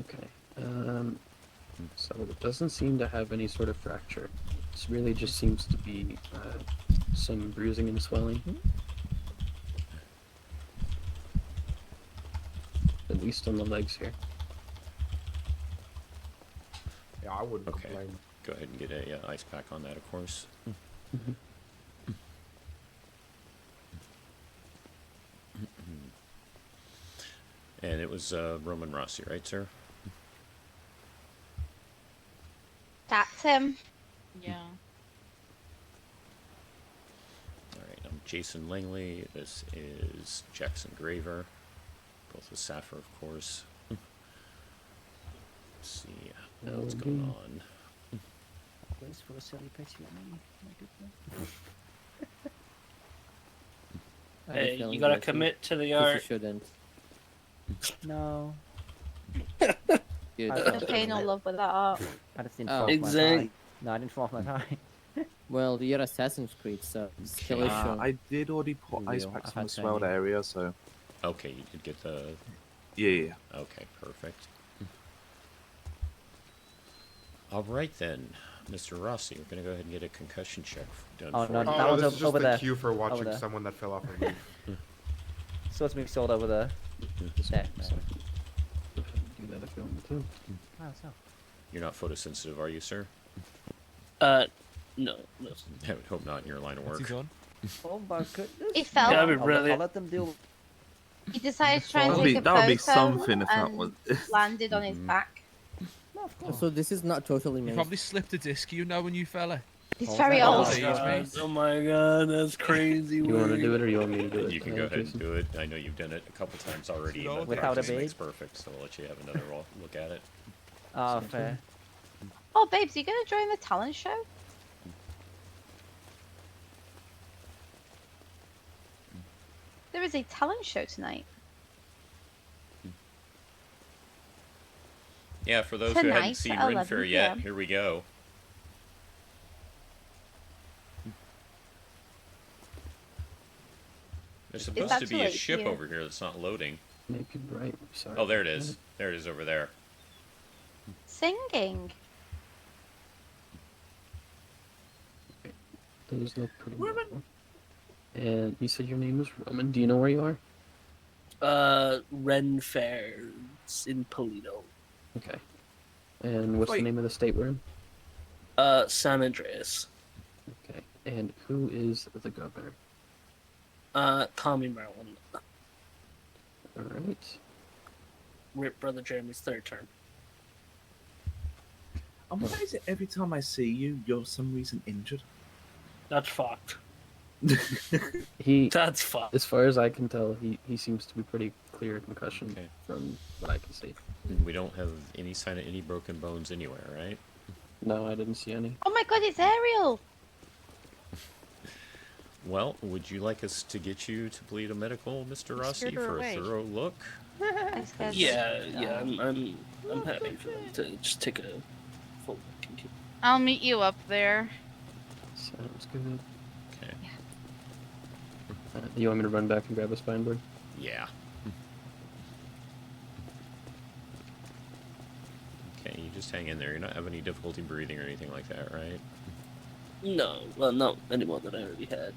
Okay. So it doesn't seem to have any sort of fracture. It really just seems to be some bruising and swelling. At least on the legs here. Yeah, I wouldn't Okay. complain. Go ahead and get a ice pack on that, of course. And it was Roman Rossi, right, sir? That's him. Yeah. All right, I'm Jason Langley. This is Jackson Graver, both with Saffir, of course. Let's see what's going on. Where's for a silly picture of me? My goodness. Hey, you gotta commit to the art. You shouldn't. No. Dude, There's pay no love with that art. I just didn't Oh. fall off my Exactly. tie. No, I didn't fall off my tie. Well, you're Assassin's Creed, so still issue. I did already put ice Real. packs I've on had the swelled training. area, so Okay, you did get the. yeah. Okay, perfect. All right then, Mr. Rossi, we're gonna go ahead and get a concussion check done Oh, for no, you. that Oh, one's this is just over the there. queue for Over watching there. someone that fell off a roof. Supposed to be sold over there. There. Do that if you want me to. Oh, so. You're not photosensitive, are you, sir? No. I would hope not in your line of work. Oh my goodness. He fell. That'd be I'll brilliant. let them deal. He decided to try and That would take be- a that would be photo something if that and was- landed on his back. No, of course. So this is not totally You me. probably slipped a disc, you know, when you fell. He's Oh, very that old. was- Oh my god, that's crazy. You want to Wade. do it or you want me to do it? You can go ahead and do it. I know you've done it a couple times already. Without but a practice babe? makes perfect, so I'll let you have another look at it. Oh, fair. Oh, babes, you gonna join the talent show? There is a talent show tonight. Yeah, for those who hadn't Tonight seen at Ren 11 Fair yet, PM. here we go. There's supposed that to too be a late ship here? over here that's not loading. Make it bright. Sorry. Oh, there it is. There it is over there. Singing. Those look pretty normal. And you said your name was Roman. Do you know where you are? Ren Fair. It's in Polito. Okay. And what's the Wait. name of the state we're in? San Andreas. Okay. And who is the governor? Tommy Merlin. All right. Rip Brother Jeremy's third term. And why is it every time I see you, you're for some reason injured? That's fucked. He, That's fucked. as far as I can tell, he seems to be pretty clear concussion Okay. from what I can see. And we don't have any sign of any broken bones anywhere, right? No, I didn't see any. Oh my god, it's Ariel! Well, would you like us to get you to bleed a medical, Mr. Rossi, scared her for away. a thorough look? I scared Yeah, I'm happy for them to just take a full look. and keep- I'll meet you up there. Sounds good. Okay. You want me to run back and grab a spine board? Yeah. Okay, you just hang in there. You're not having any difficulty breathing or anything like that, right? No, well, not any more than I already had.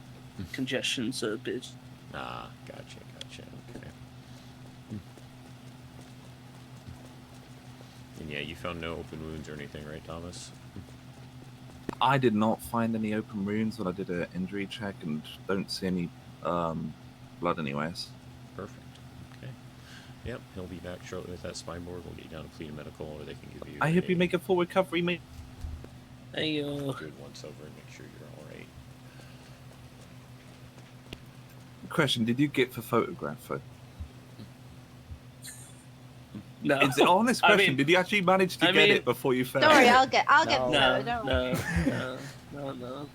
Congestion's a bitch. Ah, gotcha. Okay. And yeah, you found no open wounds or anything, right, Thomas? I did not find any open wounds when I did an injury check, and don't see any blood anyways. Perfect. Okay. Yep, he'll be back shortly with that spine board. We'll get you down to Plead Medical, or they can give you. I hope you make a full recovery, mate. Hey, good once over and make sure you're all right. Question: did you get for photograph though? No. It's an honest question. I mean, Did you actually manage to get it before you fell? Don't worry, I'll get no, Sarah, don't worry. no.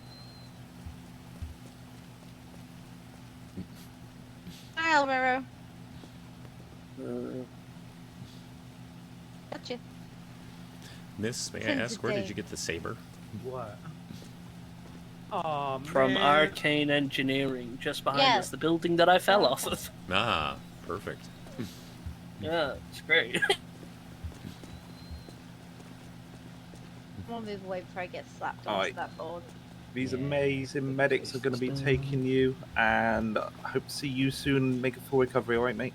Hi, Alvaro. Gotcha. Miss, may I Since ask, the where did day. you get the saber? What? Oh, From man. Arcane Engineering, just behind Yeah. us, the building that I fell off of. Ah, perfect. Yeah, it's great. I'm gonna move away before I get slapped All onto right. that board. These amazing medics are going to be taking you, and I hope to see you soon. Make a full recovery, all right, mate?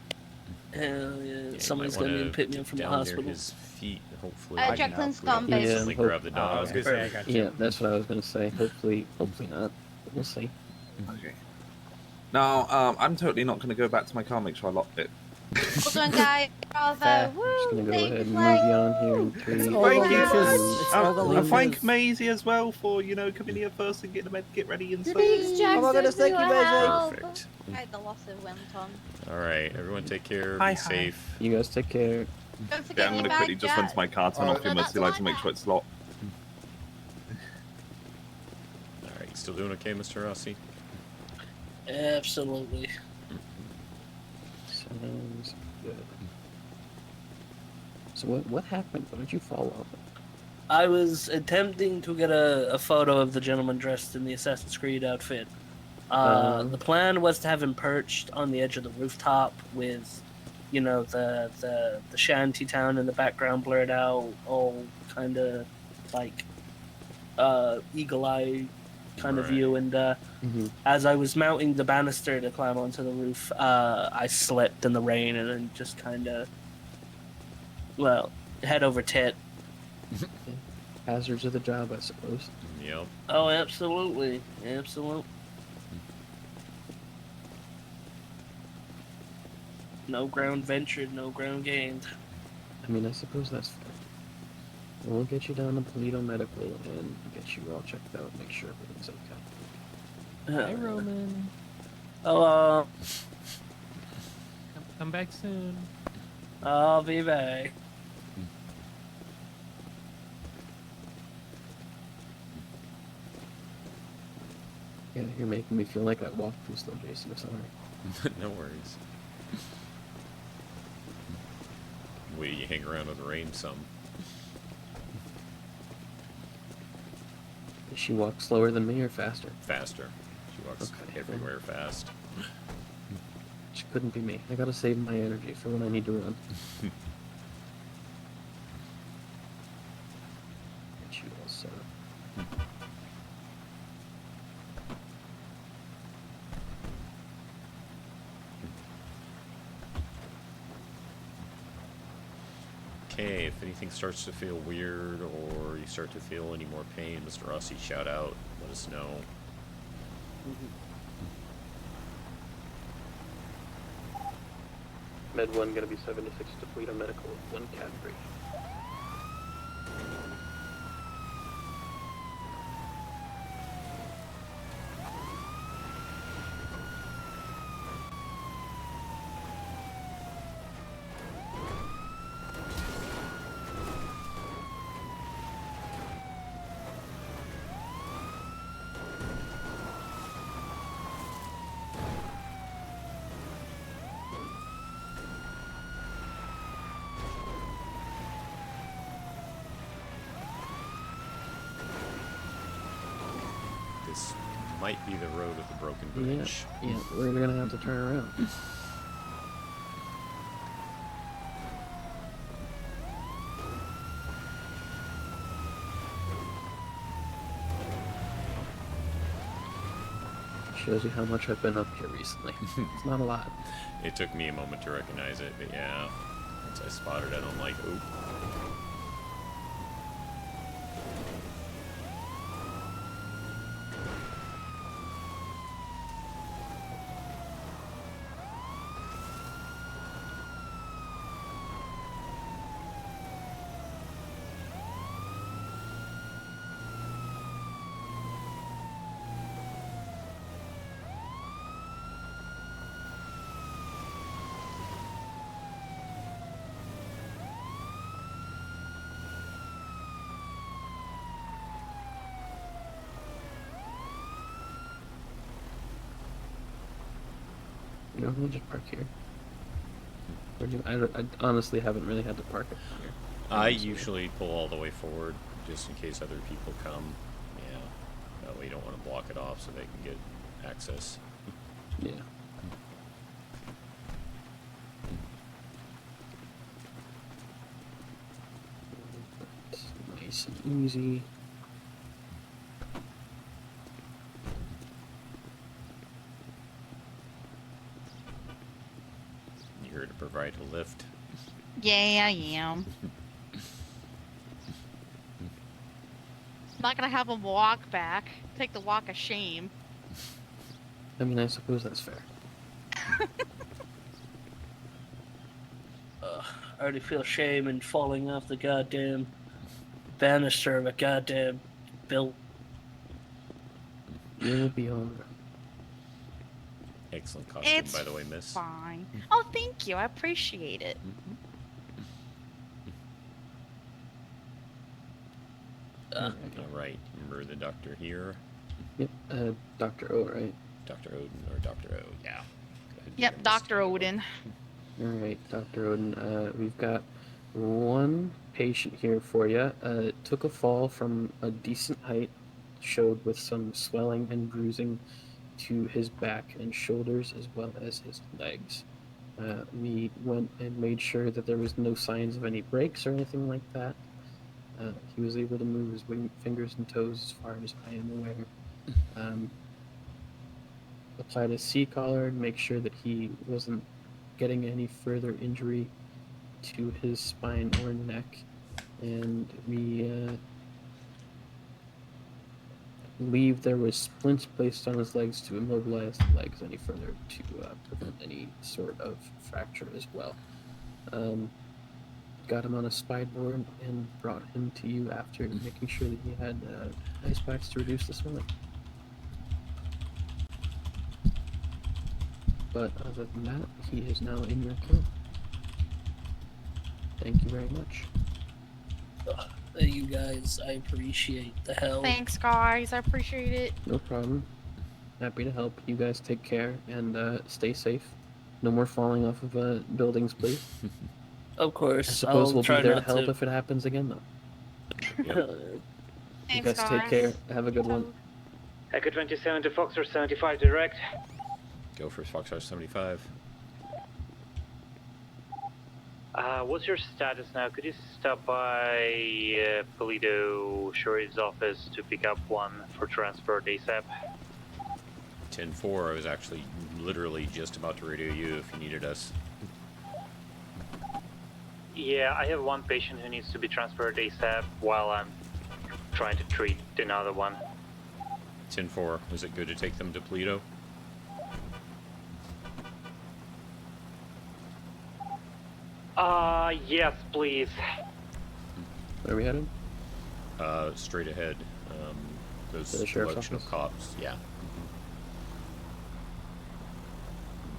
Hell yeah, You someone's might going to wanna pick me up from the down near hospital. his feet, hopefully. Jacqueline's We gone, don't babe. instantly Yeah, grab the dog. I was gonna say, I got you. Yeah, that's what I was gonna say. Hopefully not. We'll see. Okay. Now, I'm totally not going to go back to my car. Make sure I locked it. Well done, guys. Bravo. Just Woo! gonna go Thank ahead you, and move you on here in 3. It's Thank all the you. leeches. It's all the And thank leeches. Maisie as well for coming here first and getting the med kit ready and stuff. Thanks, Jackson. Oh my goodness, thank you, Maisie. Perfect. Right, the loss of went on. All right, everyone take care. Hi, Be hi. safe. You guys take care. Don't Yeah, forget I'm your going to quickly bag, just run Jack. to my car, turn off your that's emergency lights, my and make sure bag. it's locked. All right, still doing okay, Mr. Rossi? Absolutely. Sounds good. So what happened? What did you fall off? I was attempting to get a photo of the gentleman dressed in the Assassin's Creed outfit. The plan was to have him perched on the edge of the rooftop with, the shanty town in the background blurred out, all kind of like eagle eye kind of view. And as I was mounting the banister to climb onto the roof, I slipped in the rain and then just kind of, head over tit. Hazards of the job, I suppose. Yep. Oh, absolutely. Absolutely. No ground ventured, no ground gained. I mean, I suppose that's fair. We'll get you down to Polito Medical and get you all checked out, make sure everything's okay. Hi, Roman. Hello. Come back soon. I'll be back. Yeah, you're making me feel like I walked too slow, Jason. I'm sorry. No worries. Wait, you hang around in the rain some. Does she walk slower than me or faster? Faster. She walks everywhere fast. She couldn't be me. I gotta save my energy for when I need to run. Get you all set up. Okay, if anything starts to feel weird or you start to feel any more pain, Mr. Rossi, shout out. Let us know. Med 1 gonna be 76 to Polito Medical, 1 cat 3. This might be the road of the broken bridge. Yeah, we're gonna have to turn around. Shows you how much I've been up here recently. It's not a lot. It took me a moment to recognize it, but yeah, once I spotted it, I'm like, oop. You know, we'll just park here. Or do I honestly haven't really had to park it here. I usually pull all the way forward, just in case other people come. Yeah, that way you don't want to block it off so they can get access. Yeah. Nice and easy. You're here to provide a lift. Yeah, I am. I'm not gonna have them walk back. Take the walk of shame. I mean, I suppose that's fair. I already feel shame in falling off the goddamn banister of a goddamn built. You'll be on. Excellent costume, It's by the way, miss. fine. Oh, thank you. I appreciate it. All right, remember the doctor here. Yep, Dr. O, right? Dr. Odin or Dr. O, yeah. Go ahead, Yep, Dr. Odin. Alright, Dr. Odin, we've got one patient here for you. Took a fall from a decent height, showed with some swelling and bruising to his back and shoulders as well as his legs. We went and made sure that there was no signs of any breaks or anything like that. He was able to move his fingers and toes as far as I am aware. Applied a C-collar to make sure that he wasn't getting any further injury to his spine or neck. And we believe there was splints placed on his legs to immobilize the legs any further to prevent any sort of fracture as well. Got him on a spine board and brought him to you after making sure that he had ice packs to reduce the swelling. But other than that, he is now in your care. Thank you very much. You guys, I appreciate the help. Thanks, guys. I appreciate it. No problem. Happy to help. You guys take care and stay safe. No more falling off of buildings, please. Of course. I suppose I'll we'll try be there to not help if it happens again, though. You Thanks, guys take care. Have a good one. Echo 27 to Foxtrot 75 direct. Go for Foxtrot 75. What's your status now? Could you stop by Polito Shore's office to pick up one for transport ASAP? 10-4, I was actually literally just about to radio you if you needed us. Yeah, I have one patient who needs to be transferred ASAP while I'm trying to treat another one. 10-4, is it good to take them to Polito? Yes, please. Where are we headed? Straight ahead. Those To the sheriff's collection of office? cops, yeah.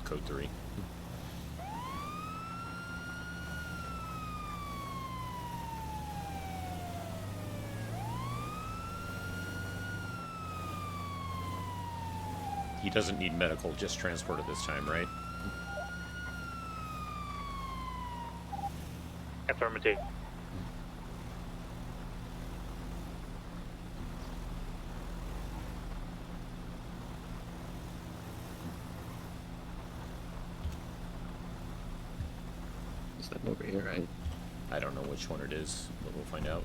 Code 3. He doesn't need medical, just transport at this time, right? Affirmative. Is that over here, right? I don't know which one it is, but we'll find out.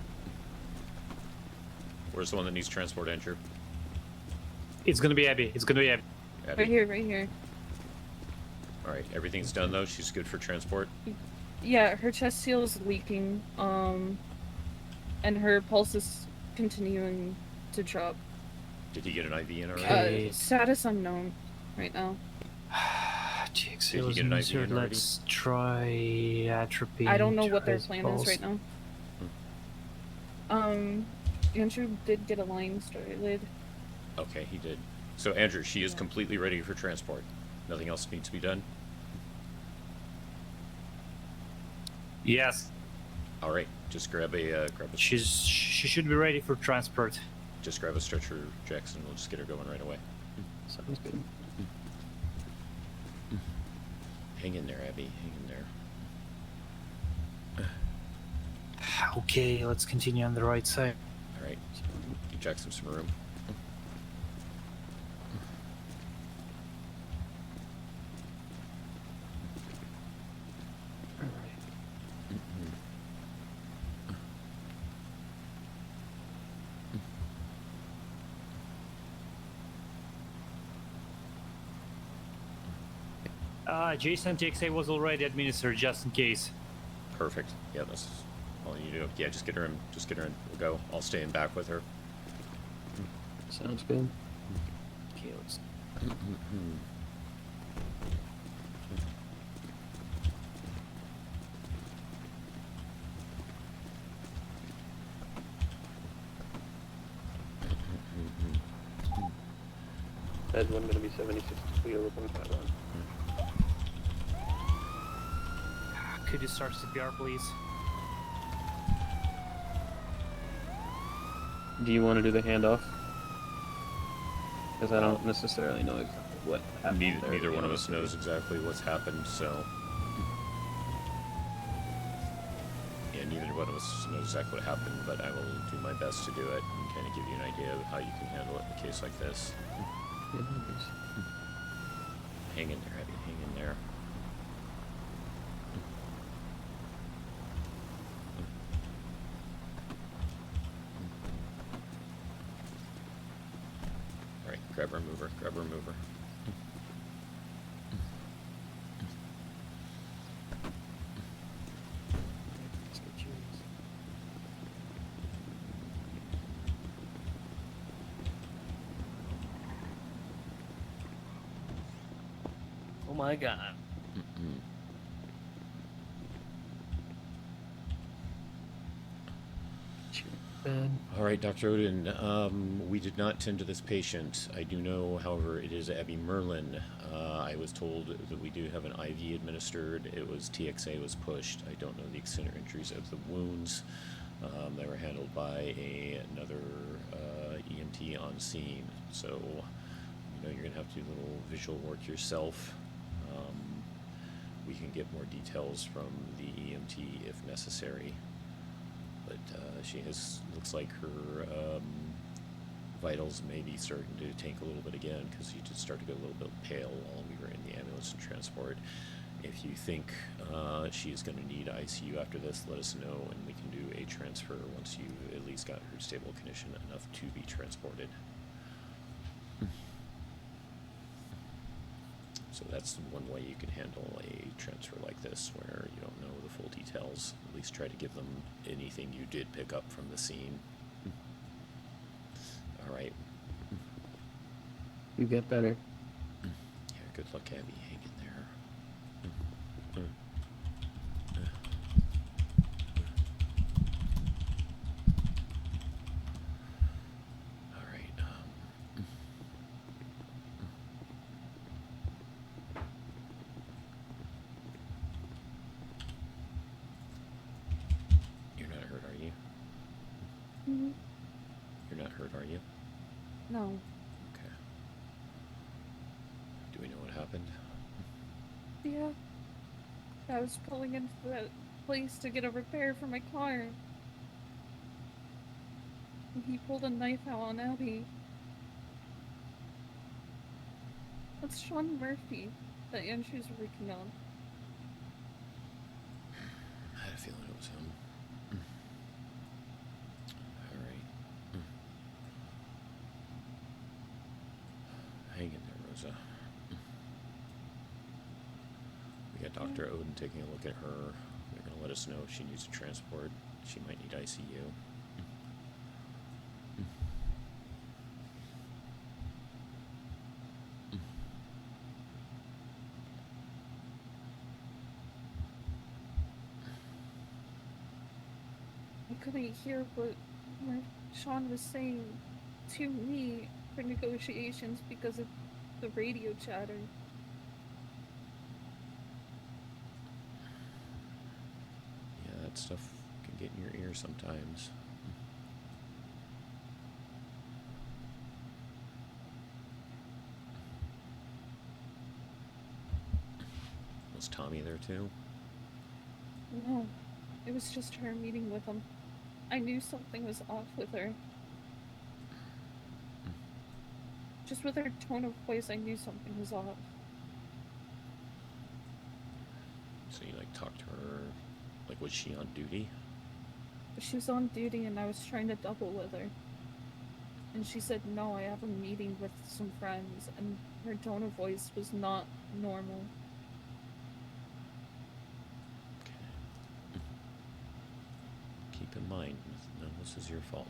Where's the one that needs transport, Andrew? It's gonna be Abbie. It's gonna be Abbie. Abbie? Right here, right here. Alright, everything's done though? She's good for transport? Yeah, her chest seal is leaking, and her pulse is continuing to drop. Did he get an IV in already? Status unknown right now. Did he get an IV in already? Let's try atropine. I don't know what their plan is right now. Andrew did get a line started. Okay, he did. So Andrew, she is completely ready for transport. Nothing else needs to be done? Yes. All right, just grab a She should be ready for transport. Just grab a stretcher, Jackson. We'll just get her going right away. Sounds good. Hang in there, Abbie. Hang in there. Okay, let's continue on the right side. All right. Eject some room. Jason, TXA was already administered just in case. Perfect. Yeah, that's all you do. Yeah, just get her in. Just get her in. We'll go. I'll stay in back with her. Sounds good. Okay, let's. Bed one gonna be 76 clear with 151. Could you start CPR, please? Do you want to do the handoff? Because I don't necessarily know exactly what happened. Neither one of us knows exactly what's happened, so. Yeah, neither one of us knows exactly what happened, but I will do my best to do it and kind of give you an idea of how you can handle it in a case like this. Yeah, no worries. Hang in there, Abbie. Hang in there. All right, grab her, move her, grab her, move her. Oh my god. All right, Dr. Odin, we did not tend to this patient. I do know, however, it is Abbie Merlin. I was told that we do have an IV administered. It was TXA was pushed. I don't know the extent or injuries of the wounds. They were handled by another EMT on scene. So, you know, you're going to have to do a little visual work yourself. We can get more details from the EMT if necessary. But she looks like her vitals may be starting to tank a little bit again because she did start to get a little bit pale while we were in the ambulance and transport. If you think she is going to need ICU after this, let us know and we can do a transfer once you've at least got her stable condition enough to be transported. So that's one way you can handle a transfer like this where you don't know the full details. At least try to give them anything you did pick up from the scene. All right. You get better. Yeah, good luck, Abbie. Hang in there. All right. You're not hurt, are you? Mhm. You're not hurt, are you? No. Okay. Do we know what happened? Yeah. I was pulling into that place to get a repair for my car. And he pulled a knife out on Abbie. That's Sean Murphy that Andrew's working on. I had a feeling it was him. All right. Hang in there, Rosa. We got Dr. Odin taking a look at her. They're going to let us know if she needs a transport. She might need ICU. I couldn't hear what Sean was saying to me for negotiations because of the radio chatter. Yeah, that stuff can get in your ear sometimes. We'll Was Tommy there too? No, it was just her meeting with him. I knew something was off with her. Just with her tone of voice, I knew something was off. So you like talked to her, like was she on duty? She was on duty and I was trying to double with her. And she said, no, I have a meeting with some friends, and her tone of voice was not normal. Keep in mind, none of this is your fault.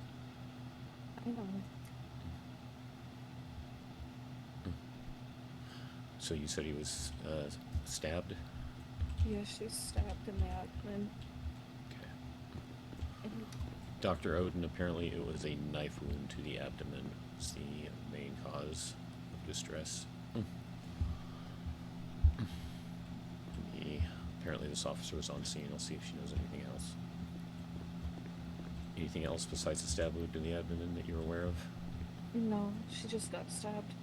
I know. So you said he was stabbed? Yeah, she was stabbed in the abdomen. And Dr. Odin, apparently it was a knife wound to the abdomen. Was the main cause of distress. Apparently this officer was on scene. I'll see if she knows anything else. Anything else besides the stab wound to the abdomen that you're aware of? no, she just got stabbed.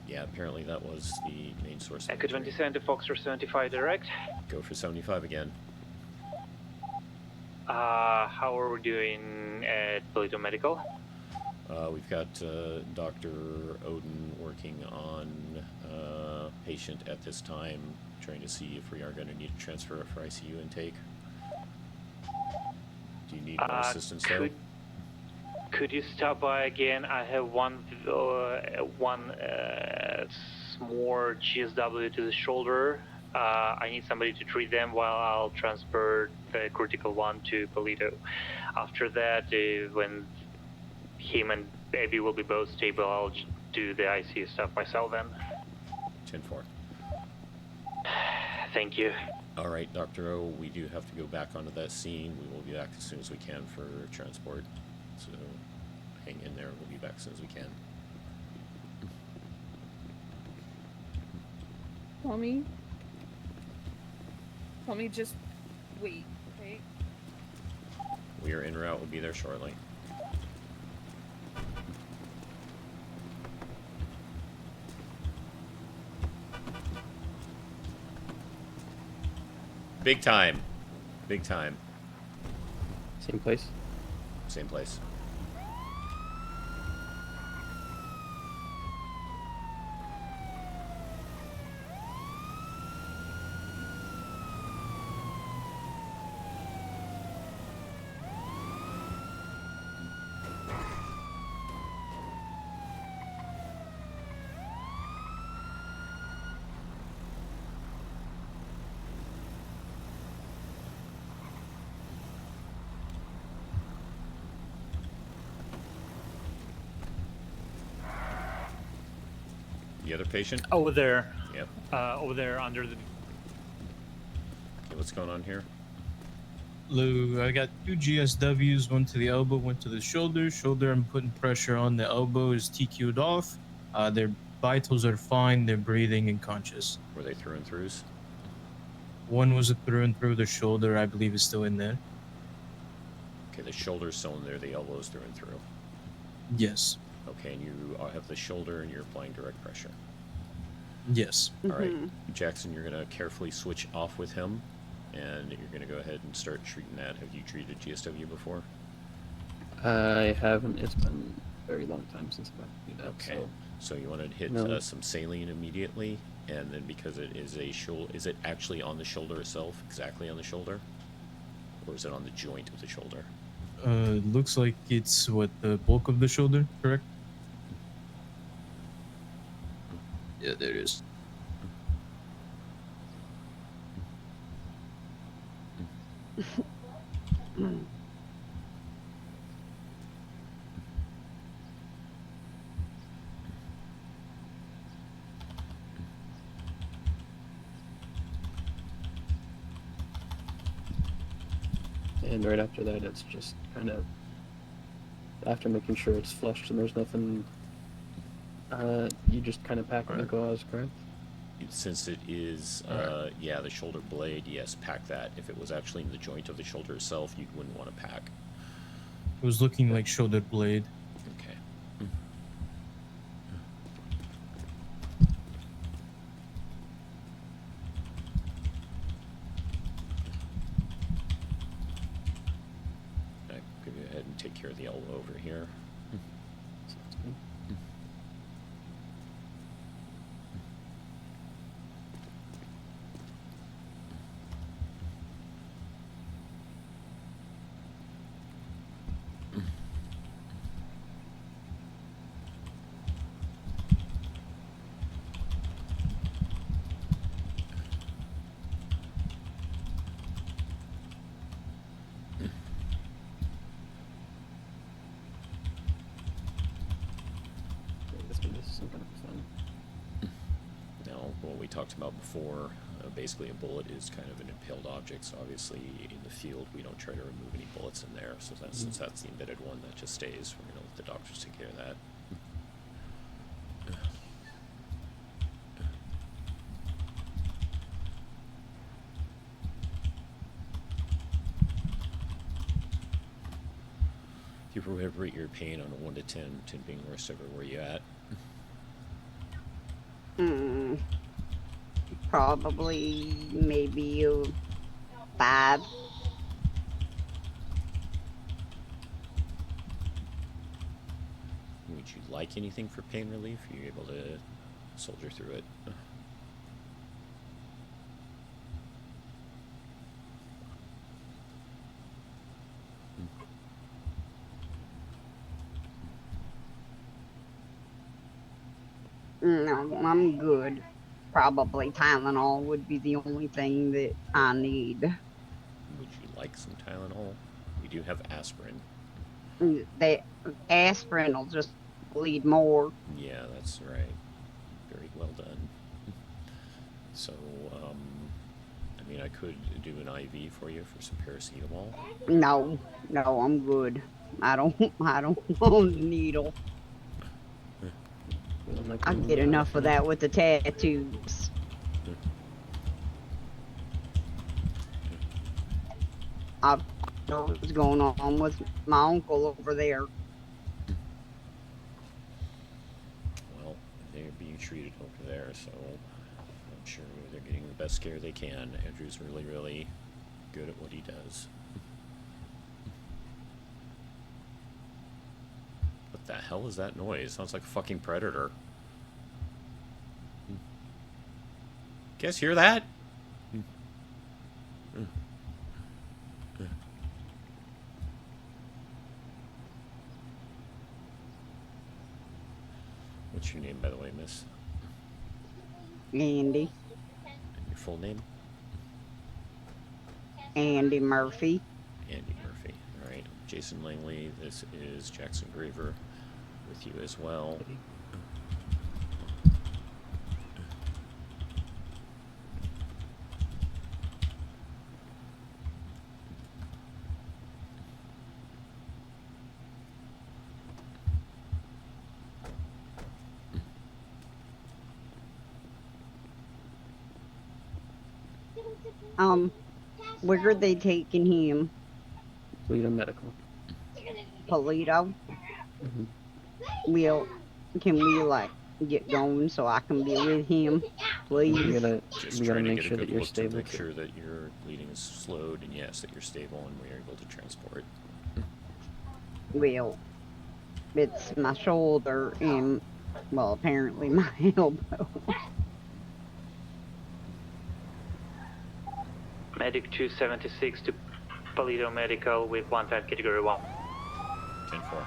Yeah, apparently that was the main source of Echo injury. 27 to Foxtrot 75 direct. Go for 75 again. How are we doing at Polito Medical? We've got Dr. Odin working on patient at this time, trying to see if we are going to need to transfer it for ICU intake. Do you need more assistance there? Could you stop by again? I have one more GSW to the shoulder. I need somebody to treat them while I'll transfer the critical one to Polito. After that, when him and Abbie will be both stable, I'll do the ICU stuff myself then. 10-4. Thank you. All right, Dr. O, we do have to go back onto that scene. We will be back as soon as we can for transport. So hang in there. We'll be back as soon as we can. Tommy, just wait, okay? We are en route. We'll be there shortly. Big time. Big time. Same place? Same place. The other patient? Over there. Yep. Over there under the. Okay, what's going on here? Lou, I got 2 GSWs, one to the elbow, one to the shoulder. Shoulder, I'm putting pressure on. The elbow is TQ'd off. Their vitals are fine. They're breathing and conscious. Were they through and throughs? One was a through and through. The shoulder, I believe, is still in there. Okay, the shoulder's still in there, the elbow's through and through. Yes. Okay, and you have the shoulder and you're applying direct pressure. Yes. All right, Jackson, you're going to carefully switch off with him, and you're going to go ahead and start treating that. Have you treated GSW before? I haven't. It's been a very long time since I've had to do that. Okay, so you want to hit some saline immediately, and then because it is a shoulder, is it actually on the shoulder itself, exactly on the shoulder? Or is it on the joint of the shoulder? Looks like it's what, the bulk of the shoulder, correct? Yeah, there it is. And right after that, it's just kind of after making sure it's flushed and there's nothing. You just kind of pack it in the gauze, correct? Since it is, yeah, the shoulder blade, yes, pack that. If it was actually in the joint of the shoulder itself, you wouldn't want to pack. It was looking like shoulder blade. Okay. and take care of the elbow over here. Now, what we talked about before, basically a bullet is kind of an impaled object, so obviously in the field we don't try to remove any bullets in there, so that, since that's the embedded one, that just stays. We're going to let the doctors take care of that. If you were to rate your pain on a 1 to 10, 10 being worst ever, where you at? Probably maybe a 5. Would you like anything for pain relief? Are you able to soldier through it? No, I'm good. Probably Tylenol would be the only thing that I need. Would you like some Tylenol? We do have aspirin. The aspirin will just bleed more. Yeah, that's right. Very well done. So, I mean, I could do an IV for you for some paracetamol. No, I'm good. I don't want a needle. I get enough of that with the tattoos. I know what's going on with my uncle over there. Well, they're being treated over there, so I'm sure they're getting the best care they can. Andrew's really, really good at what he does. What the hell is that noise? Sounds like a fucking predator. Guys, hear that? What's your name, by the way, miss? Andy. And your full name? Andy Murphy. Andy Murphy. All right. Jason Langley. This is Jackson Graver with you as well. Where are they taking him? Toledo Medical. Toledo? Can we like get going so I can be with him, please? We gotta Get make a sure that good you're look to stable. make sure that your bleeding is slowed, and yes, that you're stable, and we are able to transport. Well, it's my shoulder and, well, apparently my elbow. Medic 276 to Toledo Medical with 1 5 category 1. 10-4.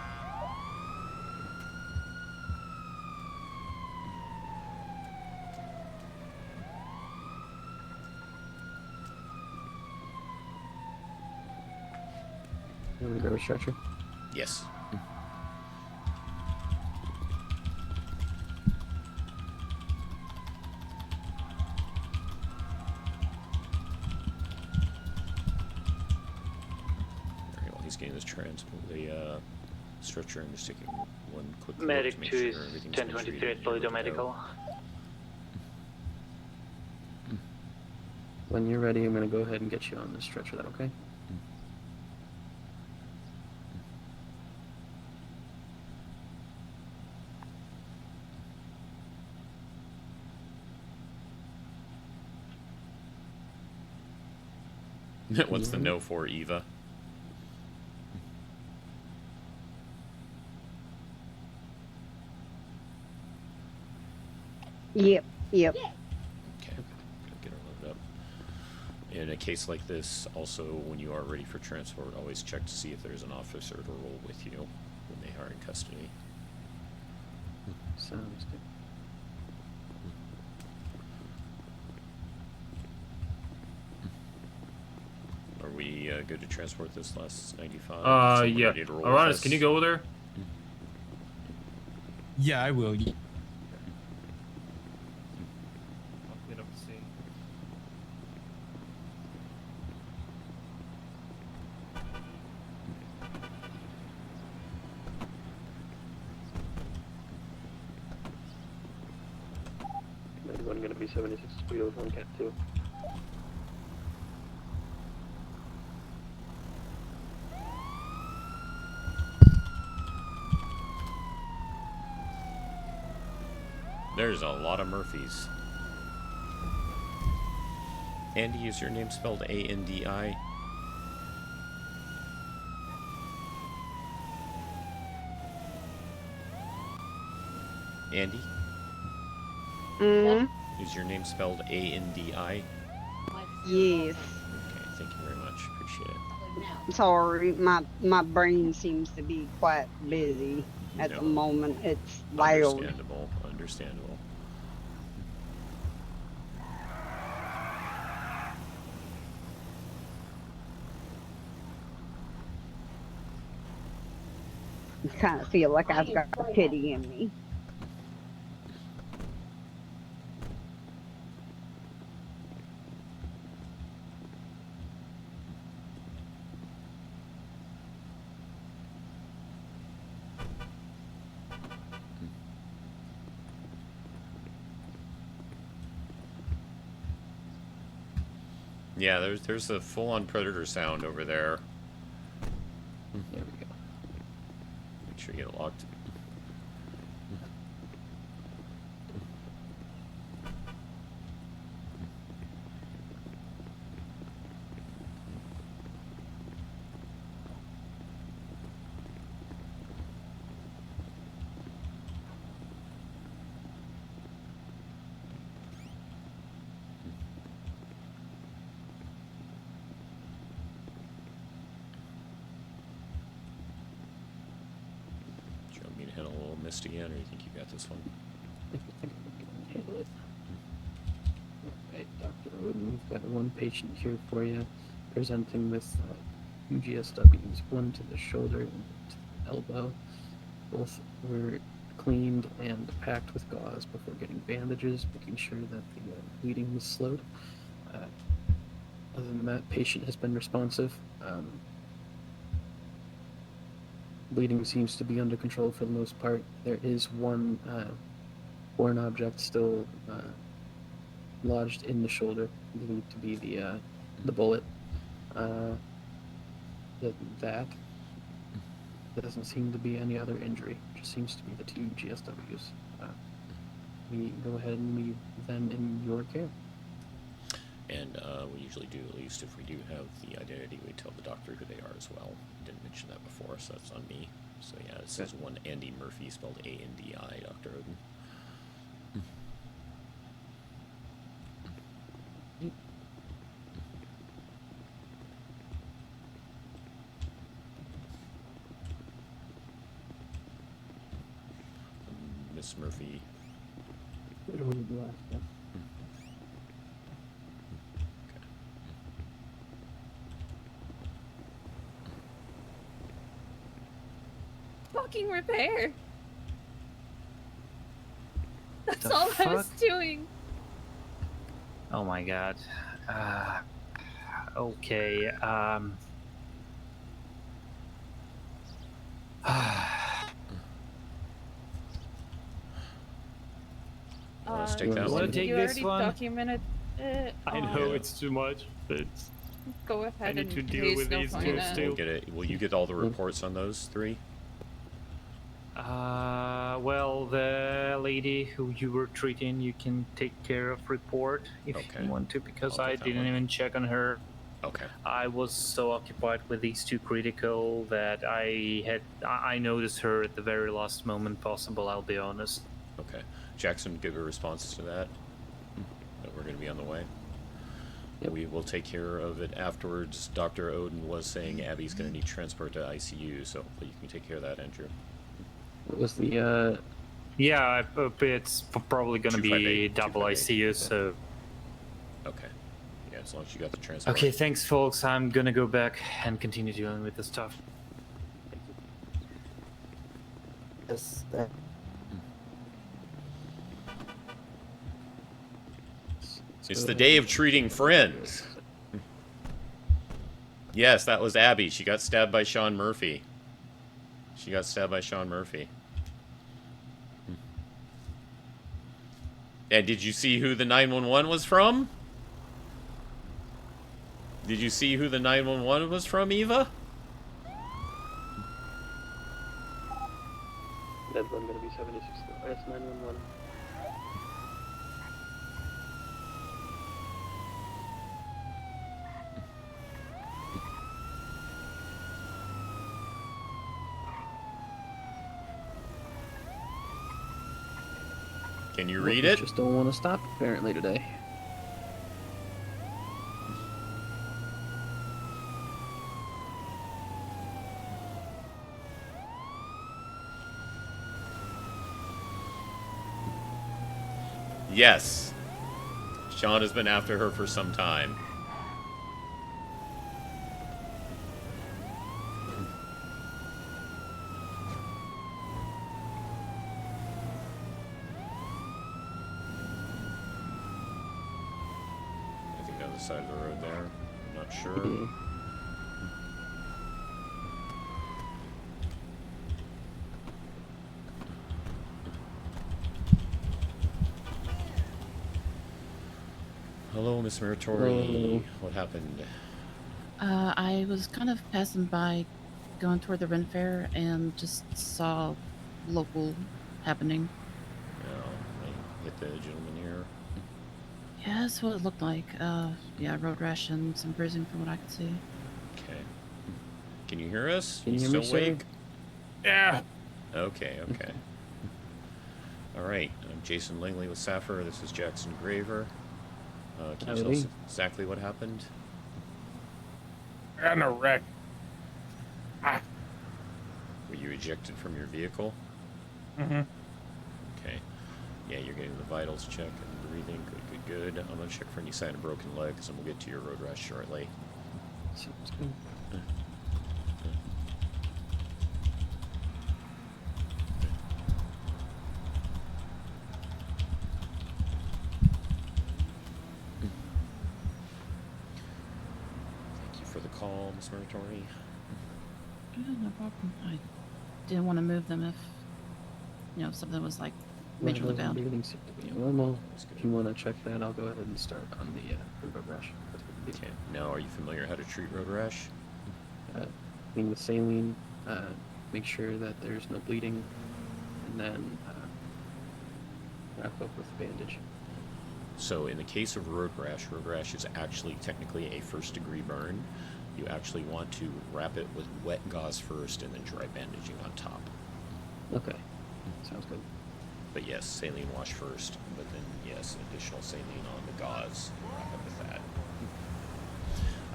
You want to grab a stretcher? Yes. Alright, while he's getting this the stretcher, I'm just taking one quick look Medic to make 2 sure is everything's been 1023 treated at Toledo and you're good to go. Medical. When you're ready, I'm going to go ahead and get you on the stretcher. That okay? What's the no for, Eva? Yep. Yep. Okay, get her loaded up. In a case like this, also, when you are ready for transport, always check to see if there's an officer to roll with you when they are in custody. Sounds good. Are we good to transport this last 95? Yeah. Ready to roll with Aronis, us? can you go there? Yeah, I will. I'll clean up the scene. Anyone gonna be 76 speed with 1 cat 2? There's a lot of Murphys. Andy, is your name spelled A-N-D-I? Andy? Is your name spelled A-N-D-I? Yes. Okay, thank you very much. Appreciate it. Sorry, my brain seems to be quite busy at the moment. It's loud. Understandable. Understandable. I kind of feel like I've got pity in me. Yeah, there's a full-on predator sound over there. There we go. Make sure you get it locked. Missed again, or you think you got this one? I think we can handle it. Alright, Dr. Odin, we've got one patient here for you, presenting with 2 GSWs, one to the shoulder and to the elbow. Both were cleaned and packed with gauze before getting bandages, making sure that the bleeding was slowed. Other than that, patient has been responsive. Bleeding seems to be under control for the most part. There is one foreign object still lodged in the shoulder, believed to be the bullet. There doesn't seem to be any other injury. It just seems to be the 2 GSWs. We go ahead and leave them in your care. And we usually do, at least if we do have the identity, we tell the doctor who they are as well. Didn't mention that before, so that's on me. So yeah, it says one Andy Murphy, spelled A-N-D-I, Dr. Odin. Miss Murphy. Fucking repair. That's The all I was fuck? doing. Oh my god. Okay, Let's take that you one. wanna take you this already one? documented it. I know it's too much, but Go ahead I need and to deal please with don't these find two it. still. We'll get it. Will you get all the reports on those 3? well, the lady who you were treating, you can take care of report if Okay. you want to, because I'll I take that didn't one. even check on her. Okay. I was so occupied with these 2 critical that I noticed her at the very last moment possible, I'll be honest. Okay. Jackson, give a response to that. That we're going to be on the way. Yep. We will take care of it afterwards. Dr. Odin was saying Abbie's going to need transport to ICU, so hopefully you can take care of that, Andrew. What was the Yeah, it's probably gonna be 258, double 258. ICU, so. Okay. Yeah, as long as you got the transport. Okay, thanks, folks. I'm gonna go back and continue dealing with the stuff. Yes. It's the day of treating friends. Yes, that was Abbie. She got stabbed by Sean Murphy. And did you see who the 911 was from? Did you see who the 911 was from, Eva? That one gonna be 76. That's 911. Can you read it? Just don't want to stop apparently today. Yes. Sean has been after her for some time. I think down the side of the road there. I'm not sure. Hello, Miss Muratori. What happened? I was kind of passing by, going toward the Ren Fair, and just saw local happening. Oh, I hit the gentleman here. Yeah, that's what it looked like. Yeah, road rash and some bruising from what I could see. Okay. Can you hear us? Can you hear me, still sir? awake? Yeah. Okay, okay. All right, I'm Jason Langley with Sappher. This is Jackson Graver. Can you tell us exactly what happened? I got in a wreck. Were you ejected from your vehicle? Mm-hmm. Okay. Yeah, you're getting the vitals check and breathing. Good, good, good. I'm going to check for any sign of broken legs, and we'll get to your road rash shortly. Sounds good. Thank you for the call, Ms. Muratori. Yeah, no problem. I didn't want to move them if, you know, something was like majorly bound. Breathing seemed to be normal. If you want to check that, I'll go ahead and start on the road rash. Okay. Now, are you familiar how to treat road rash? Clean with saline. Make sure that there's no bleeding, and then wrap up with a bandage. So in the case of road rash is actually technically a first-degree burn. You actually want to wrap it with wet gauze first and then dry bandaging on top. Okay. Sounds good. But yes, saline wash first, but then yes, additional saline on the gauze. Wrap it with that.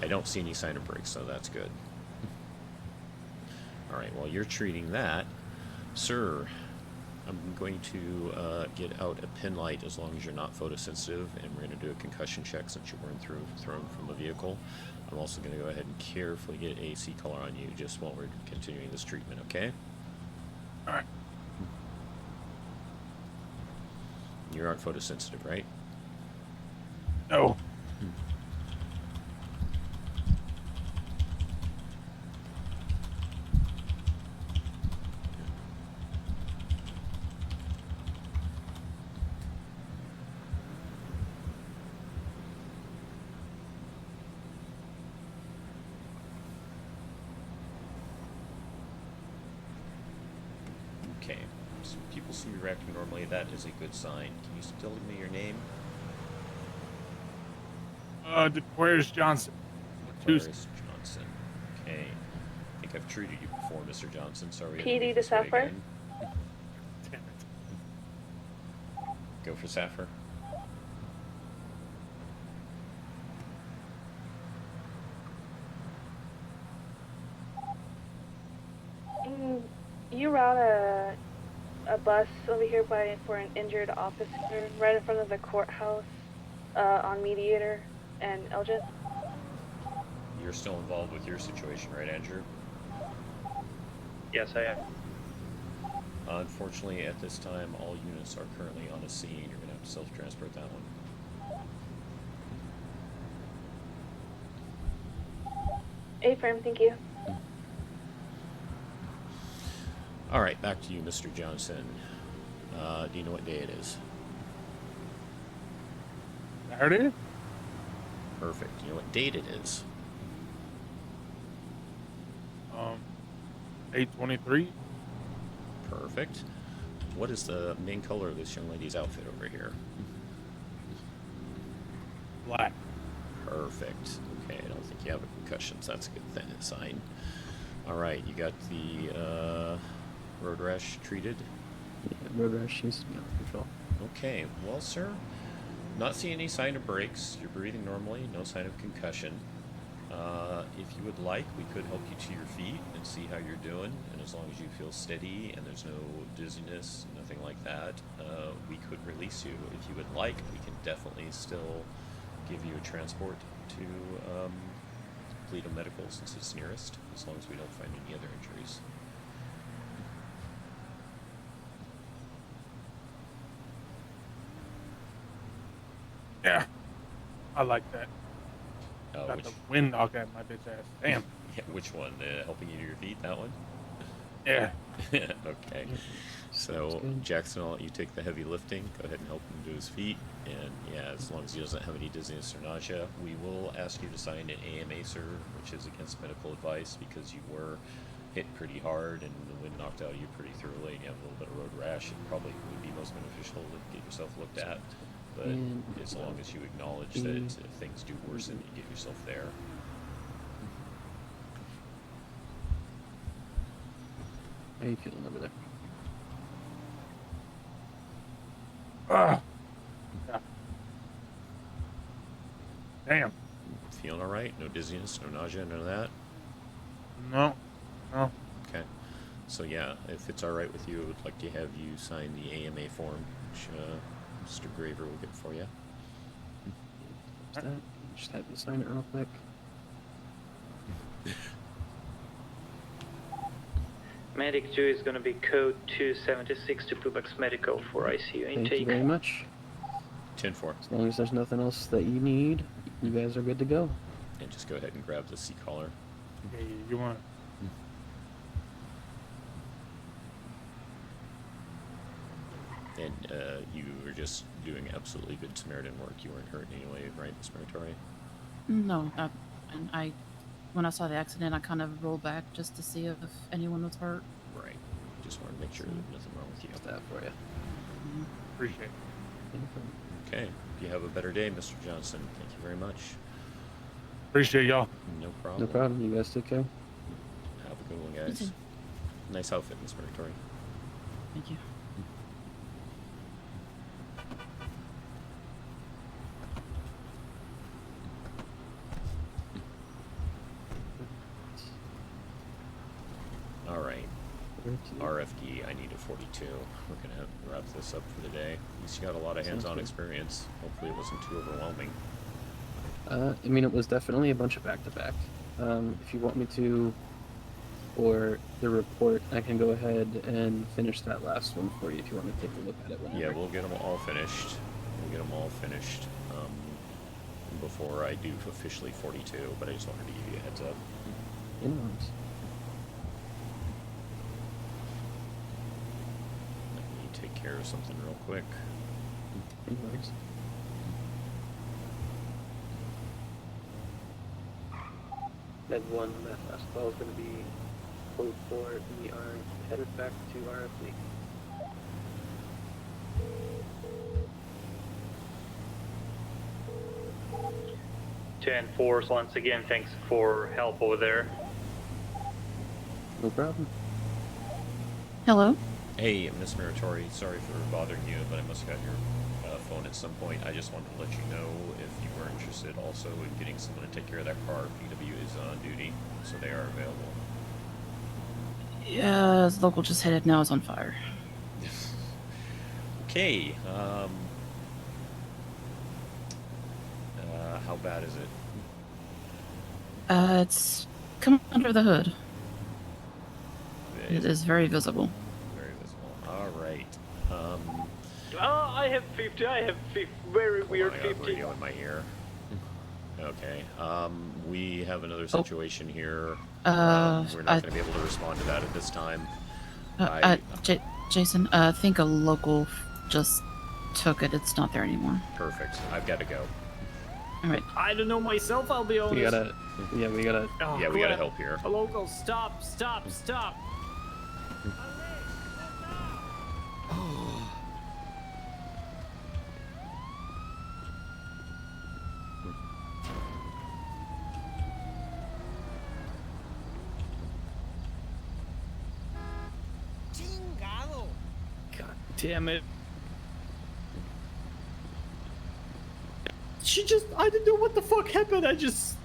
I don't see any sign of breaks, so that's good. All right, while you're treating that, sir, I'm going to get out a pin light as long as you're not photosensitive, and we're going to do a concussion check since you weren't thrown from the vehicle. I'm also going to go ahead and carefully get AC color on you just while we're continuing this treatment, okay? All right. You aren't photosensitive, right? No. Okay. So people see you reacting normally. That is a good sign. Can you still give me your name? Where's Johnson? Aquarius Johnson. Okay. I think I've treated you before, Mr. Johnson. Sorry. PD to Sapphire. Go for Sappher. You route a bus over here for an injured officer right in front of the courthouse on Mediator and Elgin? You're still involved with your situation, right, Andrew? Yes, I am. Unfortunately, at this time, all units are currently on a scene. You're going to have to self-transport that one. A-frame, thank you. All right, back to you, Mr. Johnson. Do you know what day it is? Saturday? Perfect. Do you know what date it is? 8/23. Perfect. What is the main color of this young lady's outfit over here? Black. Perfect. Okay, I don't think you have a concussion, so that's a good thing. Sign. All right, you got the road rash treated? Yeah, road rash seems to be under control. Okay, well, sir, not seeing any sign of breaks. You're breathing normally, no sign of concussion. If you would like, we could help you to your feet and see how you're doing. And as long as you feel steady and there's no dizziness, nothing like that, we could release you. If you would like, we can definitely still give you a transport to Toledo Medical since it's nearest, as long as we don't find any other injuries. Yeah, I like that. Got Which, the wind knocked at my bitch ass. Damn. yeah, which one? Helping you to your feet? That one? Yeah. Okay. So, Jackson, I'll let you take the heavy lifting. Go ahead and help him to his feet. And yeah, as long as he doesn't have any dizziness or nausea, we will ask you to sign an AMA, sir, which is against medical advice because you were hit pretty hard and the wind knocked out you pretty thoroughly and you have a little bit of road rash. It probably would be most beneficial to get yourself looked at. But as long as you acknowledge that if things do worsen, you get yourself there. How are you feeling over there? Ah. Yeah. Damn. Feeling all right? No dizziness, no nausea, none of that? No. No. Okay. So yeah, if it's all right with you, I would like to have you sign the AMA form, which Mr. Graver will get for you. Just have you sign it real quick. Medic 2 is going to be code 276 to Pubax Medical for ICU intake. Thank you very much. 10-4. As long as there's nothing else that you need, you guys are good to go. And just go ahead and grab the seat collar. Yeah, you want. And you were just doing absolutely good Samaritan work. You weren't hurt in any way, right, Miss Meritori? No, and when I saw the accident, I kind of rolled back just to see if anyone was hurt. Right. Just wanted to make sure there's nothing wrong with you. That for you. Appreciate it. Okay. You have a better day, Mr. Johnson. Thank you very much. Appreciate y'all. No problem. No problem. You guys take care. Have a good one, guys. Nice outfit, Miss Meritori. Thank you. All right. RFD, I need a 42. We're going to wrap this up for the day. At least you got a lot of hands-on experience. Hopefully it wasn't too overwhelming. I mean, it was definitely a bunch of back-to-back. If you want me to, or the report, I can go ahead and finish that last one for you if you want to take a look at it whenever. Yeah, we'll get them all finished. Before I do officially 42, but I just wanted to give you a heads up. You know, it's- Let me take care of something real quick. anyways. That one, that last call is going to be code 4. We are headed back to RFD. 10-4, once again, thanks for help over there. No problem. Hello? Hey, Miss Meritori, sorry for bothering you, but I must have got your phone at some point. I just wanted to let you know if you were interested also in getting someone to take care of that car. PW is on duty, so they are available. Yeah, the local just hit it. Now it's on fire. Okay. How bad is it? It's come under the hood. It is very visible. Very visible. All right. I have 50. I have 50. Very weird I got 50. radio in my ear. Okay. We have another situation here. We're not going to be able to respond to that at this time. Jason, I think a local just took it. It's not there anymore. Perfect. I've got to go. All right. I don't know myself, I'll be honest. We gotta. Yeah, we gotta. Oh, Yeah, we gotta crap. help here. A local, stop, stop, stop. God damn it. I didn't know what the fuck happened. I just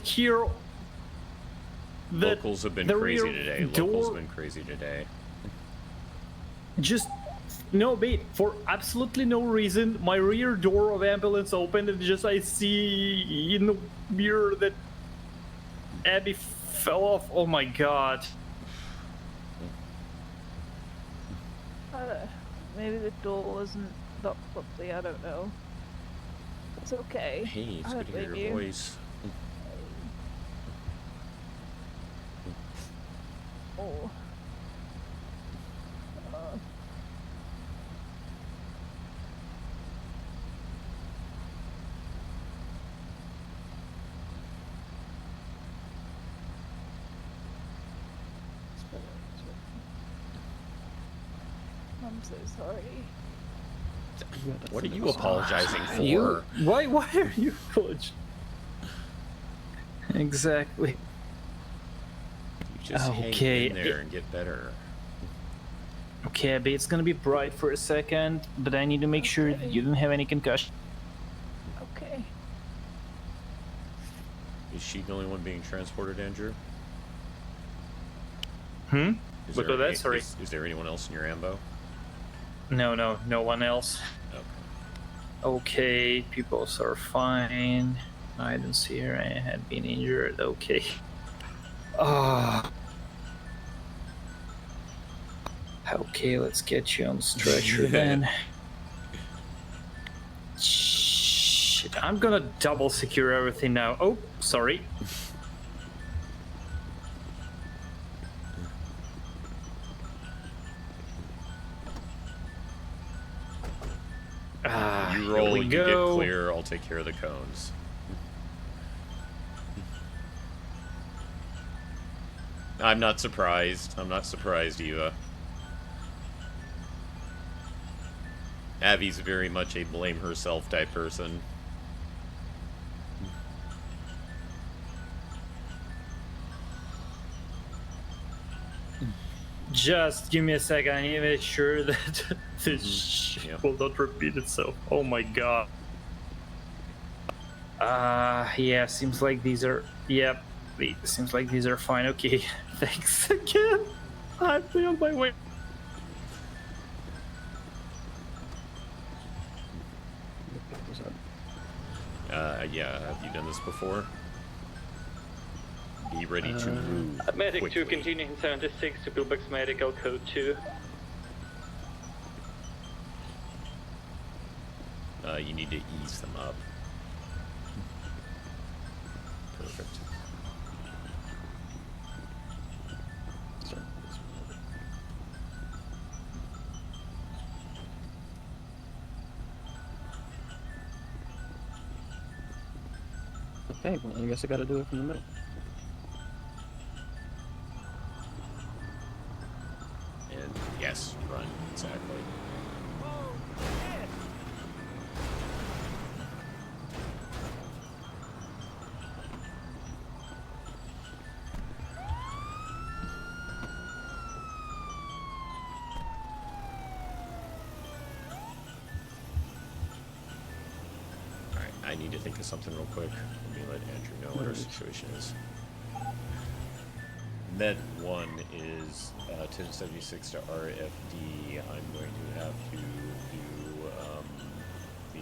hear that Locals have been the crazy rear today. door- Locals have been crazy today. Just no wait, for absolutely no reason, my rear door of ambulance opened and just I see in the mirror that Abbie fell off. Oh my god. Maybe the door wasn't locked properly, I don't know. It's okay. Hey, it's I good to don't hear blame your you. voice. Oh. I'm so sorry. What are you apologizing for? Why are you apologizing? Exactly. You just Okay. hang in there and get better. Okay, Abbie, it's gonna be bright for a second, but I need to make sure that you don't have any concussion. Okay. Is she the only one being transported, Andrew? Hmm? Is What there was that? any- Sorry. Is there anyone else in your ambo? No one else. Okay, pupils are fine. I don't see her. I had been injured. Okay. Okay, let's get you on the stretcher then. Shit, I'm gonna double secure everything now. Oh, sorry. You here roll we and you get go. clear, I'll take care of the cones. I'm not surprised. I'm not surprised, Eva. Abbie's very much a blame herself type person. Just give me a second. I need to make sure that this shit will not repeat itself. Oh my god. Yeah, seems like these are. Yep, seems like these are fine. Okay, thanks again. I'll be on my way. Yeah, have you done this before? Be ready to move Medic 2 quickly. continuing 76 to Pillbox Medical Code 2. You need to ease them up. Perfect. Okay, well, I guess I gotta do it from the middle. And yes, run, exactly. need to think of something real quick. Let me let Andrew know what our situation is. Med 1 is 1076 to RFD. I'm going to have to do the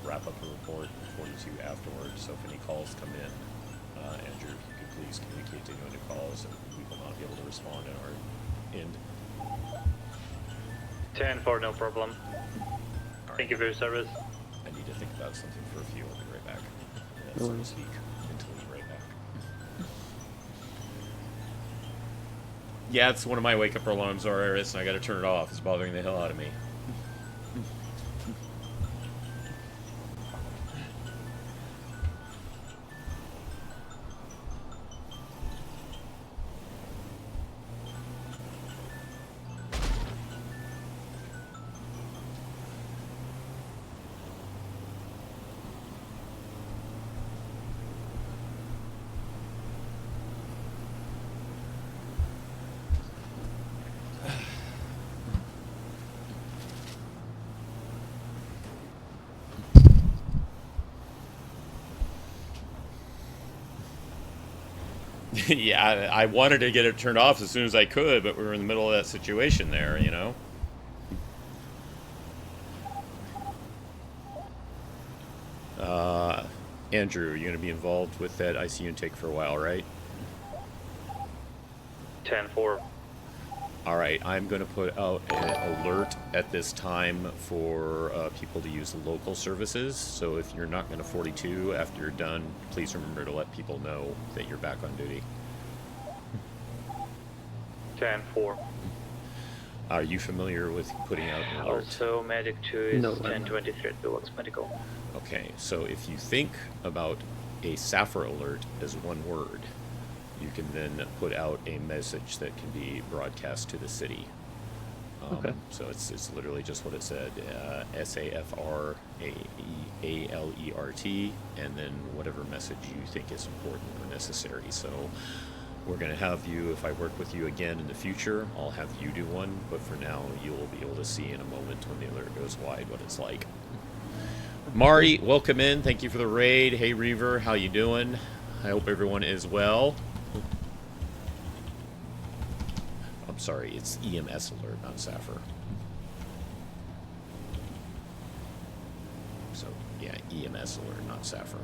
wrap-up report in 42 afterwards, so if any calls come in, Andrew, if you could please communicate to anyone who calls, and we will not be able to respond on our end. 10-4, no problem. Right. Thank you for your service. I need to think about something for a few. I'll be right back. No So to worries. speak, until we're right back. Yeah, it's one of my wake-up alarms, RRS, and I gotta turn it off. It's bothering the hell out of me. Yeah, I wanted to get it turned off as soon as I could, but we were in the middle of that situation there, you know? Andrew, you're going to be involved with that ICU intake for a while, right? 10-4. All right, I'm going to put out an alert at this time for people to use local services. So if you're not going to 42 after you're done, please remember to let people know that you're back on duty. 10-4. Are you familiar with putting out an alert? Also, Medic 2 is No, 1023 at Billbox Medical. Okay, so if you think about a Sapphire alert as one word, you can then put out a message that can be broadcast to the city. Okay. So it's literally just what it said, SAFRALERT, and then whatever message you think is important or necessary. So we're going to have you, if I work with you again in the future, I'll have you do one, but for now you'll be able to see in a moment when the alert goes wide what it's like. Mari, welcome in. Thank you for the raid. Hey Reaver, how you doing? I hope everyone is well. I'm sorry, it's EMS alert, not Sapphire. So, yeah, EMS alert, not Sapphire.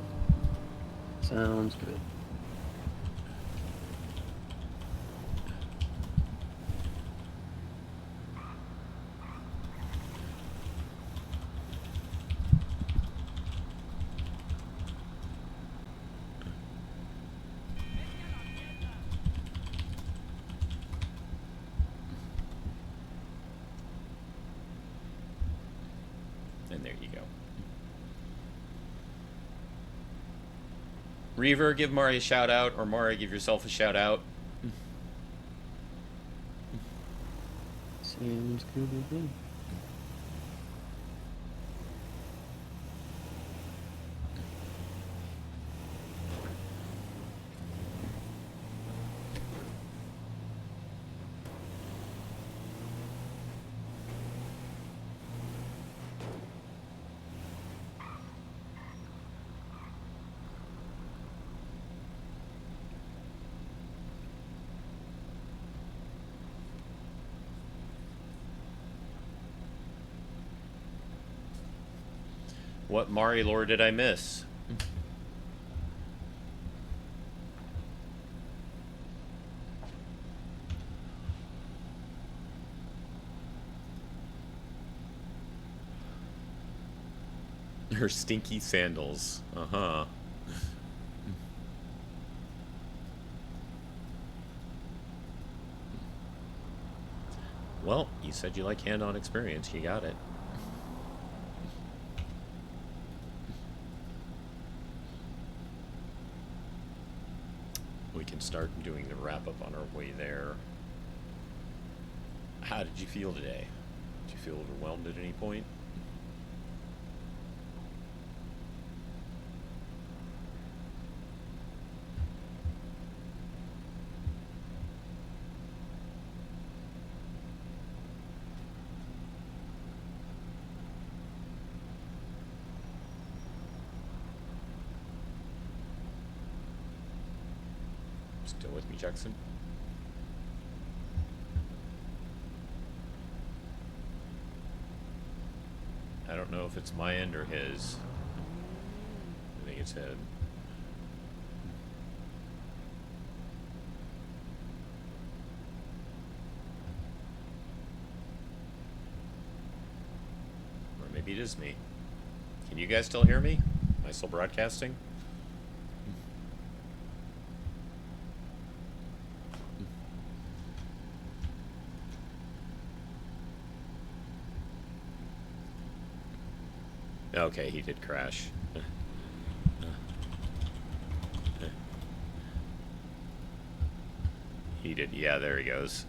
Sounds good. And there you go. Reaver, give Mari a shout out, or Mari, give yourself a shout out. Sounds good with me. What Mari lore did I miss? Her stinky sandals. Uh-huh. Well, you said you like hand-on experience. You got it. We can start doing the wrap-up on our way there. How did you feel today? Did you feel overwhelmed at any point? Still with me, Jackson? I don't know if it's my end or his. I think it's his. Or maybe it is me. Can you guys still hear me? Am I still broadcasting? Okay, he did crash. He did, yeah, there he goes.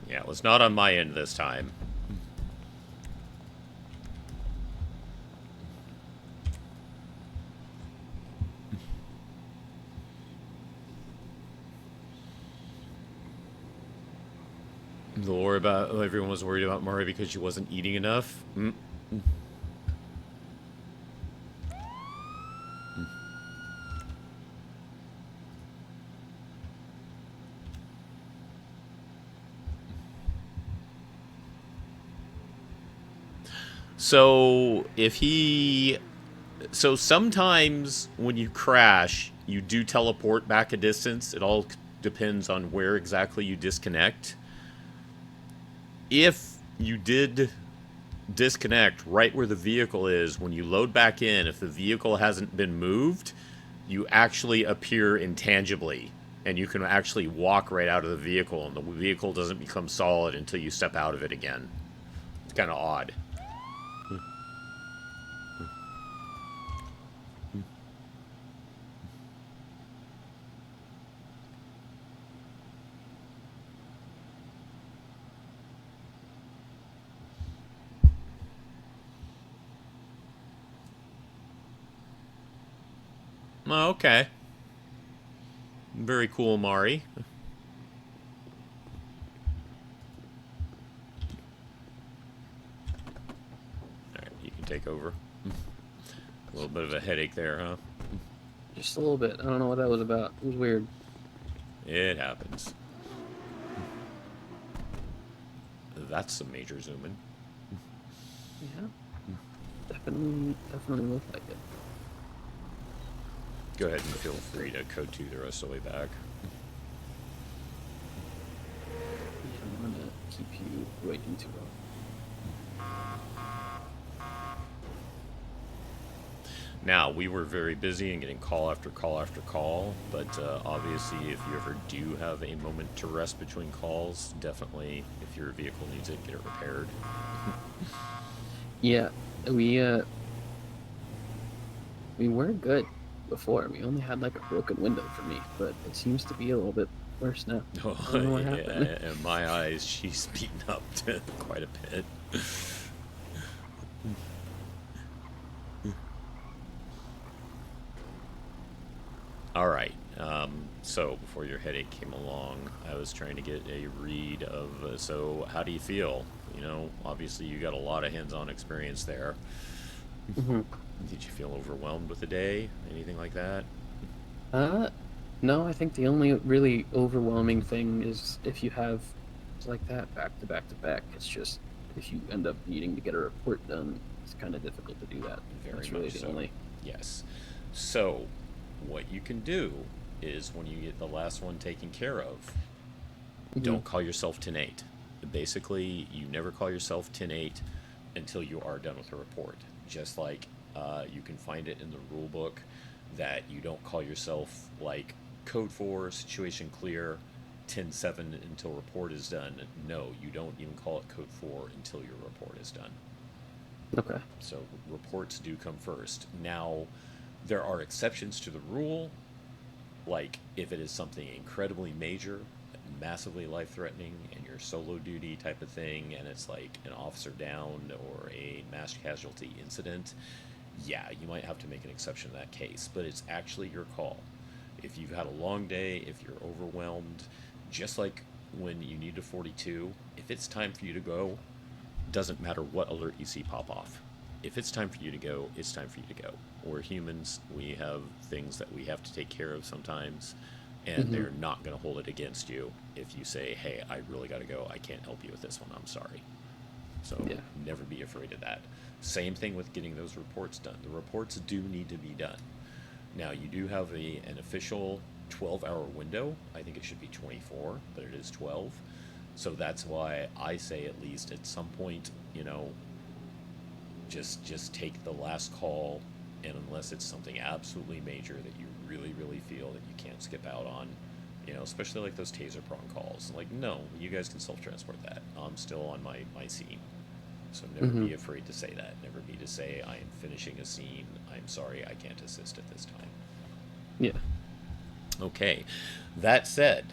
Yeah, it was not on my end this time. The lore about everyone was worried about Mari because she wasn't eating enough. So so sometimes when you crash, you do teleport back a distance. It all depends on where exactly you disconnect. If you did disconnect right where the vehicle is, when you load back in, if the vehicle hasn't been moved, you actually appear intangibly. And you can actually walk right out of the vehicle, and the vehicle doesn't become solid until you step out of it again. It's kind of odd. Oh, okay. Very cool, Mari. Alright, you can take over. A little bit of a headache there, huh? Just a little bit. I don't know what that was about. It was weird. It happens. That's some major zooming. Yeah. Definitely looked like it. Go ahead and feel free to code 2 the rest of the way back. Yeah, I'm gonna keep you waiting too long. Now, we were very busy and getting call after call after call, but obviously if you ever do have a moment to rest between calls, definitely, if your vehicle needs it, get it repaired. Yeah, we were good before. We only had like a broken window for me, but it seems to be a little bit worse now. Oh, I don't know what happened. in my eyes, she's beaten up quite a bit. Alright, so before your headache came along, I was trying to get a read of, so how do you feel? You know, obviously you got a lot of hands-on experience there. Mm-hmm. Did you feel overwhelmed with the day? Anything like that? No, I think the only really overwhelming thing is if you have like that back to back to back. It's just, if you end up needing to get a report done, it's kind of difficult to do that. That's really the only. Yes. So, what you can do is when you get the last one taken care of, don't call yourself 10-8. Basically, you never call yourself 10-8 until you are done with a report. Just like you can find it in the rule book that you don't call yourself like code 4, situation clear, 10-7 until report is done. No, you don't even call it code 4 until your report is done. Okay. So reports do come first. Now, there are exceptions to the rule, like if it is something incredibly major, massively life-threatening and you're solo duty type of thing, and it's like an officer down or a mass casualty incident, yeah, you might have to make an exception in that case, but it's actually your call. If you've had a long day, if you're overwhelmed, just like when you need a 42, if it's time for you to go, doesn't matter what alert you see pop off. If it's time for you to go, it's time for you to go. We're humans. We have things that we have to take care of sometimes, and they're not going to hold it against you if you say, hey, I really got to go. I can't help you with this one. I'm sorry. So never be afraid of that. Same thing with getting those reports done. The reports do need to be done. Now, you do have an official 12-hour window. I think it should be 24, but it is 12. So that's why I say at least at some point, you know, just take the last call, and unless it's something absolutely major that you really, really feel that you can't skip out on, you know, especially like those taser prong calls. Like, no, you guys can self-transport that. I'm still on my scene. So never be afraid to say that. Never be to say, I am finishing a scene. I'm sorry, I can't assist at this time. Yeah. Okay. That said,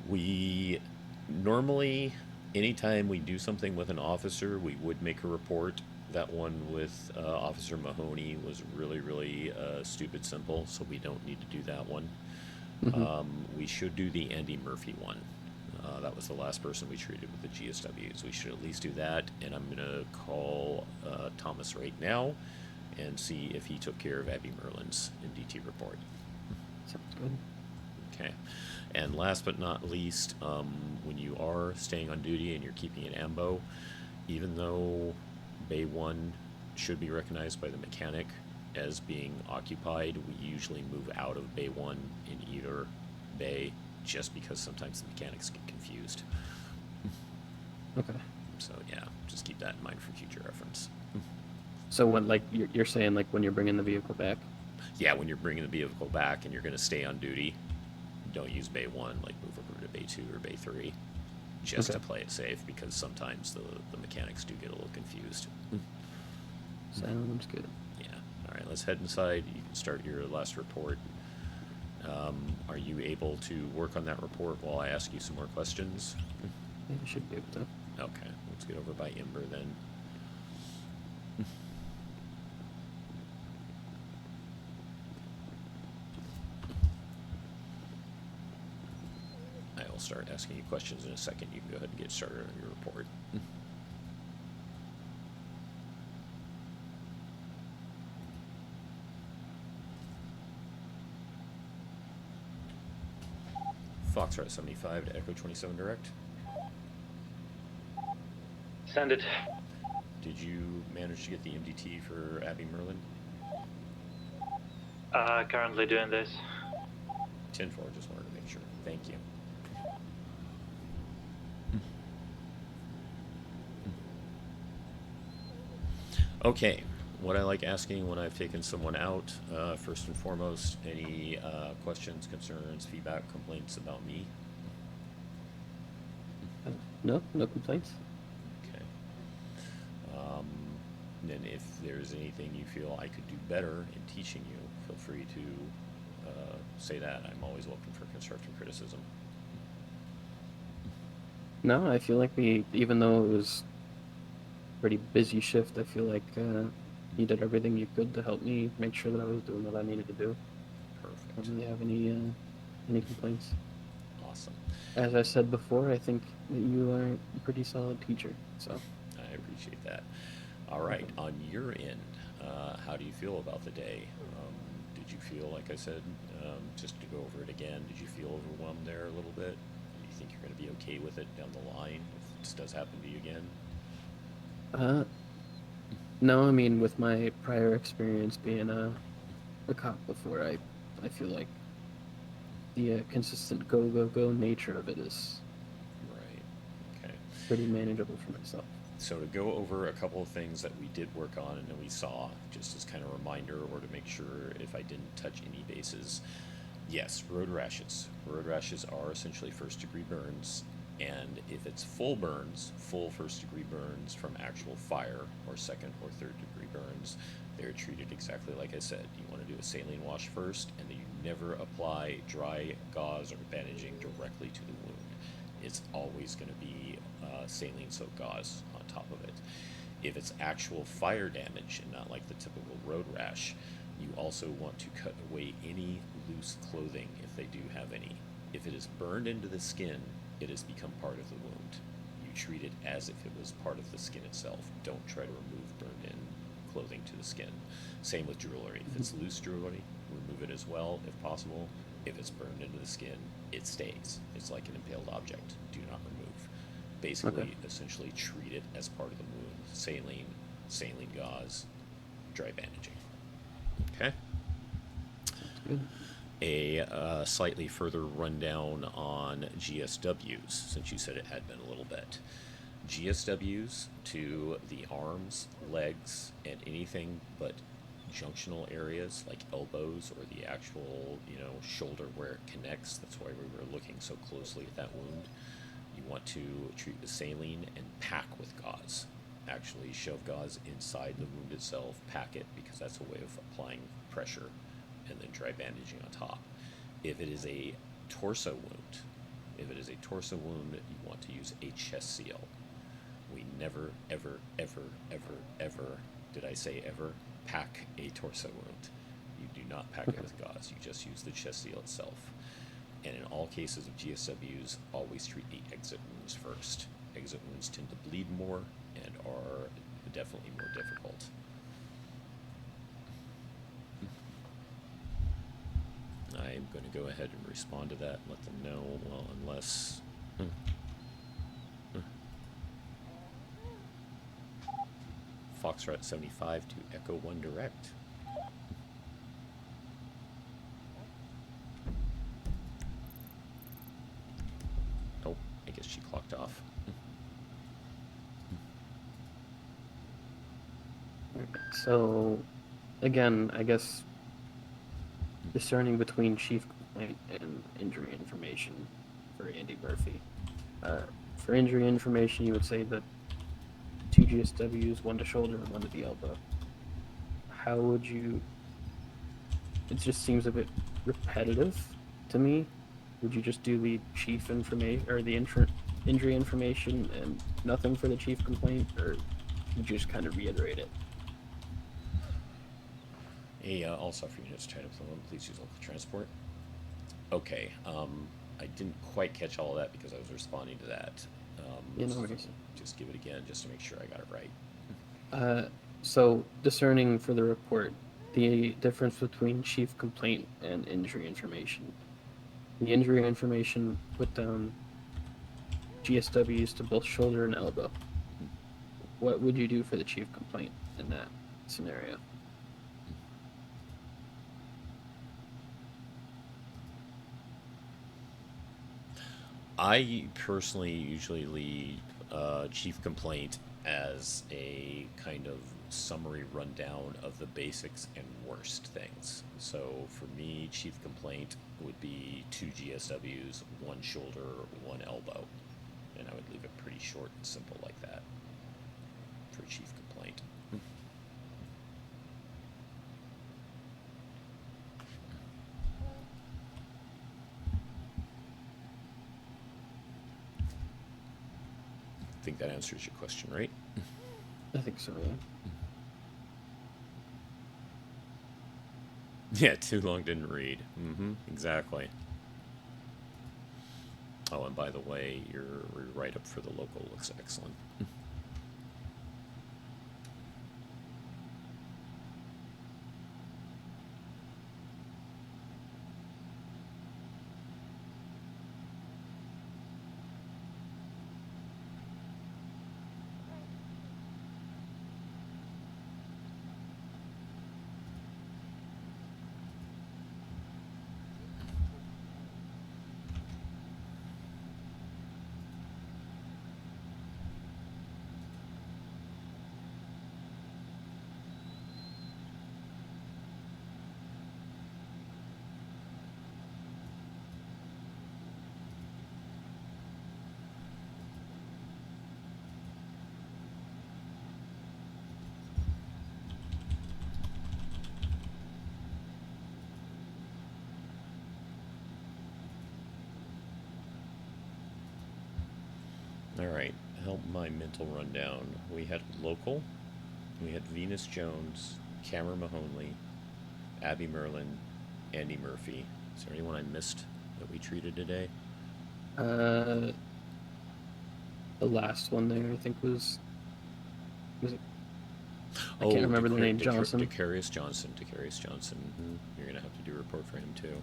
we normally, anytime we do something with an officer, we would make a report. That one with Officer Mahoney was really, really stupid simple, so we don't need to do that one. We should do the Andy Murphy one. That was the last person we treated with the GSWs. We should at least do that, and I'm going to call Thomas right now and see if he took care of Abbie Merlin's MDT report. Sounds good. Okay. And last but not least, when you are staying on duty and you're keeping an ambo, even though Bay 1 should be recognized by the mechanic as being occupied, we usually move out of Bay 1 in either bay, just because sometimes the mechanics get confused. Okay. So yeah, just keep that in mind for future reference. So when, like, you're saying, like, when you're bringing the vehicle back? Yeah, when you're bringing the vehicle back and you're going to stay on duty, don't use Bay 1, like move over to Bay 2 or Bay 3, just to play it safe, because sometimes the mechanics do get a little confused. Sounds good. Yeah. All right, let's head inside. You can start your last report. Are you able to work on that report while I ask you some more questions? Yeah, you should be able to. Okay, let's get over by Ember then. I will start asking you questions in a second. You can go ahead and get started on your report. Foxtrot 75 to Echo 27 direct. Send it. Did you manage to get the MDT for Abbie Merlin? Currently doing this. 10-4, just wanted to make sure. Thank you. Okay, what I like asking when I've taken someone out, first and foremost, any questions, concerns, feedback, complaints about me? No complaints. Okay. Then if there's anything you feel I could do better in teaching you, feel free to say that. I'm always looking for constructive criticism. No, I feel like even though it was a pretty busy shift, I feel like you did everything you could to help me make sure that I was doing what I needed to do. Perfect. I don't really have any complaints. Awesome. As I said before, I think that you are a pretty solid teacher. So I appreciate that. All right, on your end, how do you feel about the day? Did you feel, like I said, just to go over it again, did you feel overwhelmed there a little bit? Do you think you're going to be okay with it down the line if this does happen to you again? No, I mean, with my prior experience being a cop before, I feel like the consistent go nature of it is pretty manageable for myself. So to go over a couple of things that we did work on and that we saw, just as kind of a reminder or to make sure if I didn't touch any bases. Yes, road rashes. Road rashes are essentially first-degree burns, and if it's full burns, full first-degree burns from actual fire, or second or third-degree burns, they're treated exactly like I said. You want to do a saline wash first, and then you never apply dry gauze or bandaging directly to the wound. It's always going to be saline soaked gauze on top of it. If it's actual fire damage and not like the typical road rash, you also want to cut away any loose clothing if they do have any. If it is burned into the skin, it has become part of the wound. You treat it as if it was part of the skin itself. Don't try to remove burned in clothing to the skin. Same with jewelry. If it's loose jewelry, remove it as well if possible. If it's burned into the skin, it stays. It's like an impaled object. Do not remove. Basically, essentially treat it as part of the wound. Saline gauze, dry bandaging. Okay. Good. A slightly further rundown on GSWs, since you said it had been a little bit. GSWs to the arms, legs, and anything but junctional areas like elbows or the actual, shoulder where it connects. That's why we were looking so closely at that wound. You want to treat with saline and pack with gauze. Actually shove gauze inside the wound itself, pack it, because that's a way of applying pressure, and then dry bandaging on top. If it is a torso wound, you want to use a chest seal. We never, ever, ever, ever, ever, did I say ever, pack a torso wound. You do not pack it with gauze. You just use the chest seal itself. And in all cases of GSWs, always treat the exit wounds first. Exit wounds tend to bleed more and are definitely more difficult. I'm going to go ahead and respond to that and let them know, well, unless... Foxtrot 75 to Echo 1 direct. Oh, I guess she clocked off. So, again, I guess discerning between chief complaint and injury information for Andy Murphy. For injury information, you would say that 2 GSWs, 1 to shoulder and 1 to the elbow. How would you... It just seems a bit repetitive to me. Would you just do the chief information, or the injury information and nothing for the chief complaint, or you just kind of reiterate it? All suffer units tied up to the wound, please use local transport. Okay, I didn't quite catch all of that because I was responding to that. Yeah, no worries. Just give it again just to make sure I got it right. So, discerning for the report, the difference between chief complaint and injury information. The injury information put down GSWs to both shoulder and elbow. What would you do for the chief complaint in that scenario? I personally usually lead chief complaint as a kind of summary rundown of the basics and worst things. So for me, chief complaint would be 2 GSWs, 1 shoulder, 1 elbow. And I would leave it pretty short and simple like that for chief complaint. I think that answers your question, right? I think so, yeah. Yeah, too long didn't read. Exactly. Oh, and by the way, your write-up for the local looks excellent. All right, help my mental rundown. We had local, we had Venus Jones, Cameron Mahoney, Abbie Merlin, Andy Murphy. Is there anyone I missed that we treated today? The last one there, I think was it? I can't remember the name. Johnson. Decarius Johnson. Decarius Johnson. You're gonna have to do a report for him too.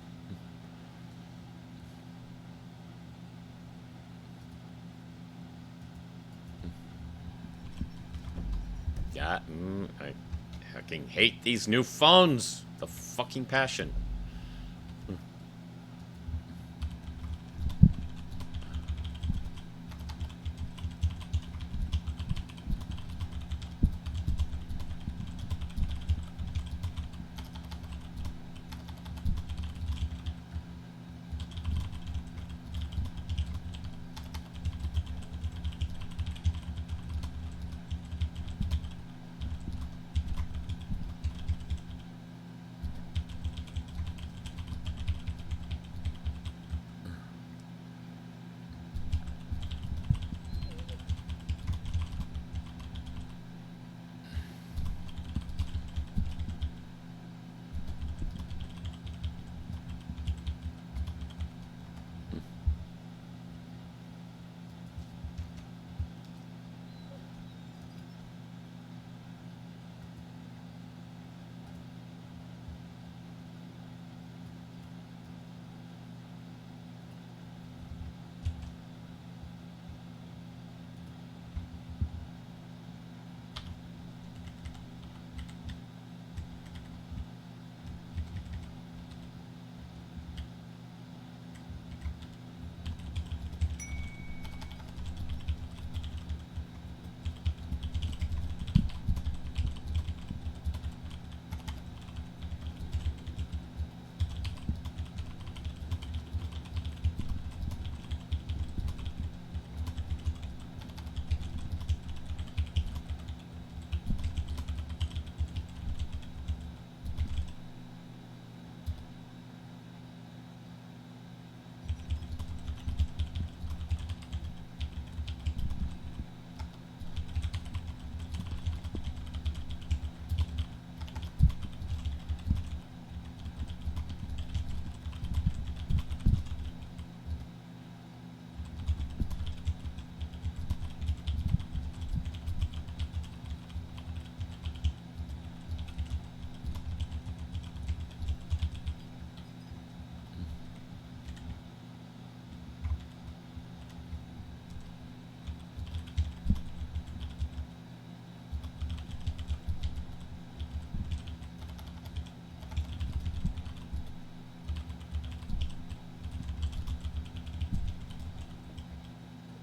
Yeah, I fucking hate these new phones. The fucking passion.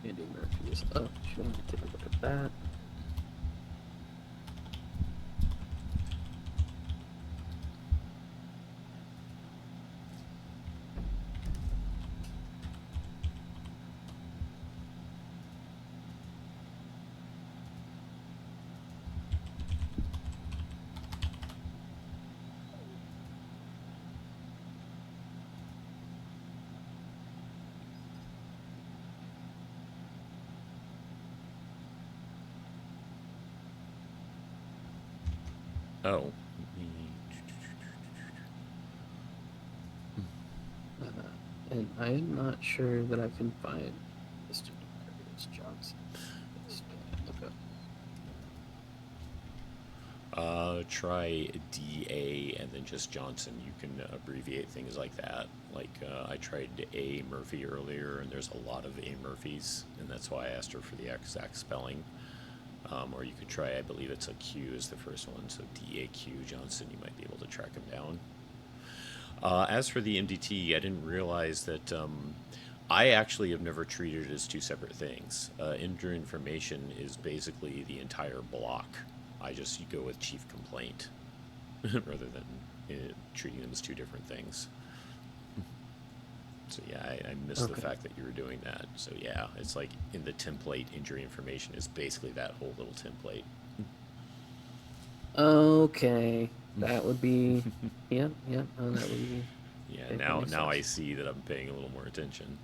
Andy Murphy is up. Should we take a look at that? Oh. And I am not sure that I can find Mr. Decarius Johnson. Try DA and then just Johnson. You can abbreviate things like that. Like I tried A Murphy earlier, and there's a lot of A Murphys, and that's why I asked her for the exact spelling. Or you could try, I believe it's a Q is the first one, so DAQ Johnson. You might be able to track him down. As for the MDT, I didn't realize that I actually have never treated it as two separate things. Injury information is basically the entire block. I just go with chief complaint rather than treating them as two different things. So yeah, I missed the fact that you were doing that. So yeah, it's like in the template, injury information is basically that whole little template. Okay, that would be, yeah, that would be. Yeah, now I see that I'm paying a little more attention.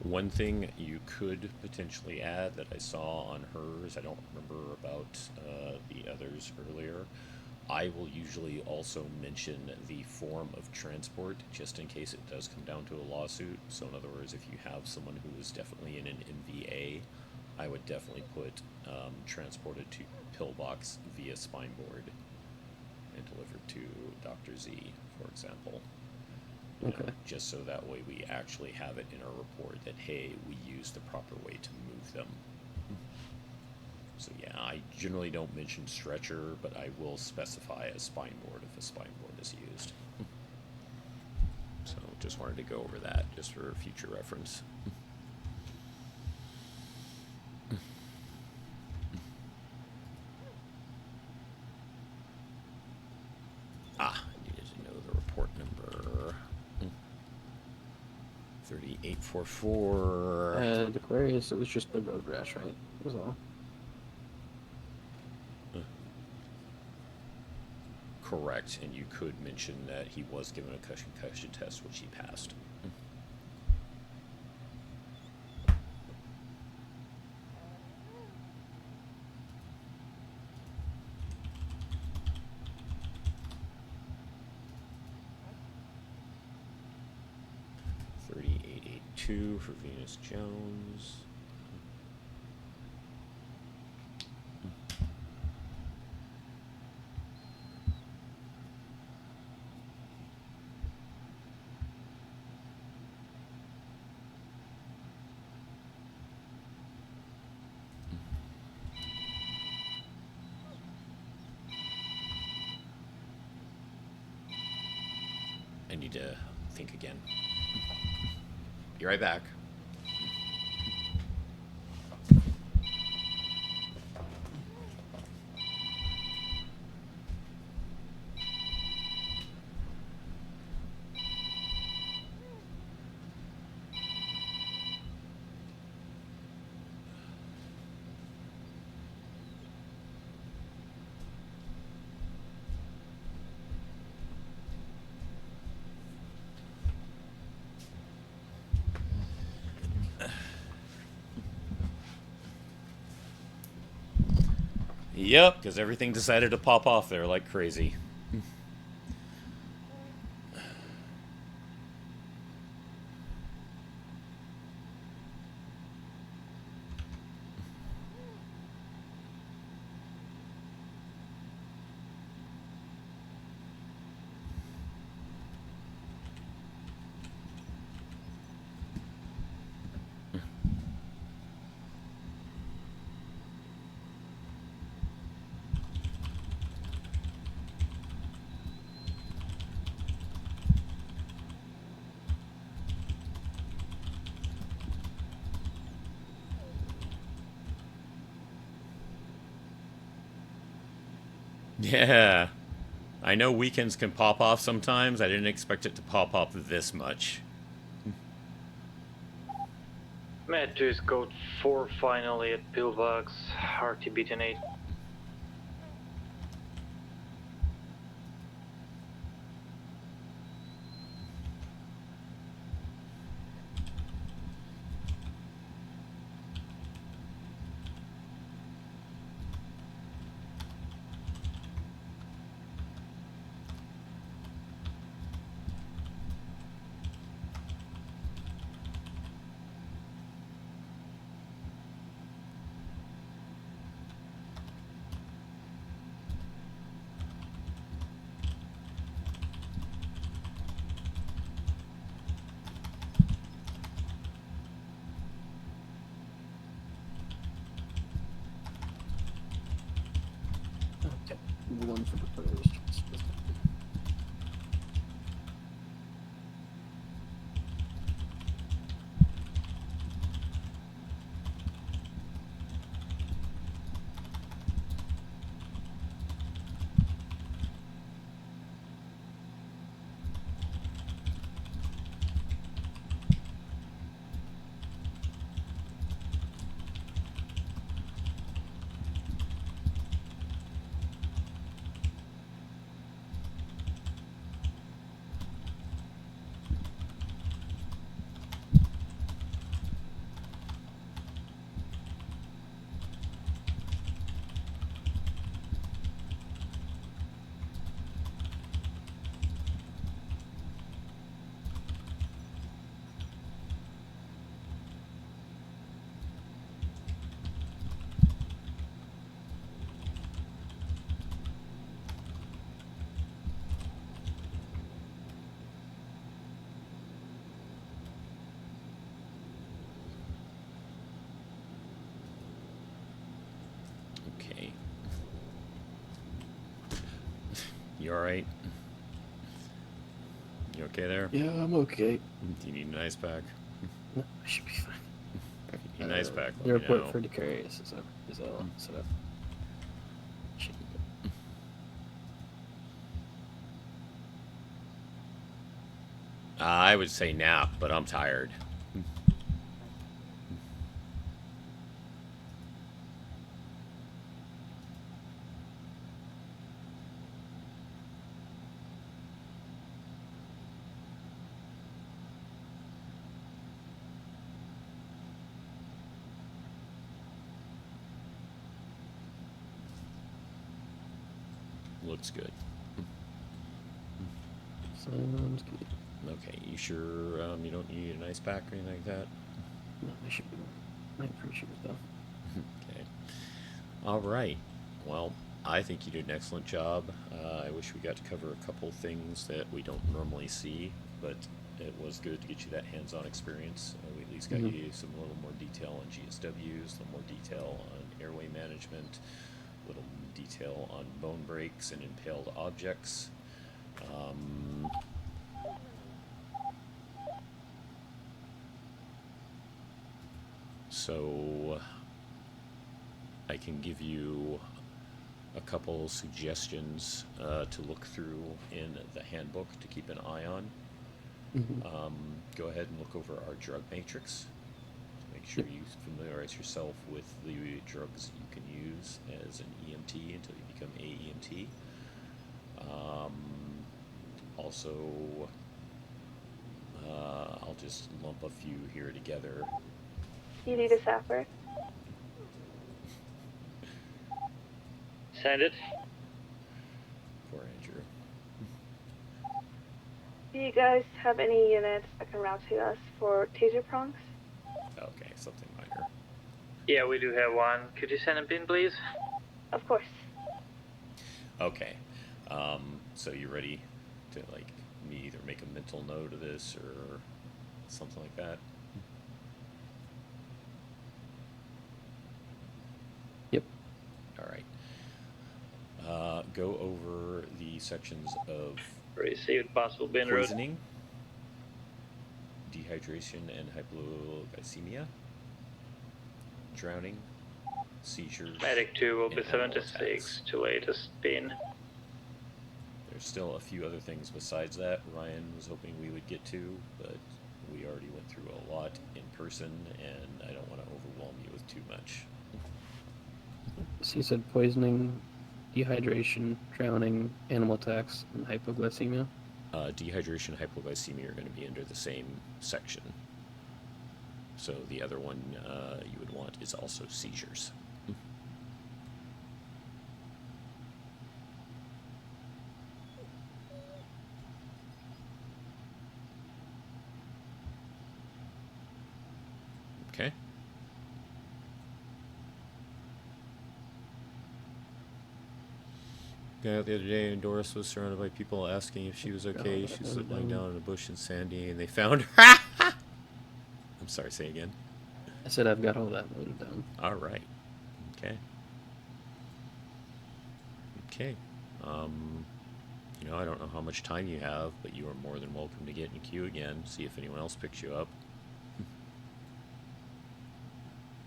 One thing you could potentially add that I saw on hers, I don't remember about the others earlier, I will usually also mention the form of transport just in case it does come down to a lawsuit. So in other words, if you have someone who is definitely in an MVA, I would definitely put transported to pillbox via spine board and delivered to Dr. Z, for example. You know, just so that way we actually have it in our report that, hey, we used the proper way to move them. So yeah, I generally don't mention stretcher, but I will specify a spine board if a spine board is used. So just wanted to go over that just for future reference. I needed to know the report number. 3844. The Aquarius, it was just the road rash, right? That was all. Correct, and you could mention that he was given a concussion test, which he passed. $38.82 for Venus Jones. I need to think again. Be right back. Yep, because everything decided to pop off there like crazy. Yeah. I know weekends can pop off sometimes. I didn't expect it to pop off this much. Med 2 is code 4 finally at Pillbox, RT beaten 8. One for the players. You all right? You okay there? Yeah, I'm okay. Do you need an ice pack? No, I should be fine. If you need an ice pack, The let me report know. for Decarius is all set up. Should be good. I would say nap, but I'm tired. Looks good. Sounds good. Okay, you sure you don't need an ice pack or anything like that? No, I should be. I appreciate it though. Okay. All right. Well, I think you did an excellent job. I wish we got to cover a couple things that we don't normally see, but it was good to get you that hands-on experience. We at least got you some little more detail on GSWs, a little more detail on airway management, a little detail on bone breaks and impaled objects. So I can give you a couple suggestions to look through in the handbook to keep an eye on. Go ahead and look over our drug matrix. Make sure you familiarize yourself with the drugs you can use as an EMT until you become AEMT. Also, I'll just lump a few here together. You need a sapper. Send it. Poor Andrew. Do you guys have any units that can route to us for taser prongs? Okay, something minor. Yeah, we do have one. Could you send him in, please? Of course. Okay. So you ready to me either make a mental note of this or something like that? Yep. All right. Go over the sections of Received possible bin road. poisoning, dehydration and hypoglycemia, drowning, seizures. Medic 2 will be and animal 76 attacks. to latest bin. There's still a few other things besides that Ryan was hoping we would get to, but we already went through a lot in person, and I don't want to overwhelm you with too much. So you said poisoning, dehydration, drowning, animal attacks, and hypoglycemia? Dehydration and hypoglycemia are going to be under the same section. So the other one you would want is also seizures. Okay. Guy out the other day, and Doris was surrounded by people asking if she was okay. She was lying down in a bush in Sandy, and they found her. I'm sorry, say again. I said I've got all that noted down. All right. Okay. Okay. I don't know how much time you have, but you are more than welcome to get in queue again. See if anyone else picks you up.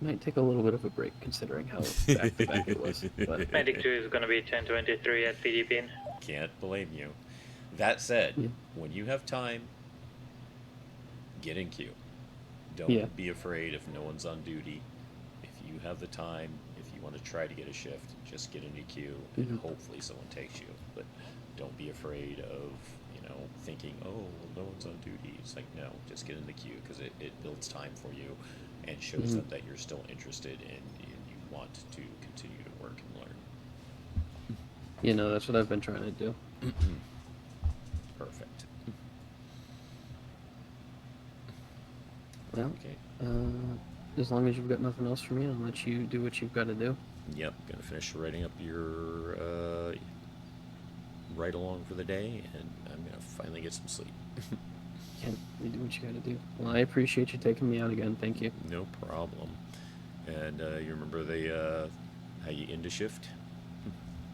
Might take a little bit of a break considering how back to back it was. But Medic 2 is going to be 1023 at PD bin. Can't blame you. That said, when you have time, get in queue. Don't be afraid if no one's on duty. If you have the time, if you want to try to get a shift, just get into queue and hopefully someone takes you. But don't be afraid of, thinking, oh, well, no one's on duty. It's like, no, just get in the queue because it builds time for you and shows them that you're still interested and you want to continue to work and learn. that's what I've been trying to do. Perfect. Well, as long as you've got nothing else for me, I'll let you do what you've got to do. Yep, gonna finish writing up your ride along for the day, and I'm gonna finally get some sleep. Can't you do what you got to do? Well, I appreciate you taking me out again. Thank you. No problem. And you remember how you end a shift?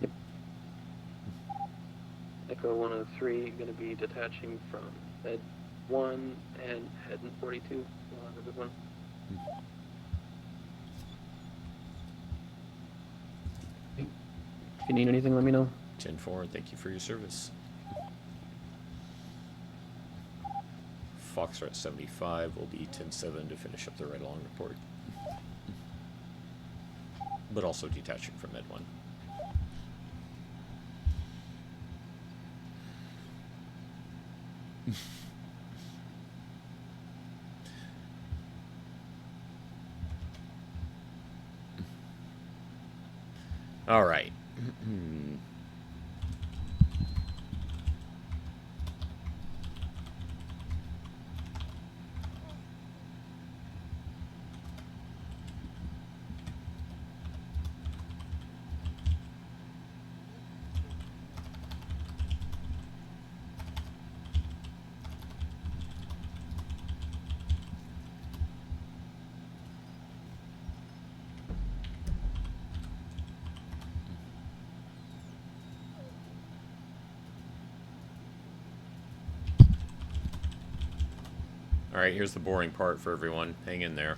Yep. Echo 103 going to be detaching from Med 1 and heading 42. You'll have a good one. If you need anything, let me know. 10-4, thank you for your service. Foxtrot 75 will be 10-7 to finish up the ride-along report. But also detaching from Med 1. All right. All right, here's the boring part for everyone. Hang in there.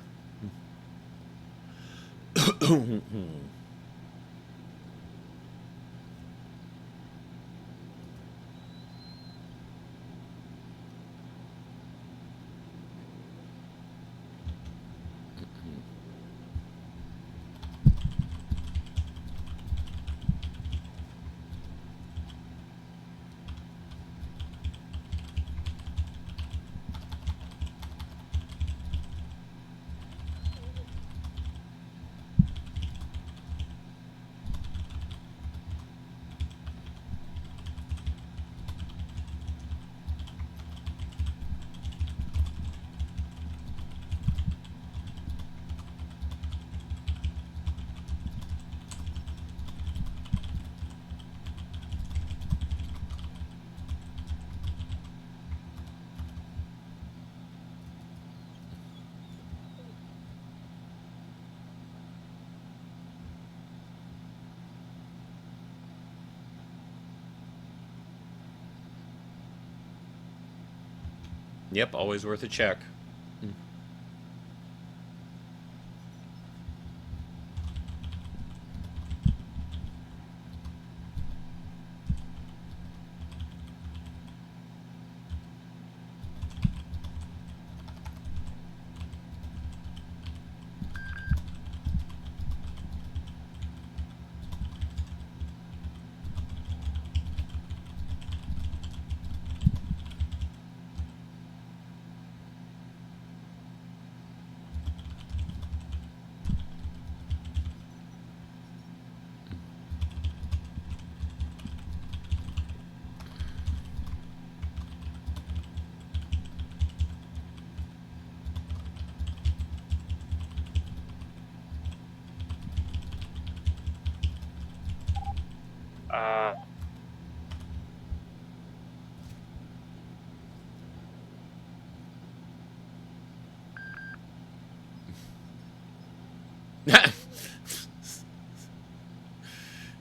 Yep, always worth a check.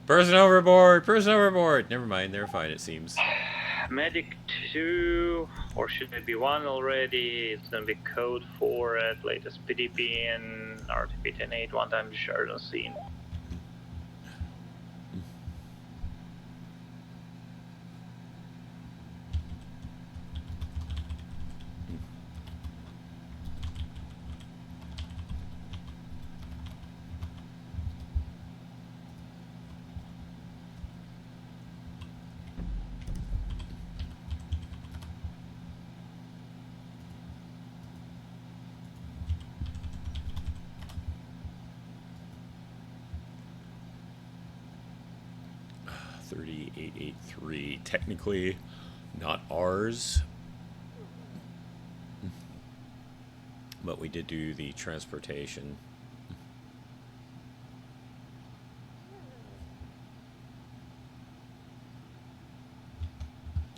Person overboard! Person overboard! Never mind, they're fine, it seems. Medic 2, or should it be 1 already? It's gonna be code 4 at latest PDP and RTP 10-8, one-time discharge on scene. $38.83, technically not ours, but we did do the transportation.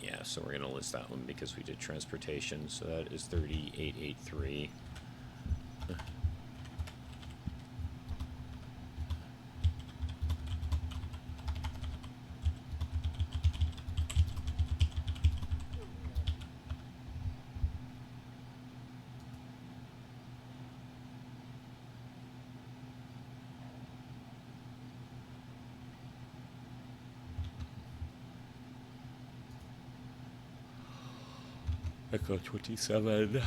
Yeah, so we're gonna list that one because we did transportation, so that is $38.83. Echo 27.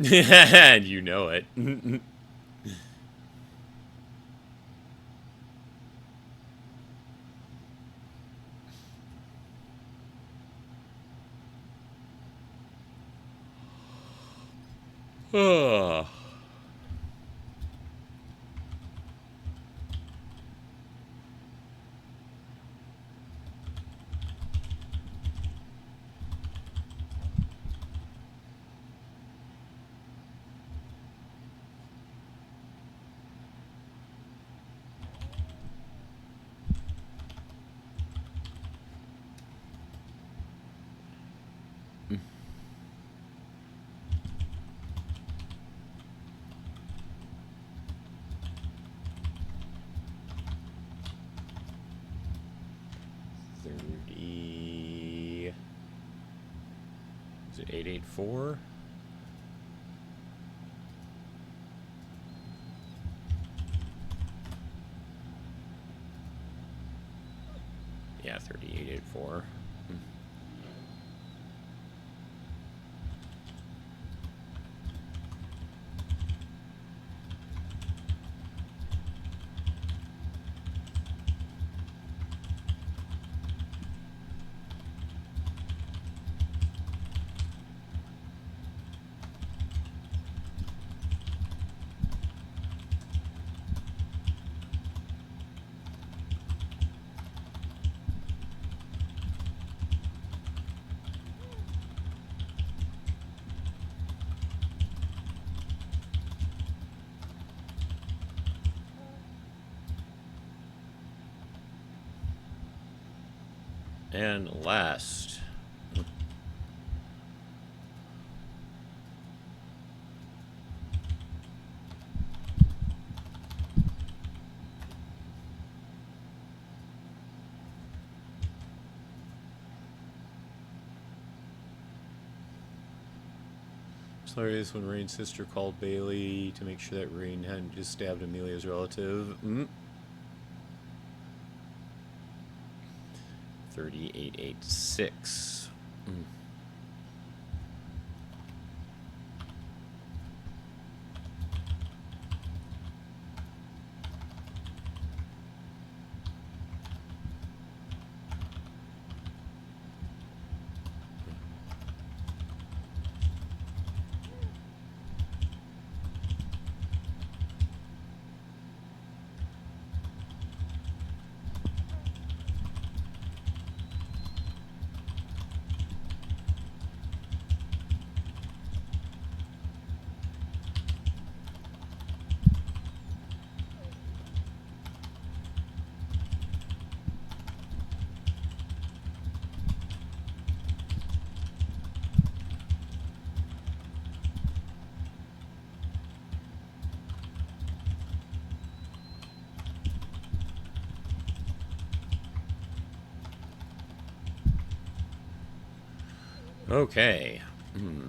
And you know it. Oh. Is it 884? Yeah, 3884. And last. Hilarious when Rain's sister called Bailey to make sure that Rain hadn't just stabbed Amelia's relative. 3886. Okay. Hmm.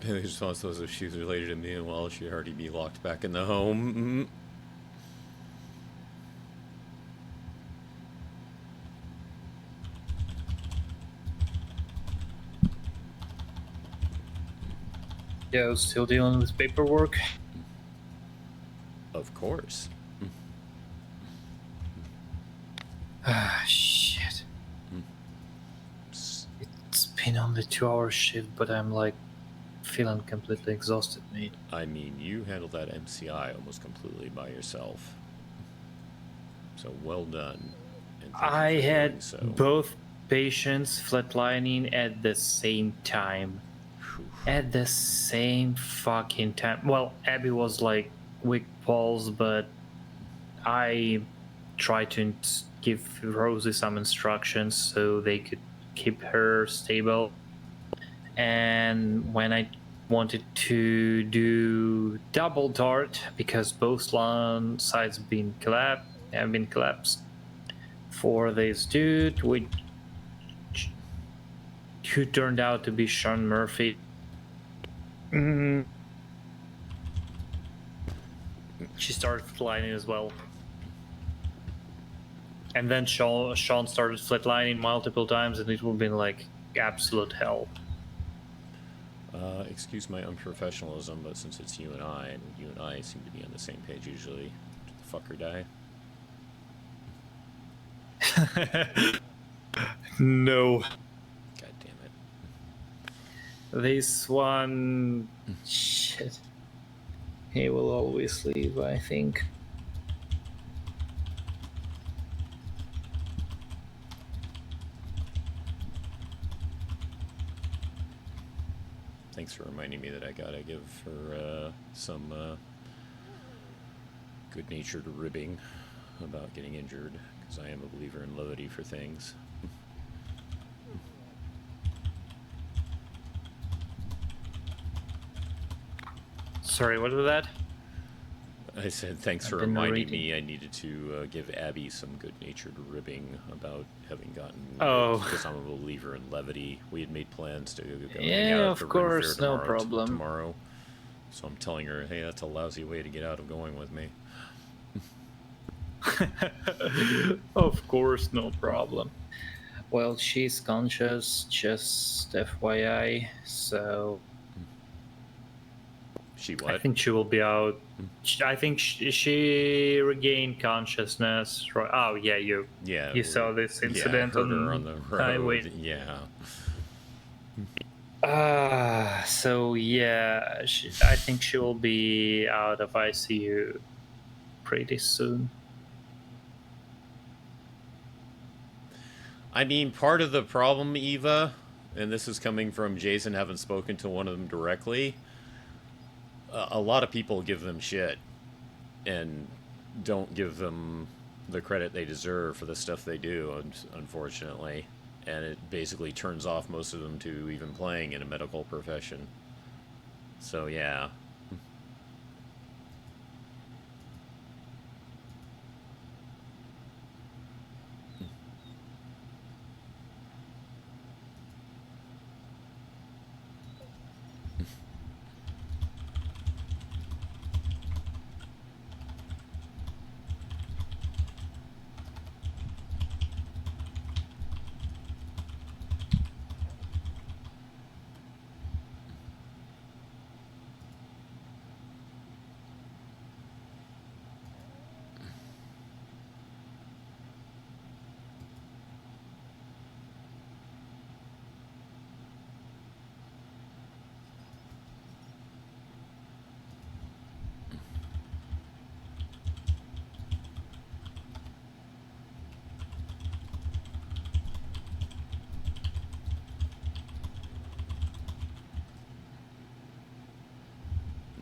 The response was if she was related to me, and well, she'd already be locked back in the home. Yeah, I was still dealing with paperwork. Of course. Ah, shit. It's been only 2-hour shift, but I'm like feeling completely exhausted, mate. I mean, you handled that MCI almost completely by yourself. So well done. And thank you I for had doing so. both patients flatlining at the same time. At the same fucking time. Well, Abbie was like weak pulse, but I tried to give Rosie some instructions so they could keep her stable. And when I wanted to do double dart, because both lung sides have been collapsed for this dude, who turned out to be Sean Murphy. She started flatlining as well. And then Sean started flatlining multiple times, and it would have been like absolute hell. Excuse my unprofessionalism, but since it's you and I seem to be on the same page usually, did the fucker die? No. God damn it. This one... Shit. He will always leave, I think. Thanks for reminding me that I gotta give her some good-natured ribbing about getting injured, because I am a believer in levity for things. Sorry, what was that? I said thanks for reminding me I needed to give Abbie some good-natured ribbing about having gotten because I'm a believer in levity. We had made plans to go hang out at the Ren Fair no problem. tomorrow. So I'm telling her, hey, that's a lousy way to get out of going with me. Of course, no problem. Well, she's conscious, just FYI, so... She what? I think she will be out. I think she regained consciousness. Right? Oh, yeah, you saw this incident heard her on the road. highway. Yeah. So yeah, I think she will be out of ICU pretty soon. I mean, part of the problem, Eva, and this is coming from Jason, having spoken to one of them directly, a lot of people give them shit and don't give them the credit they deserve for the stuff they do, unfortunately. And it basically turns off most of them to even playing in a medical profession. So, yeah.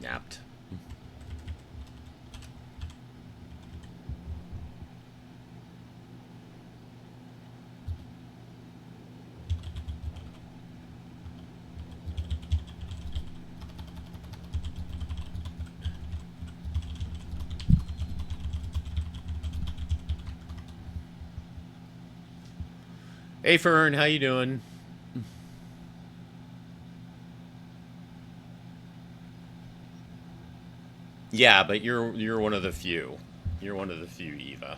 kidnapped. Hey Fern, how you doing? Yeah, but you're one of the few. You're one of the few, Eva.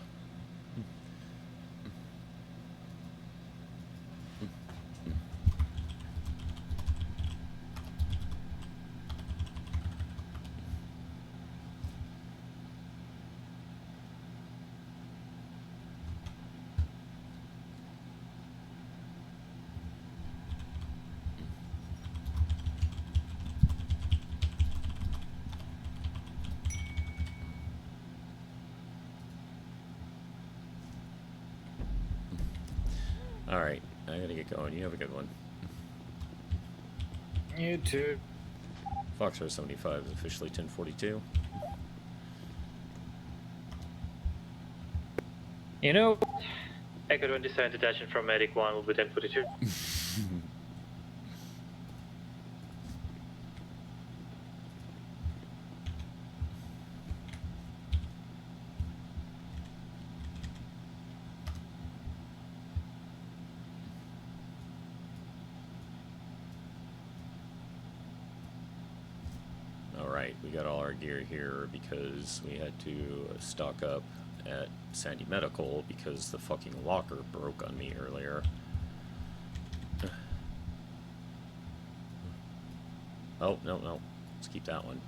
Alright, I gotta get going. You have a good one. You too. Foxtrot 75 is officially 1042. You know, Echo 27 detaching from Medic 1 will be 1042. Alright, we got all our gear here because we had to stock up at Sandy Medical because the fucking locker broke on me earlier. Oh, no. Let's keep that one.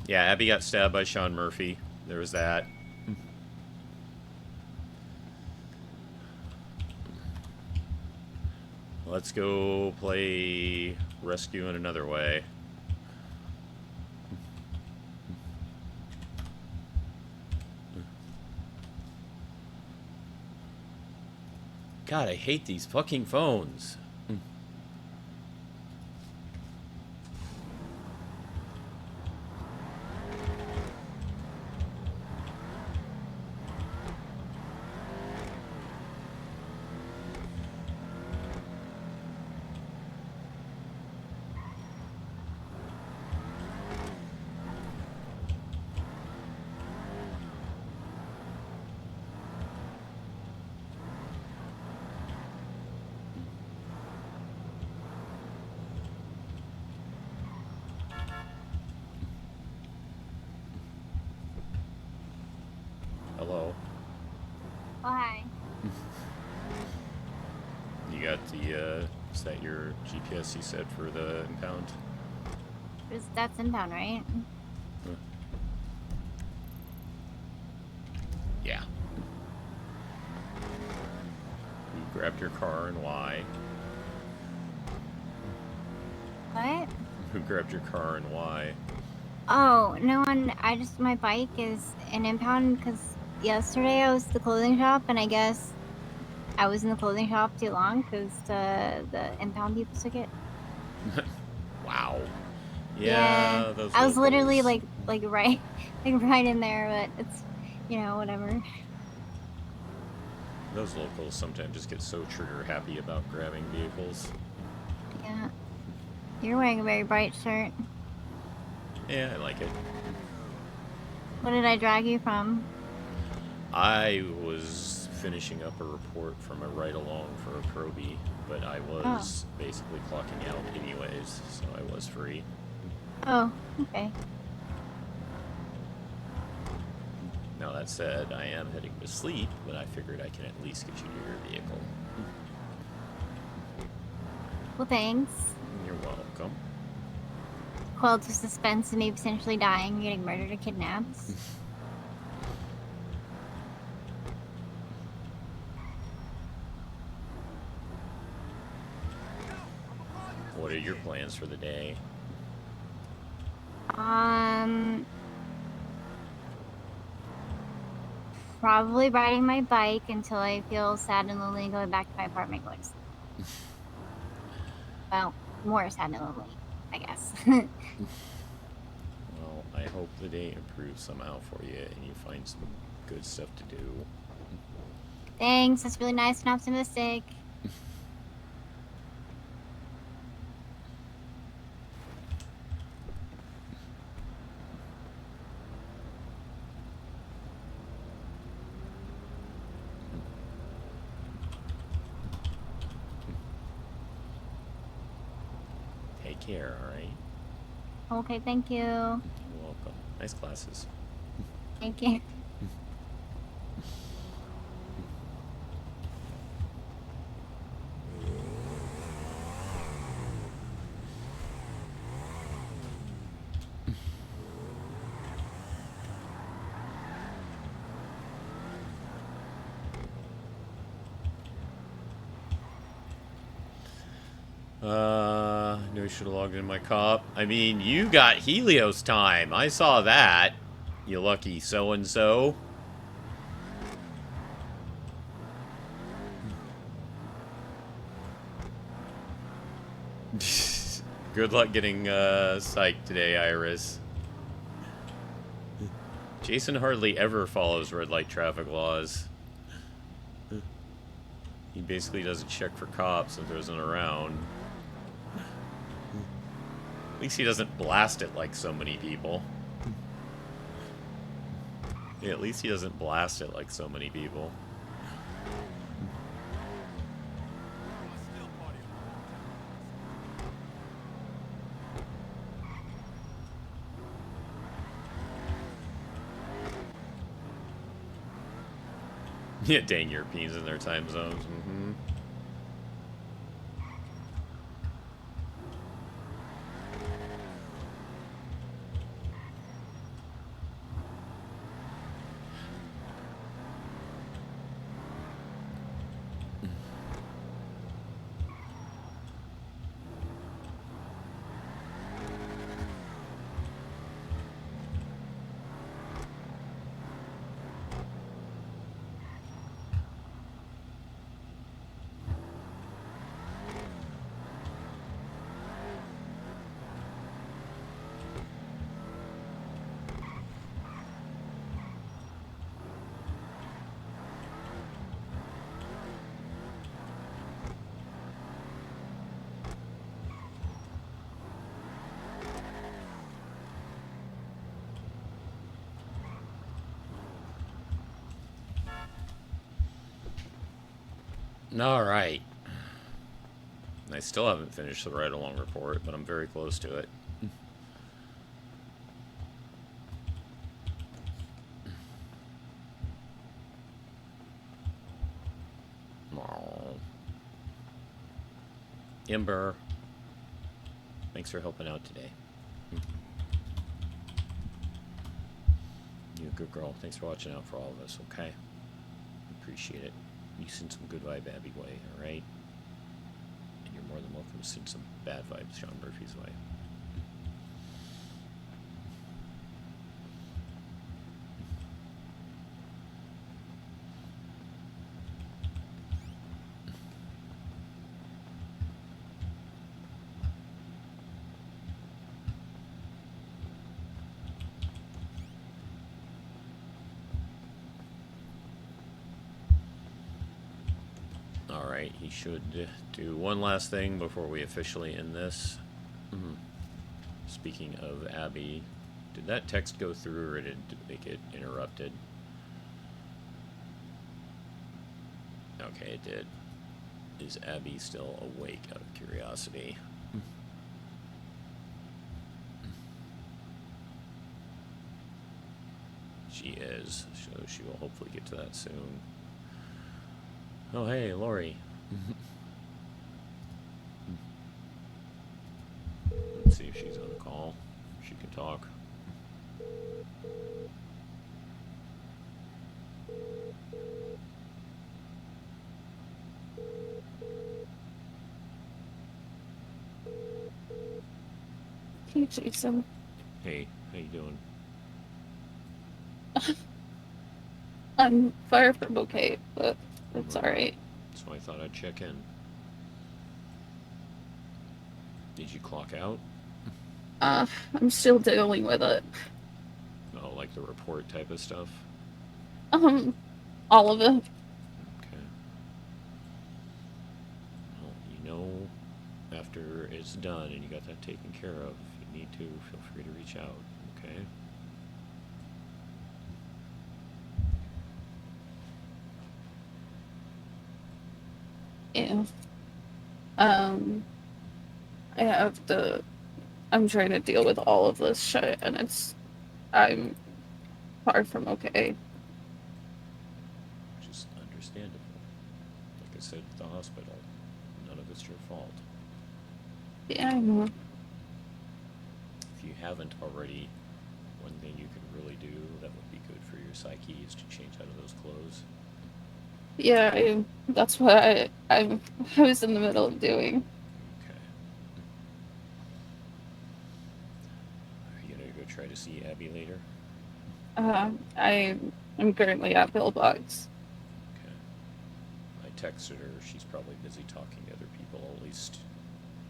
Yeah, Abbie got stabbed by Sean Murphy. There was that. Let's go play Rescue in Another Way. God, I hate these fucking phones. Hello. Oh, hi. You got the, is that your GPS you said for the impound? That's inbound, right? Huh. Yeah. Who grabbed your car and why? What? Who grabbed your car and why? Oh, no one. My bike is an impound because yesterday I was at the clothing shop and I guess I was in the clothing shop too long because the impound people took it. Wow. Yeah, those I was literally locals. like right in there, but it's, whatever. Those locals sometimes just get so trigger happy about grabbing vehicles. Yeah. You're wearing a very bright shirt. Yeah, I like it. What did I drag you from? I was finishing up a report from a ride-along for a probie, but I was basically clocking out anyways, so I was free. Oh, okay. Now that said, I am heading to sleep, but I figured I can at least get you to your vehicle. Well, thanks. You're welcome. Quell to suspense of me potentially dying, getting murdered or kidnapped. What are your plans for the day? Probably riding my bike until I feel sad and lonely and going back to my apartment going to sleep. Well, more sad and lonely, I guess. Well, I hope the day improves somehow for you and you find some good stuff to do. Thanks, that's really nice and optimistic. Take care, alright? Okay, thank you. You're welcome. Nice glasses. Thank you. Knew I should have logged in my cop. I mean, you got Helios time. I saw that. You lucky so-and-so. Good luck getting, psyched today, Iris. Jason hardly ever follows red light traffic laws. He basically doesn't check for cops and throws them around. At least he doesn't blast it like so many people. Yeah, at least he doesn't blast it like so many people. Yeah, dang Europeans in their time zones. Mm-hmm. Alright. I still haven't finished the ride-along report, but I'm very close to it. Ember. Thanks for helping out today. You're a good girl. Thanks for watching out for all of us, okay? Appreciate it. You send some good vibe Abbie way, alright? And you're more than welcome to send some bad vibes Sean Murphy's way. Alright, he should do one last thing before we officially end this. Speaking of Abbie, did that text go through or did it get interrupted? Okay, it did. Is Abbie still awake out of curiosity? She is, so she will hopefully get to that soon. Oh, hey, Lori. Let's see if she's on the call. She can talk. Hey, Jason. Hey, how you doing? I'm far from okay, but it's alright. So I thought I'd check in. Did you clock out? I'm still dealing with it. Oh, like the report type of stuff? All of it. Okay. Well, you know, after it's done and you got that taken care of, if you need to, feel free to reach out, okay? Yeah. I have to. I'm trying to deal with all of this shit, and I'm far from okay. Which is understandable. Like I said at the hospital, none of it's your fault. Yeah, I know. If you haven't already, one thing you can really do that would be good for your psyche is to change out of those clothes. Yeah, that's what I was in the middle of doing. Are you gonna go try to see Abbie later? I'm currently at Pillbox. Okay. I texted her. She's probably busy talking to other people. At least,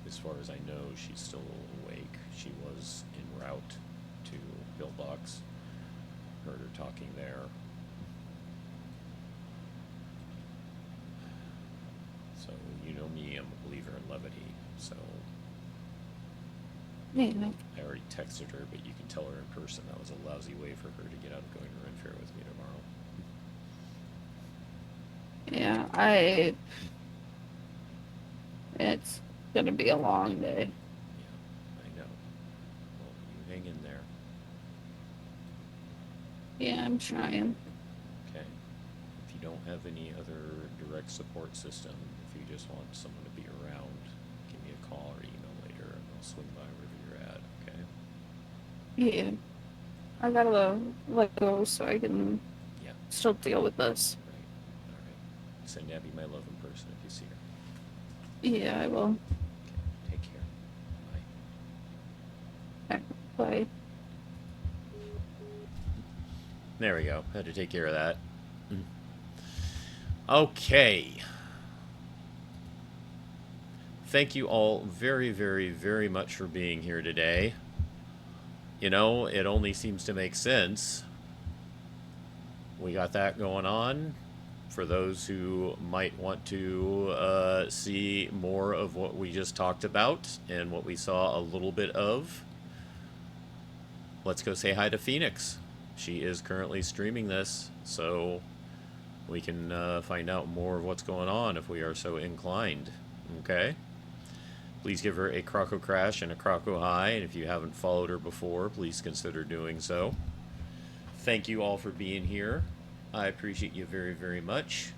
as far as I know, she's still awake. She was en route to Pillbox. Heard her talking there. So, you know me, I'm a believer in levity, so... Yeah. I already texted her, but you can tell her in person that was a lousy way for her to get out of going to Ren Fair with me tomorrow. Yeah, it's gonna be a long day. I know. Well, you hang in there. Yeah, I'm trying. Okay. If you don't have any other direct support system, if you just want someone to be around, give me a call or email later and I'll swing by wherever you're at, okay? Yeah. I gotta let go so I can still deal with this. Alright. Send Abbie my love in person if you see her. Yeah, I will. Take care. Bye. Bye. There we go. Had to take care of that. Okay. Thank you all very, very, very much for being here today. You know, it only seems to make sense. We got that going on. For those who might want to see more of what we just talked about and what we saw a little bit of, let's go say hi to Phoenix. She is currently streaming this, so we can find out more of what's going on if we are so inclined. Okay? Please give her a Croco Crash and a Croco High, and if you haven't followed her before, please consider doing so. Thank you all for being here. I appreciate you very, very much.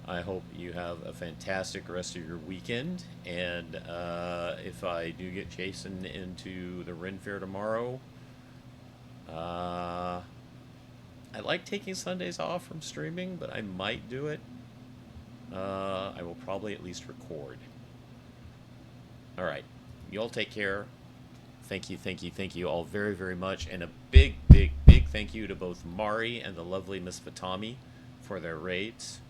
I hope you have a fantastic rest of your weekend, and if I do get Jason into the Ren Fair tomorrow, I like taking Sundays off from streaming, but I might do it. I will probably at least record. Alright, you all take care. Thank you all very, very much. And a big, big, big thank you to both Mari and the lovely Miss Fatami for their raids.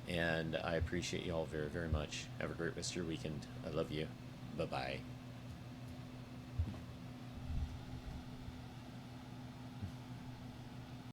And I appreciate you all very, very much. Have a great rest of your weekend. I love you. Bye-bye.